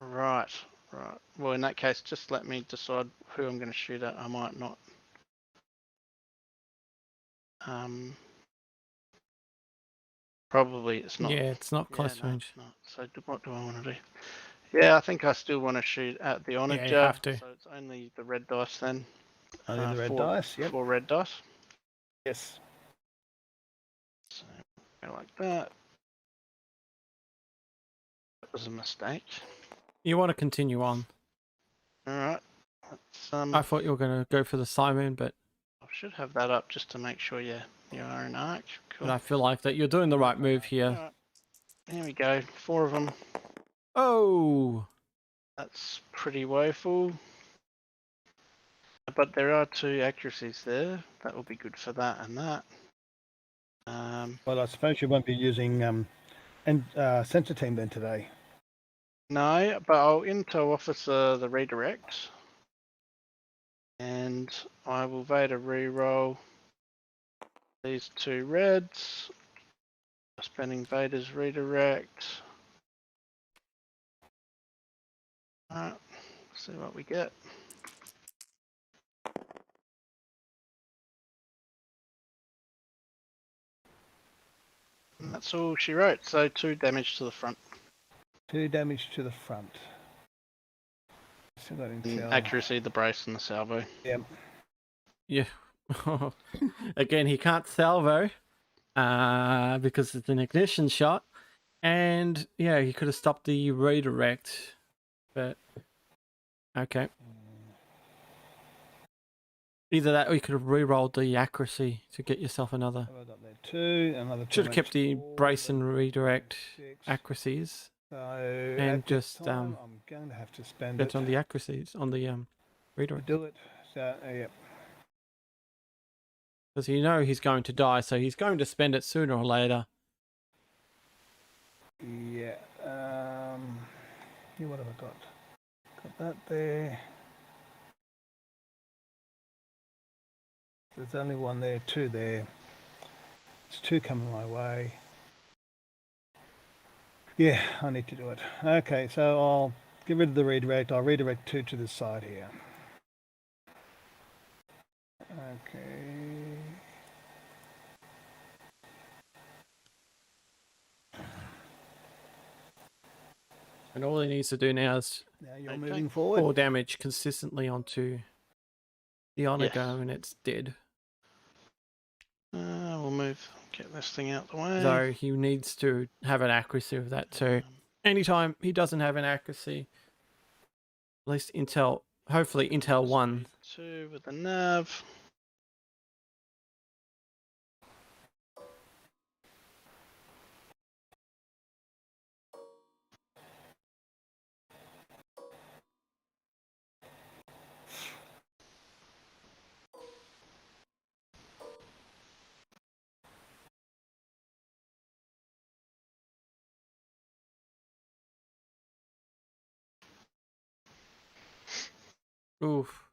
Right. Well, in that case, just let me decide who I'm going to shoot at. I might not Probably it's not. Yeah, it's not close no, range. it's not. So what do I want to do? Yeah, I think I still want to shoot at the onager. Yeah, you have to. So it's only the red dice then. Only the red dice, yep. 4 red dice. Yes. So go like that. That was a mistake. You want to continue on. Alright. Let's, I thought you were going to go for the Simon, but I should have that up just to make sure you are in arc. Cool. I feel like that you're doing the right move here. Alright. Here we go. 4 of them. Oh! That's pretty woeful. But there are 2 accuracies there. That will be good for that and that. Well, I suppose you won't be using sensor team then today. No, but I'll intel officer the redirect. And I will Vader reroll these 2 reds. Spending Vader's redirect. Alright, see what we get. And that's all she wrote, so 2 damage to the front. 2 damage to the front. Still got intel. Accuracy, the brace, and the salvo. Yep. Yeah. Again, he can't salvo because it's an ignition shot. And yeah, he could have stopped the redirect. But okay. Either that or you could have re-rolled the accuracy to get yourself another. I've got there 2, another 2. Should have kept the 4, brace and redirect 6. accuracies. So And at this just, time, I'm going to have to spend Bet it on the accuracies on the to redirect. do it. So yep. Because you know he's going to die, so he's going to spend it sooner or later. Yeah. Yeah, what have I got? Got that there. There's only 1 there, 2 there. There's 2 coming my way. Yeah, I need to do it. Okay, so I'll get rid of the redirect. I'll redirect 2 to this side here. Okay. And all he needs to do now is Now you're Okay. moving forward. 4 damage consistently onto the honor Yes. go, and it's dead. We'll get this thing out the way. So he needs to have an accuracy of that too. Anytime he doesn't have an accuracy, at least Intel, hopefully Intel 1. 2 with the nav. Oof.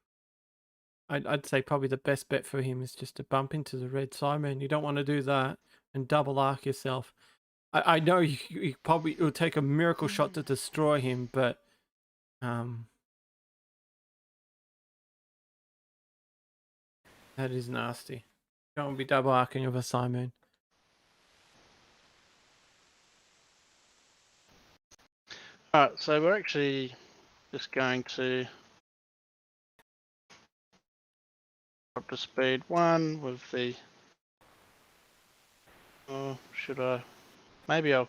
I'd say probably the best bet for him is just to bump into the red Simon. You don't want to do that and double arc yourself. I know you probably, it would take a miracle shot to destroy him, but that is nasty. Don't want to be double arcing of a Simon. Alright, so we're actually just going to up to speed 1 with the... Oh, should I? Maybe I'll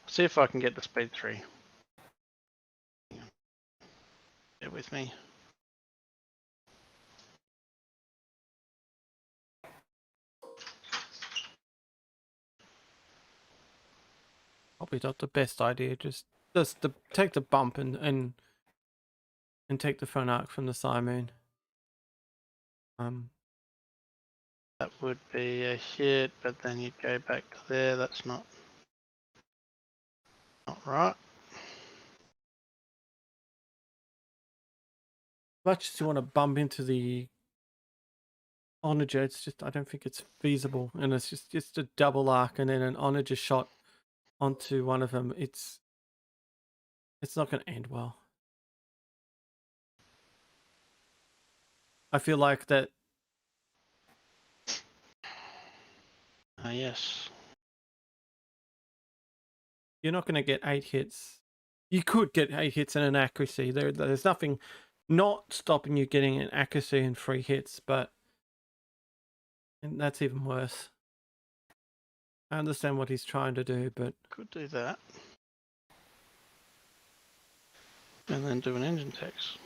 see if I can get to speed 3. Bear with me. Probably not the best idea. Just take the bump and take the phone arc from the Simon. That would be a hit, but then you'd go back to there. That's not right. Much as you want to bump into the onager, it's just I don't think it's feasible, and it's just a double arc and then an onager shot onto one of them. It's not going to end well. I feel like that Yes. You're not going to get 8 hits. You could get 8 hits and an accuracy. There's nothing not stopping you getting an accuracy and 3 hits, but and that's even worse. I understand what he's trying to do, but Could do that. And then do an engine tax.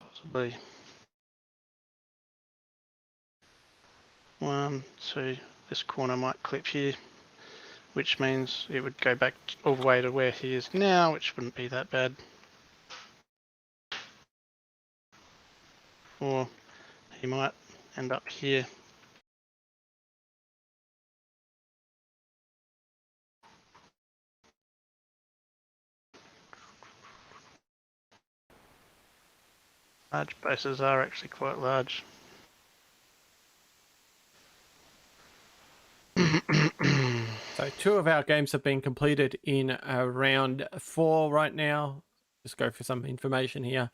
Possibly. 1, 2. This corner might clip here, which means it would go back all the way to where he is now, which wouldn't be that bad. Or he might end up here. Large bases are actually quite large. so 2 of our games have been completed in round 4 right now. Just go for some information here.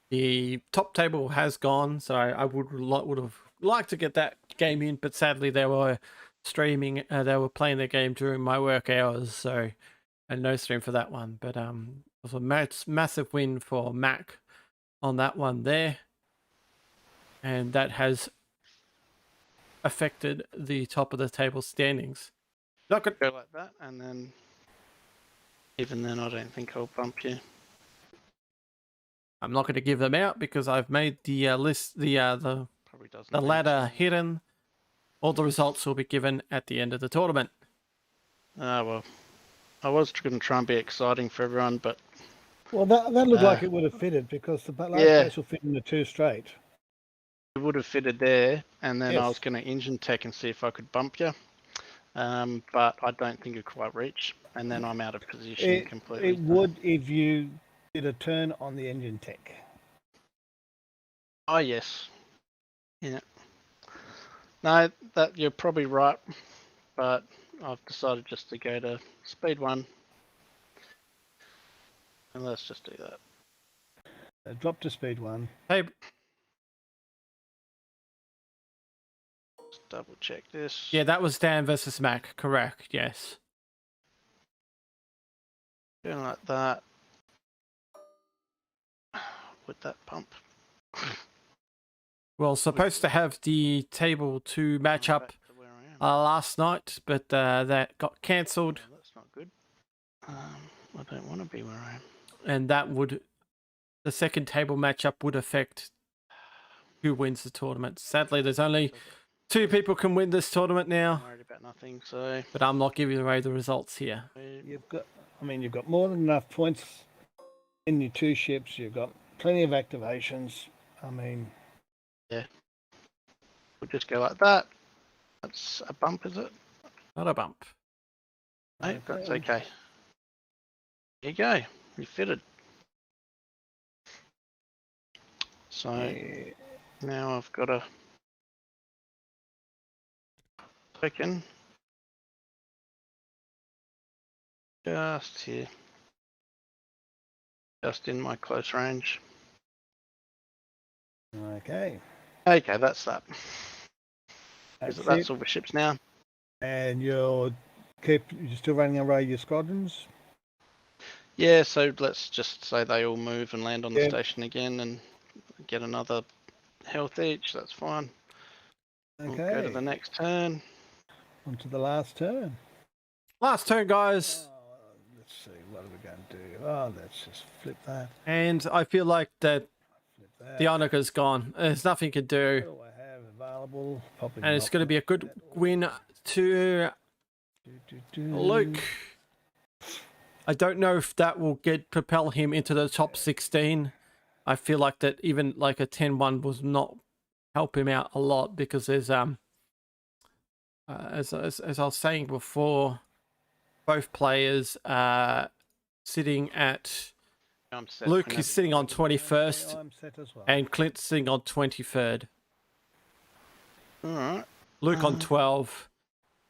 The top table has gone, so I would have liked to get that game in, but sadly they were streaming. They were playing their game during my work hours, so and no stream for that one. But it was a massive win for Mac on that one there, and that has affected the top of the table standings. Not good. Go like that, and then even then I don't think I'll bump you. I'm not going to give them out because I've made the list, Probably doesn't. the ladder hidden. All the results will be given at the end of the tournament. Ah, well, I was going to try and be exciting for everyone, but Well, that looked like it would have fitted because the last yeah. place will fit in the 2 straight. it would have fitted there, and then I Yes. was going to engine tech and see if I could bump you. But I don't think it'd quite reach, and then I'm out of position completely. It would if you did a turn on the engine tech. Oh yes, yeah. No, that you're probably right, but I've decided just to go to speed 1, and let's just do that. Drop to speed 1. Hey, Just double check this. yeah, that was Dan versus Mac. Correct. Yes. Doing like that. With that pump. Well, supposed to have the table 2 matchup Back to where I am. last night, but that got cancelled, Well, that's not good. I don't want to be where I am. and that would the second table matchup would affect who wins the tournament. Sadly, there's only 2 people can win this tournament I'm now, worried about nothing, so but I'm not giving away the results here. You've got more than enough points in your 2 ships. You've got plenty of activations. we'll just go like that. That's a bump, is it? Not a bump. No, that's okay. There you go. You fitted. So Yeah. now I've got a token just here, just in my close range. Okay. Okay, that's that. That's That's it. all the ships now. And you're still running away your squadrons? Yeah, so let's just say they all move and land on the Yeah. station again and get another health each. That's fine. We'll go to Okay. the next turn. On to the last turn. Last turn, guys. Let's see, what are we going to do? Oh, let's just flip that. And I feel like that Flip that. the Onager's gone. There's nothing you can do. What do I have available? Probably And it's not going to be a good win to Luke. I don't know if that will propel him into the top 16. I feel like that even like a 10-1 was not help him out a lot because there's as I was saying before, both players are sitting at I'm set Luke whenever is sitting on 21st I'm set as well. and Clint's sitting on 23rd. All right. Luke on 12,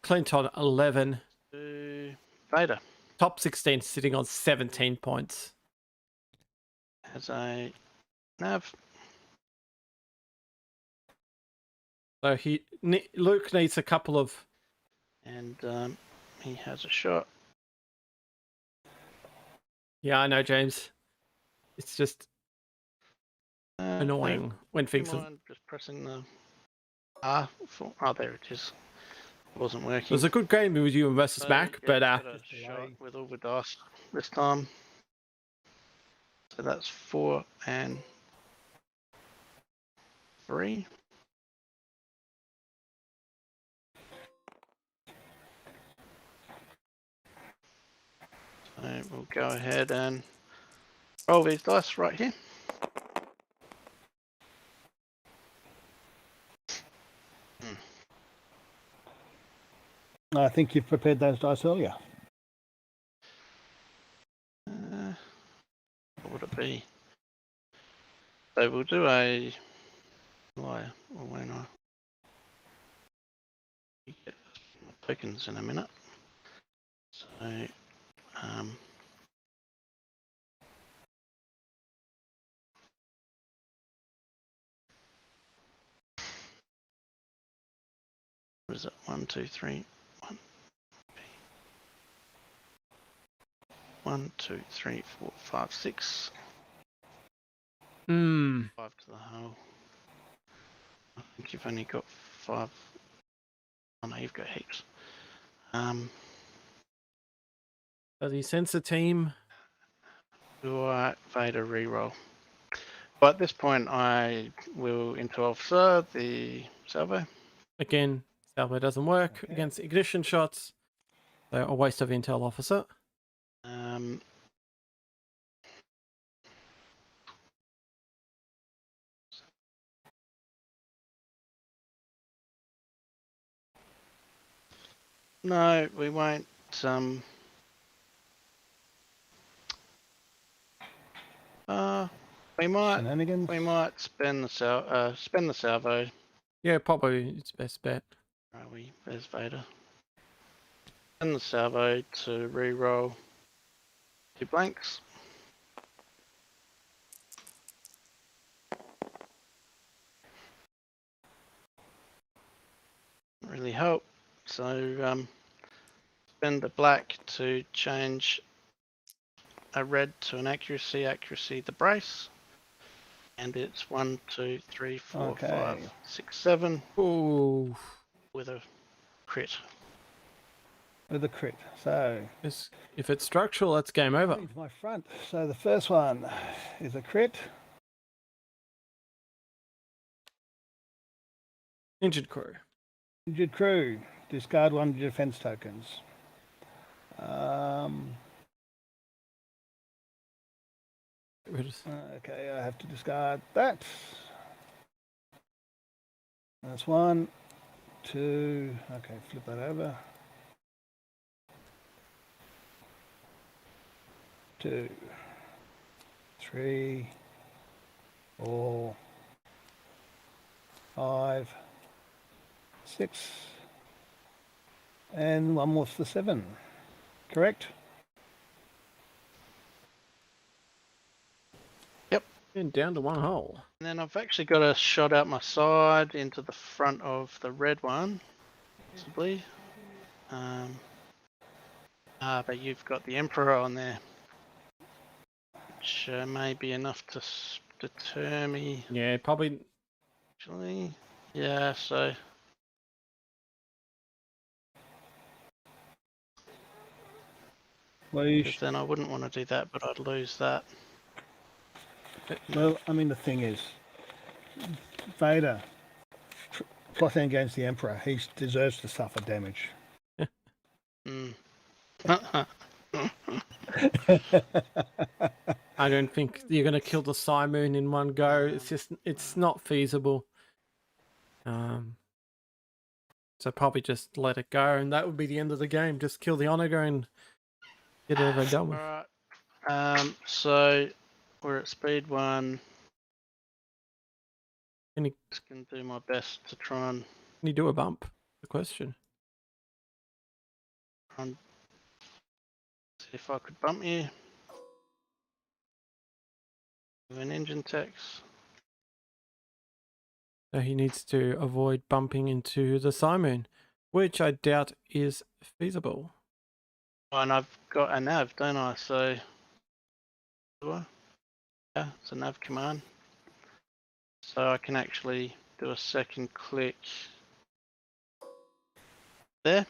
Clint on 11, Vader top 16 sitting on 17 points. has a nav. So Luke needs a couple of. And he has a shot. Yeah, I know, James. It's just annoying when Do you things have. mind just pressing the R for? Oh, there it is. It wasn't It working. was a good game with you versus So, Mac, yeah, but got a Just delay. shot with all the dice this time. So that's 4 and 3. So we'll go ahead and roll these dice right here. I think you've prepared those dice earlier. What would it be? So we'll do a liar, or when I get my tokens in a minute. So what is it? 1, 2, 3, 1. 1, 2, 3, 4, 5, 6. 5 to the whole. I think you've only got 5. Oh no, you've got heaps. Does he sense a team? Do I Vader reroll? But at this point, I will into officer the salvo. Again, salvo doesn't work Okay. against ignition shots. They're a waste of intel, officer. No, we won't. We might. Shenanigans. We might spend the salvo. Yeah, probably it's best bet. Where are we? There's Vader. Spend the salvo to reroll 2 blanks. Really help. So spend a black to change a red to an accuracy the brace. And it's 1, 2, 3, 4, Okay. 5, 6, 7 Ooh, with a crit. With a crit. So if it's structural, that's game over. into my front. So the first one is a crit. Injured crew. Injured crew. Discard 1 defense tokens. Okay, I have to discard that. That's 1, 2. Okay, flip that over. 2, 3, 4, 5, 6, and one more for 7. Correct? And down to 1 hole. And then I've actually got a shot out my side into the front of the red one, possibly. But you've got the Emperor on there, which may be enough to deter me. Yeah, probably. Actually, yeah. So Well, then I wouldn't want to do that, but I'd lose that. well, I mean, the thing is, Vader plotting against the Emperor, he deserves to suffer damage. I don't think you're going to kill the Simoon in one go. It's not feasible. So probably just let it go, and that would be the end of the game. Just kill the Onager and get it over done with. Alright. So we're at speed 1. Just gonna do my best to try and. Can you do a bump? The question. See if I could bump you with an engine text. So he needs to avoid bumping into the Simon, which I doubt is feasible. Oh, and I've got a nav, don't I? So, do I? Yeah, it's a nav command. So I can actually do a second click there.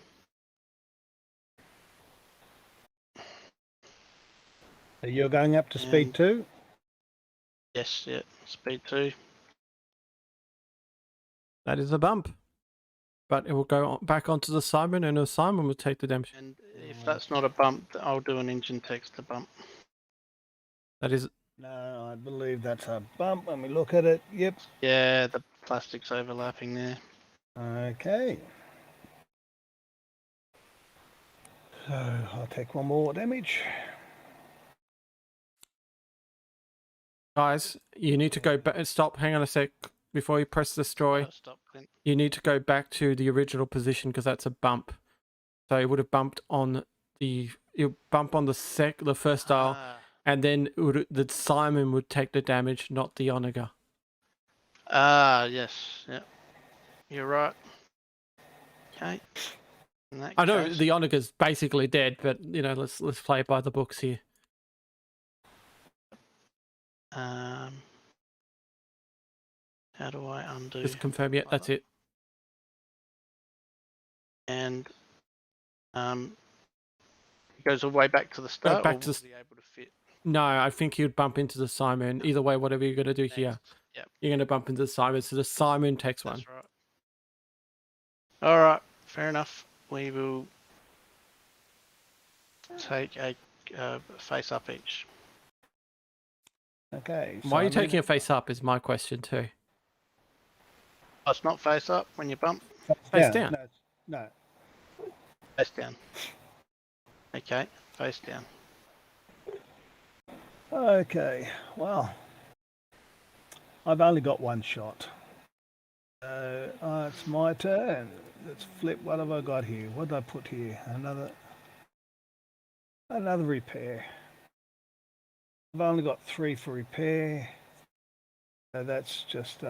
So you're going up to speed And- 2? Yes, yeah, speed 2. That is a bump. But it will go back onto the Simon, and the Simon will take the damage. And if that's not a bump, I'll do an engine text to bump. That is... No, I believe that's a bump when we look at it. Yep. Yeah, the plastic's overlapping there. Okay. So I'll take one more damage. Guys, you need to go back. Stop. Hang on a sec. Before you press destroy, Stop, Clint. you need to go back to the original position because that's a bump. So it would have bumped on the... You bump on the first dial, and then the Simon would take the damage, not the Onega. Yes, yeah. You're right. Okay. In that I know case- the Onega's basically dead, but you know, let's play it by the books here. How do I undo? Just confirm. Yeah, that's it. And it goes all the way back to the start. back or to was he able to fit? No, I think you'd bump into the Simon. Either way, whatever you're going to do here, Next. Yep. you're going to bump into the Simon. So the Simon takes one. That's right. All right, fair enough. We will take a face up each. Okay. Why are you Simon. taking a face up is my question too. Oh, it's not face up when you bump. Face down. No. Face down. Okay, face down. Okay. Well, I've only got one shot. It's my turn. Let's flip. What have I got here? What did I put here? Another repair. I've only got 3 for repair. So that's just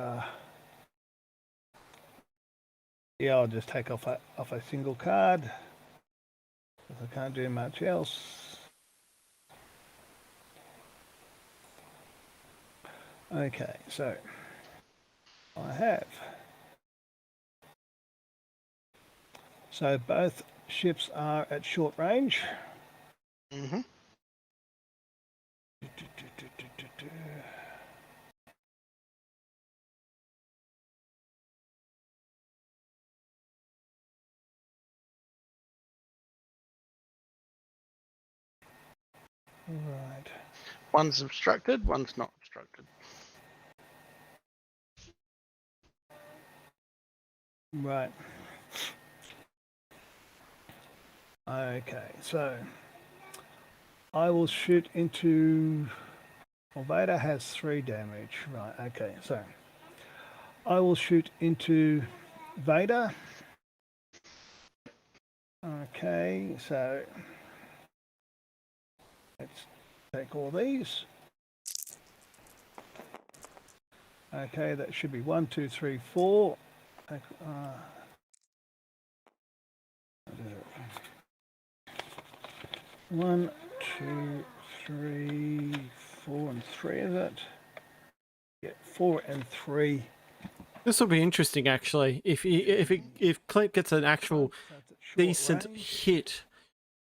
yeah, I'll just take off a single card. Because I can't do much else. Okay, so I have. So both ships are at short range. Mm-hmm. Right. One's obstructed, one's not obstructed. Right. Okay, so I will shoot into. Well, Vader has 3 damage. Right, okay, so I will shoot into Vader. Okay, so let's take all these. Okay, that should be 1, 2, 3, 4. What is it? 1, 2, 3, 4, and 3, is it? Yeah, 4 and 3. This will be interesting, actually. If Clint gets an actual So it's at short decent range. hit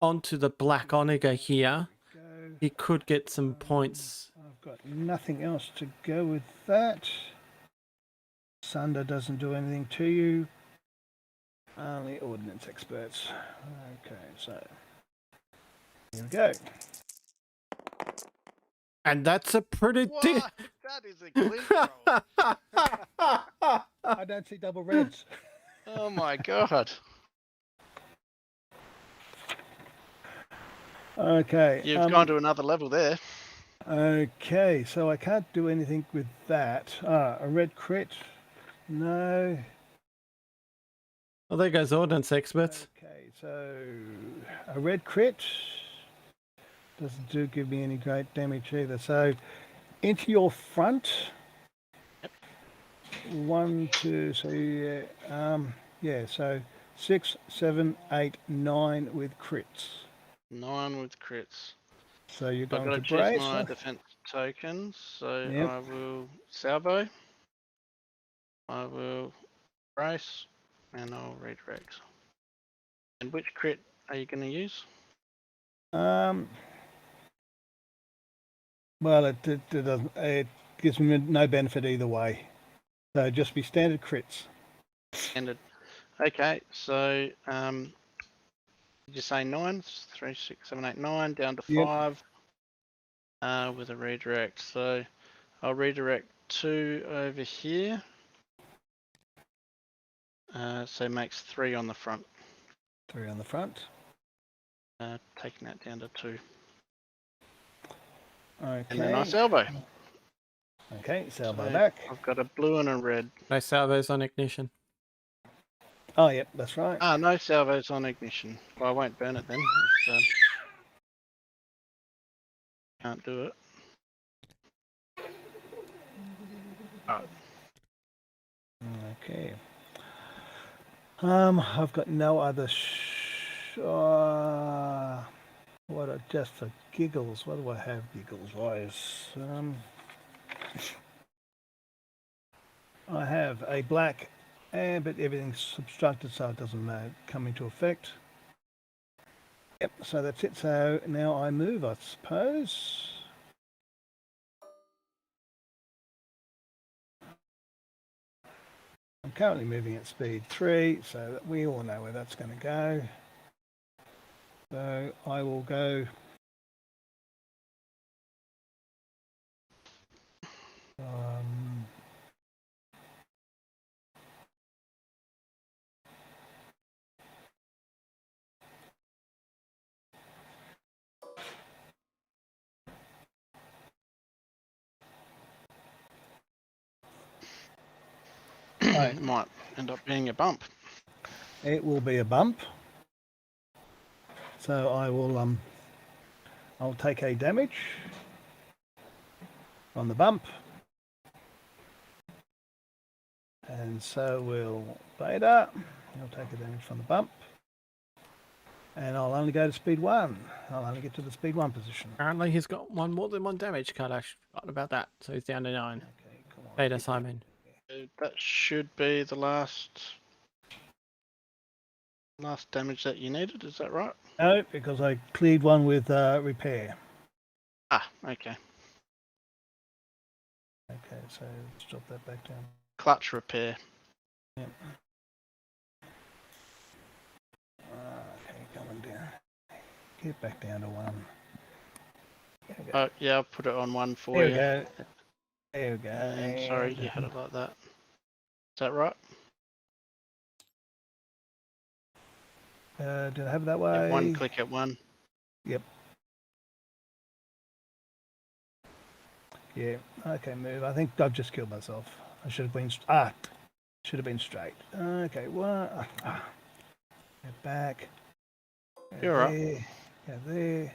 onto the Black Onega here, Go. he could get some points. I've got nothing else to go with that. Sunder doesn't do anything to you. Only ordnance experts. Okay, so here we go. And that's a pretty... What? That is a glitch roll. I don't see double reds. Oh my god. Okay. You've gone to another level there. Okay, so I can't do anything with that. A red crit. No. Well, there goes ordnance experts. Okay, so a red crit doesn't give me any great damage either. So into your front. Yep. 1, 2, so yeah, yeah, so 6, 7, 8, 9 with crits. 9 with crits. So you're I've going got to to choose brace. my Huh? defense tokens, so Yep. I will salvo, I will brace, and I'll redirect. And which crit are you going to use? Well, it doesn't. It gives me no benefit either way. So just be standard crits. Standard. Okay, so did you say 9? 3, 6, 7, 8, 9, down to Yep. 5 with a redirect. So I'll redirect 2 over here. So makes 3 on the front. 3 on the front. Taking that down to 2. Okay. And then I salvo. Okay, salvo So back. I've got a blue and a red. No salvos on ignition. Oh, yep, that's right. Ah, no salvos on ignition. Well, I won't burn it then. Can't do it. Oh, Okay. I've got no other. What are just for giggles? What do I have giggles wise? I have a black, but everything's obstructed, so it doesn't come into effect. Yep. So that's it. So now I move, I suppose. I'm currently moving at speed 3, so we all know where that's going to go. So I will go. it might end up being a bump. It will be a bump. So I will I'll take a damage on the bump. And so will Beta. He'll take a damage from the bump. And I'll only go to speed 1. I'll only get to the speed 1 position. Apparently he's got more than 1 damage card. I forgot about that. So he's down to 9. Okay, come on. Beta Simon. That should be the last damage that you needed. Is that right? No, because I cleared one with repair. Ah, okay. Okay, so let's drop that back down. Clutch repair. Yep. Okay, coming down. Get back down to 1. Oh, yeah, I'll put it on 1 for There you. we go. There we go. And sorry, you had it like that. Is that right? Did I have it that way? Yeah, 1 click at 1. Yep. Yeah. Okay, move. I think I've just killed myself. I should have been. Should have been straight. Okay. What? Get back. Go You're there, right. Go there.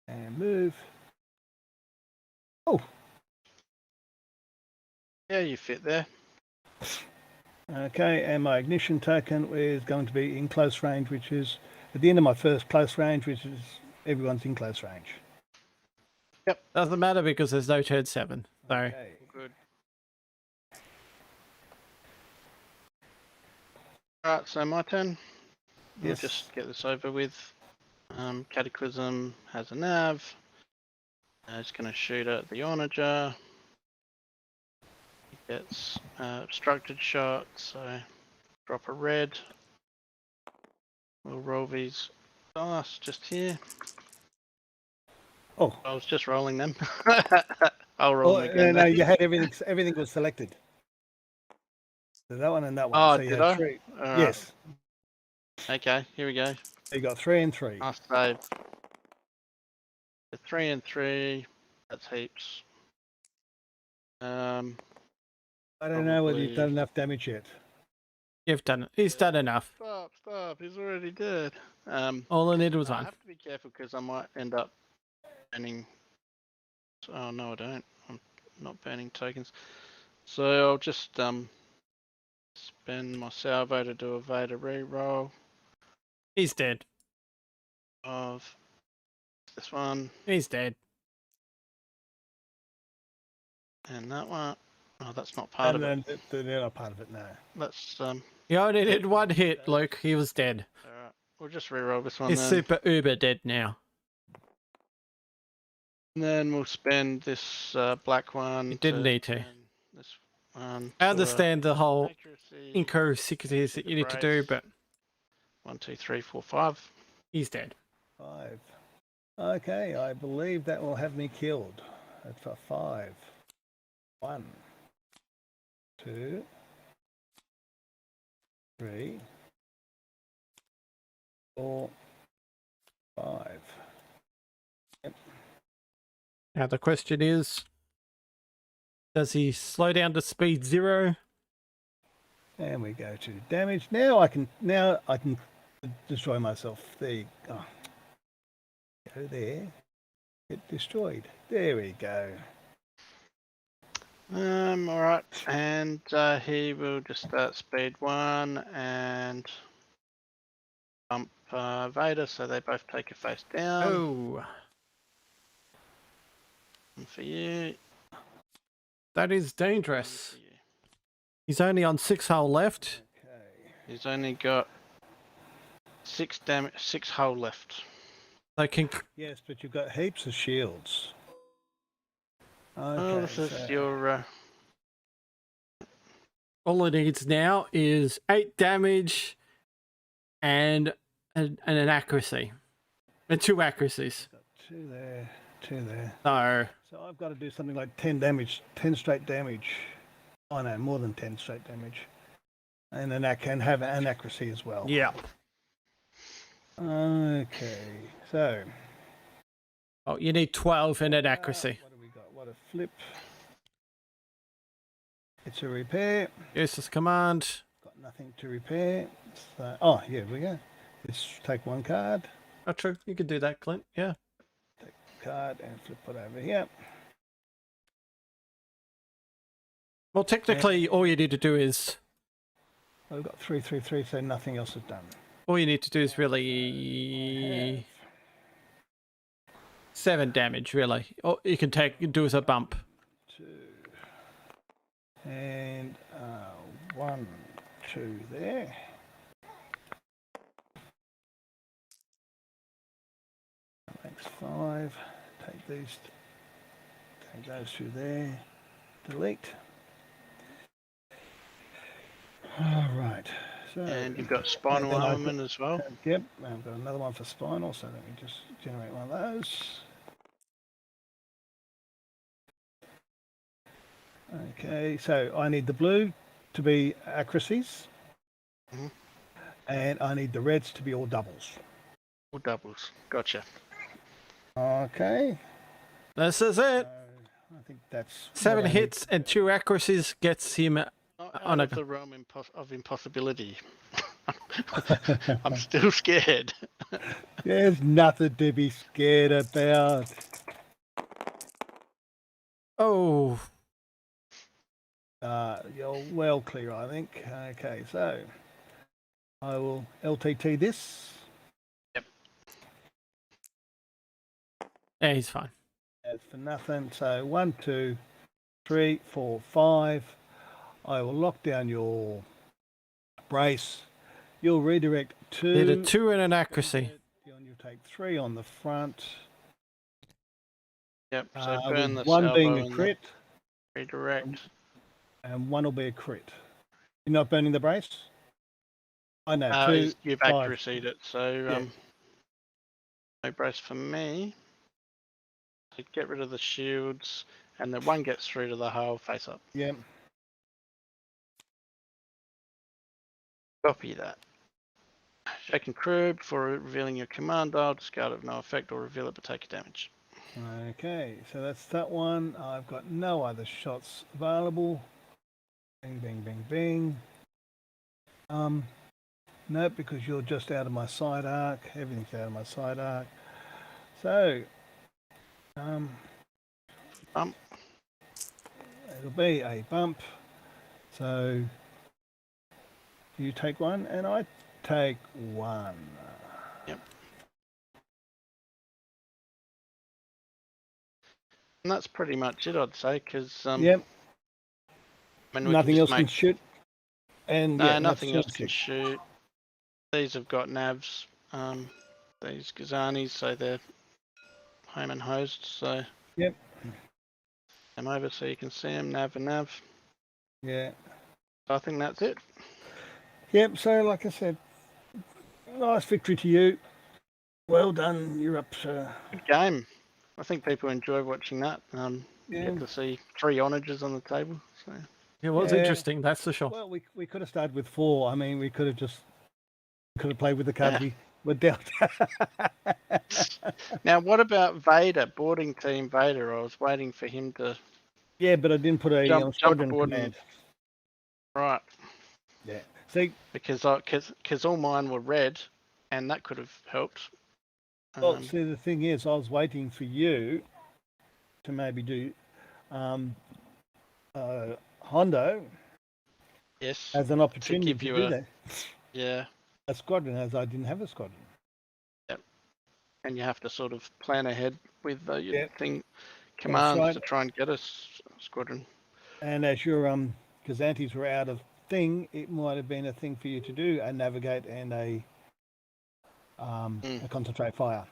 And move. Oh. Yeah, you fit there. Okay, and my ignition token is going to be in close range, which is at the end of my first close range, which is everyone's in close range. Yep. Doesn't matter because there's no turn 7. So Okay. Good. Alright, so my turn. Yes. We'll just get this over with. Cataclysm has a nav. It's going to shoot at the onager. He gets obstructed shot, so drop a red. We'll roll these dice just here. Oh. I was just rolling them. I'll roll them again. No, you had everything. Everything was selected. So that one and that one. Oh, so you did had I? 3. All Yes. Right. Okay, here we go. You got 3 and 3. Nice save. The 3 and 3. That's heaps. I don't know whether you've probably- done enough damage yet. you've done it. He's done enough. Stop. He's already dead. All I needed was I 1. have to be careful because I might end up burning. Oh, no, I don't. I'm not burning tokens. So I'll just spend my salvo to do a Vader reroll He's dead. of this one He's dead. and that one. Oh, that's not part And of it. then they're not part of it now. Let's He only did one hit, Luke. He was dead. alright. We'll just reroll this one He's then. super uber dead now. And then we'll spend this black one. You didn't need to. spend This one. I understand the whole accuracy. inconsistencies that you need to do, but 1, 2, 3, 4, 5. he's dead. 5. Okay, I believe that will have me killed. That's for 5. 1, 2, 3, 4, 5. Now the question is, does he slow down to speed 0? And we go to damage. Now I can destroy myself. There you go. Go there. Get destroyed. There we go. Alright, and he will just start speed 1 and bump Vader, so they both take a face down. Oh, And for you. that is and dangerous. for you. He's only on 6 hull left. Okay. He's only got 6 damage, 6 hull left. They can. Yes, but you've got heaps of shields. Okay, Oh, this is so- your. All it needs now is 8 damage and an accuracy. And 2 accuracies. got 2 there, 2 there. So, So I've got to do something like 10 damage, 10 straight damage. Oh no, more than 10 straight damage. And then that can have an accuracy as well. yeah. Okay, so. Oh, you need 12 and an accuracy. What do we got? What a flip. It's a repair. Useless command. Got nothing to repair. So, oh, here we go. Let's take 1 card. Oh, true. You could do that, Clint. Yeah. Take the card and flip it over here. Well, technically, all you need to do is I've got 3, 3, 3, so nothing else is done. all you need to do is really 7 damage, really. Or you can do as a bump. 2 and 1, 2 there. That makes 5. Take these. Take those 2 there. Delete. All right. So And you've got spinal then I armament as well. Yep, I've got another one for spinal, so let me just generate one of those. Okay, so I need the blue to be accuracies, Mhm. and I need the reds to be all doubles. Or doubles. Gotcha. Okay. This is it. I think that's 7 what I need. hits and 2 accuracies gets him. Not On out a- of the realm of impossibility. I'm still scared. There's nothing to be scared about. Oh, You're well clear, I think. Okay, so I will LTT this. yeah, he's fine. As for nothing. So 1, 2, 3, 4, 5. I will lock down your brace. You'll redirect 2. Did a 2 and an accuracy. You take 3 on the front. Yep. So burn with the 1 salvo being a and the crit, redirect. and 1 will be a crit. You're not burning the brace? I know. 2, You've 5. accuracy'd it, so Yeah. no brace for me. So get rid of the shields, and then 1 gets through to the hull face up. Yeah. Copy that. Shaken crew before revealing your command dial, discard of no effect or reveal it but take your damage. Okay, so that's that one. I've got no other shots available. Bing, bing, bing, bing. No, because you're just out of my side arc. Everything's out of my side arc. So, it'll be a bump. So you take one and I take one. Yep. And that's pretty much it, I'd say, because Yep. I mean, we Nothing can else just can make shoot. And no, yeah, nothing that's else can shoot. These have got navs. These Gazanis, so they're home and hosed. So Yep. I'm over so you can see them, nav and nav. Yeah. I think that's it. Yep. So like I said, nice victory to you. Well done. You're up. Good game. I think people enjoy watching that. You Yeah. get to see 3 onagers on the table. So It was Yeah. interesting, that's for sure. Well, we could have started with 4. I mean, we could have played with the cards we were dealt. now, what about Vader? Boarding team Vader. I was waiting for him to Yeah, but I didn't put a jump squadron aboard. command. Right. Yeah. See, Because all mine were red, and that could have helped. well, see, the thing is, I was waiting for you to maybe do Hondo Yes. as an opportunity give to you do a- that. Yeah. A squadron, as I didn't have a squadron. And you have to sort of plan ahead with your Yep. commands right. to try and get a squadron. And as your Kazantis were out of thing, it might have been a thing for you to do a navigate and a concentrate fire.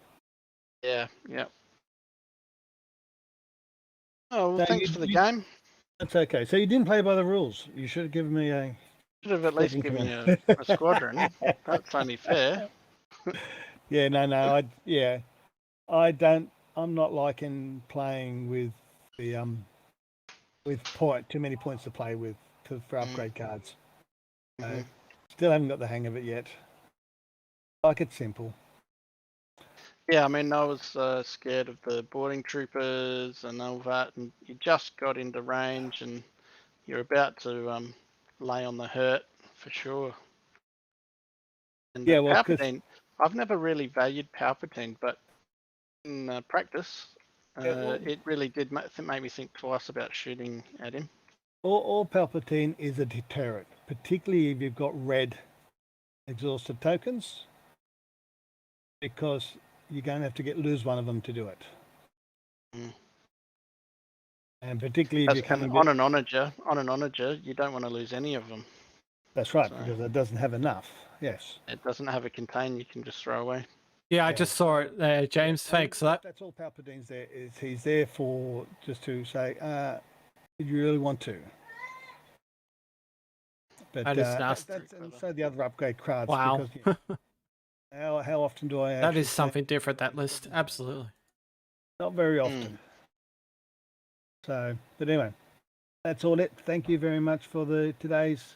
Yeah. Oh, well, So thanks for the game. That's okay. So you didn't play by the rules. You should have given me a. Should have at least given you a squadron. That's only fair. Yeah, no. I don't. I'm not liking playing with the with too many points to play with for upgrade cards. So, still haven't got the hang of it yet. Like it's simple. Yeah, I mean, I was scared of the boarding troopers and all that, and you just got into range, and you're about to lay on the hurt for sure. And Yeah, well, Palpatine, I've never really valued Palpatine, but in practice, it really did make me think twice about shooting at him. All Palpatine is a deterrent, particularly if you've got red exhausted tokens, because you're going to have to lose one of them to do it. And particularly if you're coming on an onager, you don't want to lose any of them. That's right, because it doesn't have enough. Yes. It doesn't have a contain you can just throw away. Yeah, I just saw it there, James. Thanks for that. That's all Palpatine's there is. He's there for just to say, did you really want to? But That is nasty. so the other upgrade cards. Wow. Because, how often do I? That is something different, that list. Absolutely. Not very often. So, but anyway, that's all it. Thank you very much for today's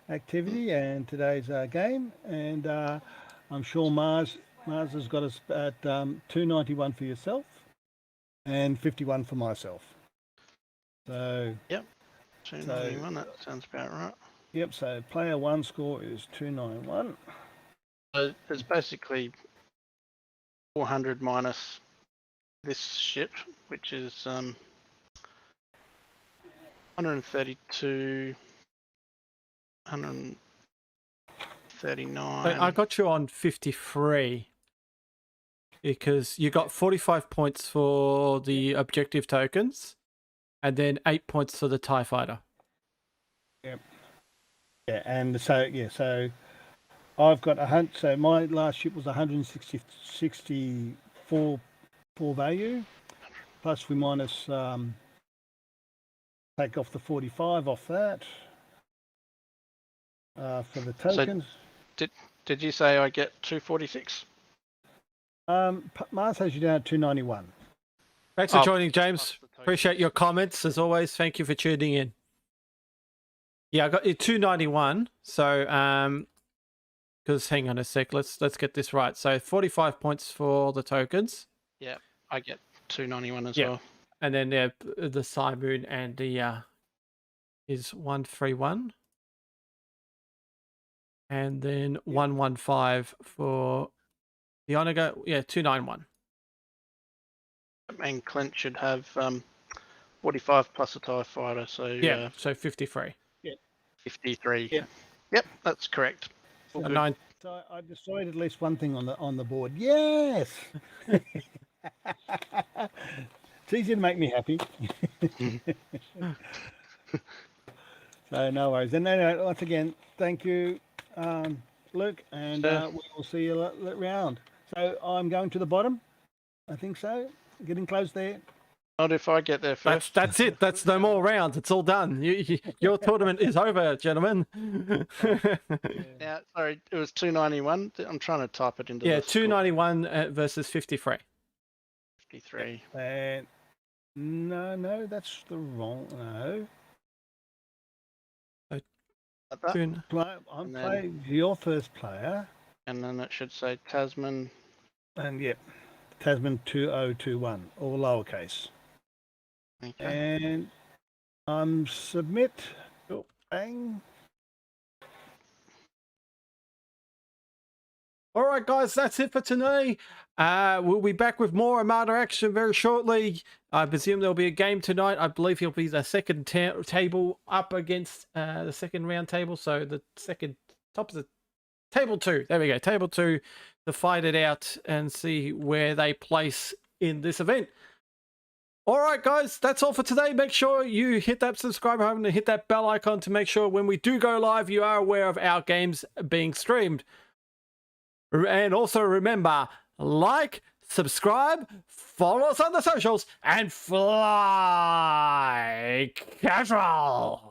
activity and today's game. And I'm sure Mars has got us at 291 for yourself and 51 for myself. So yep, 291. That sounds about right. Yep. So player 1 score is 291. So it's basically 400 minus this ship, which is 132, 139. I got you on 53 because you got 45 points for the objective tokens and then 8 points for the TIE fighter. Yep. Yeah, and so I've got so my last ship was 164 value, plus we minus take off the 45 off that for the tokens. So did you say I get 246? Mars has you down at 291. Thanks for joining, James. Appreciate your comments as always. Thank you for tuning in. Yeah, I got you 291. So because hang on a sec, let's get this right. So 45 points for the tokens. Yeah, I get 291 as Yeah. well. And then the Cymoon and the is 131. And then 115 for the Onaga. Yeah, 291. And Clint should have 45 plus a TIE fighter, so Yeah, so 53. 53. Yeah. Yep, that's correct. All So good. 9. So I destroyed at least one thing on the board. Yes. It's easy to make me happy. So no worries. And anyway, once again, thank you, Luke, and Sure. we will see you round. So I'm going to the bottom. I think so. Getting close there. Not if I get there first. That's it. That's no more rounds. It's all done. Your tournament is over, gentlemen. Yeah, sorry, it was 291. I'm trying to type it into Yeah, the score. 291 versus 53. 53. And no, that's the wrong. No. Like that. I'm And then- playing your first player, And then it should say Tasman. and yep, Tasman 2021, all lowercase. Okay. And submit. Cool. Bang. All right, guys, that's it for today. We'll be back with more Armada action very shortly. I presume there'll be a game tonight. I believe he'll be the second table up against the second round table. So the second top of the table 2. There we go. Table 2 to fight it out and see where they place in this event. All right, guys, that's all for today. Make sure you hit that subscribe button and hit that bell icon to make sure when we do go live, you are aware of our games being streamed. And also remember, like, subscribe, follow us on the socials, and fly casual.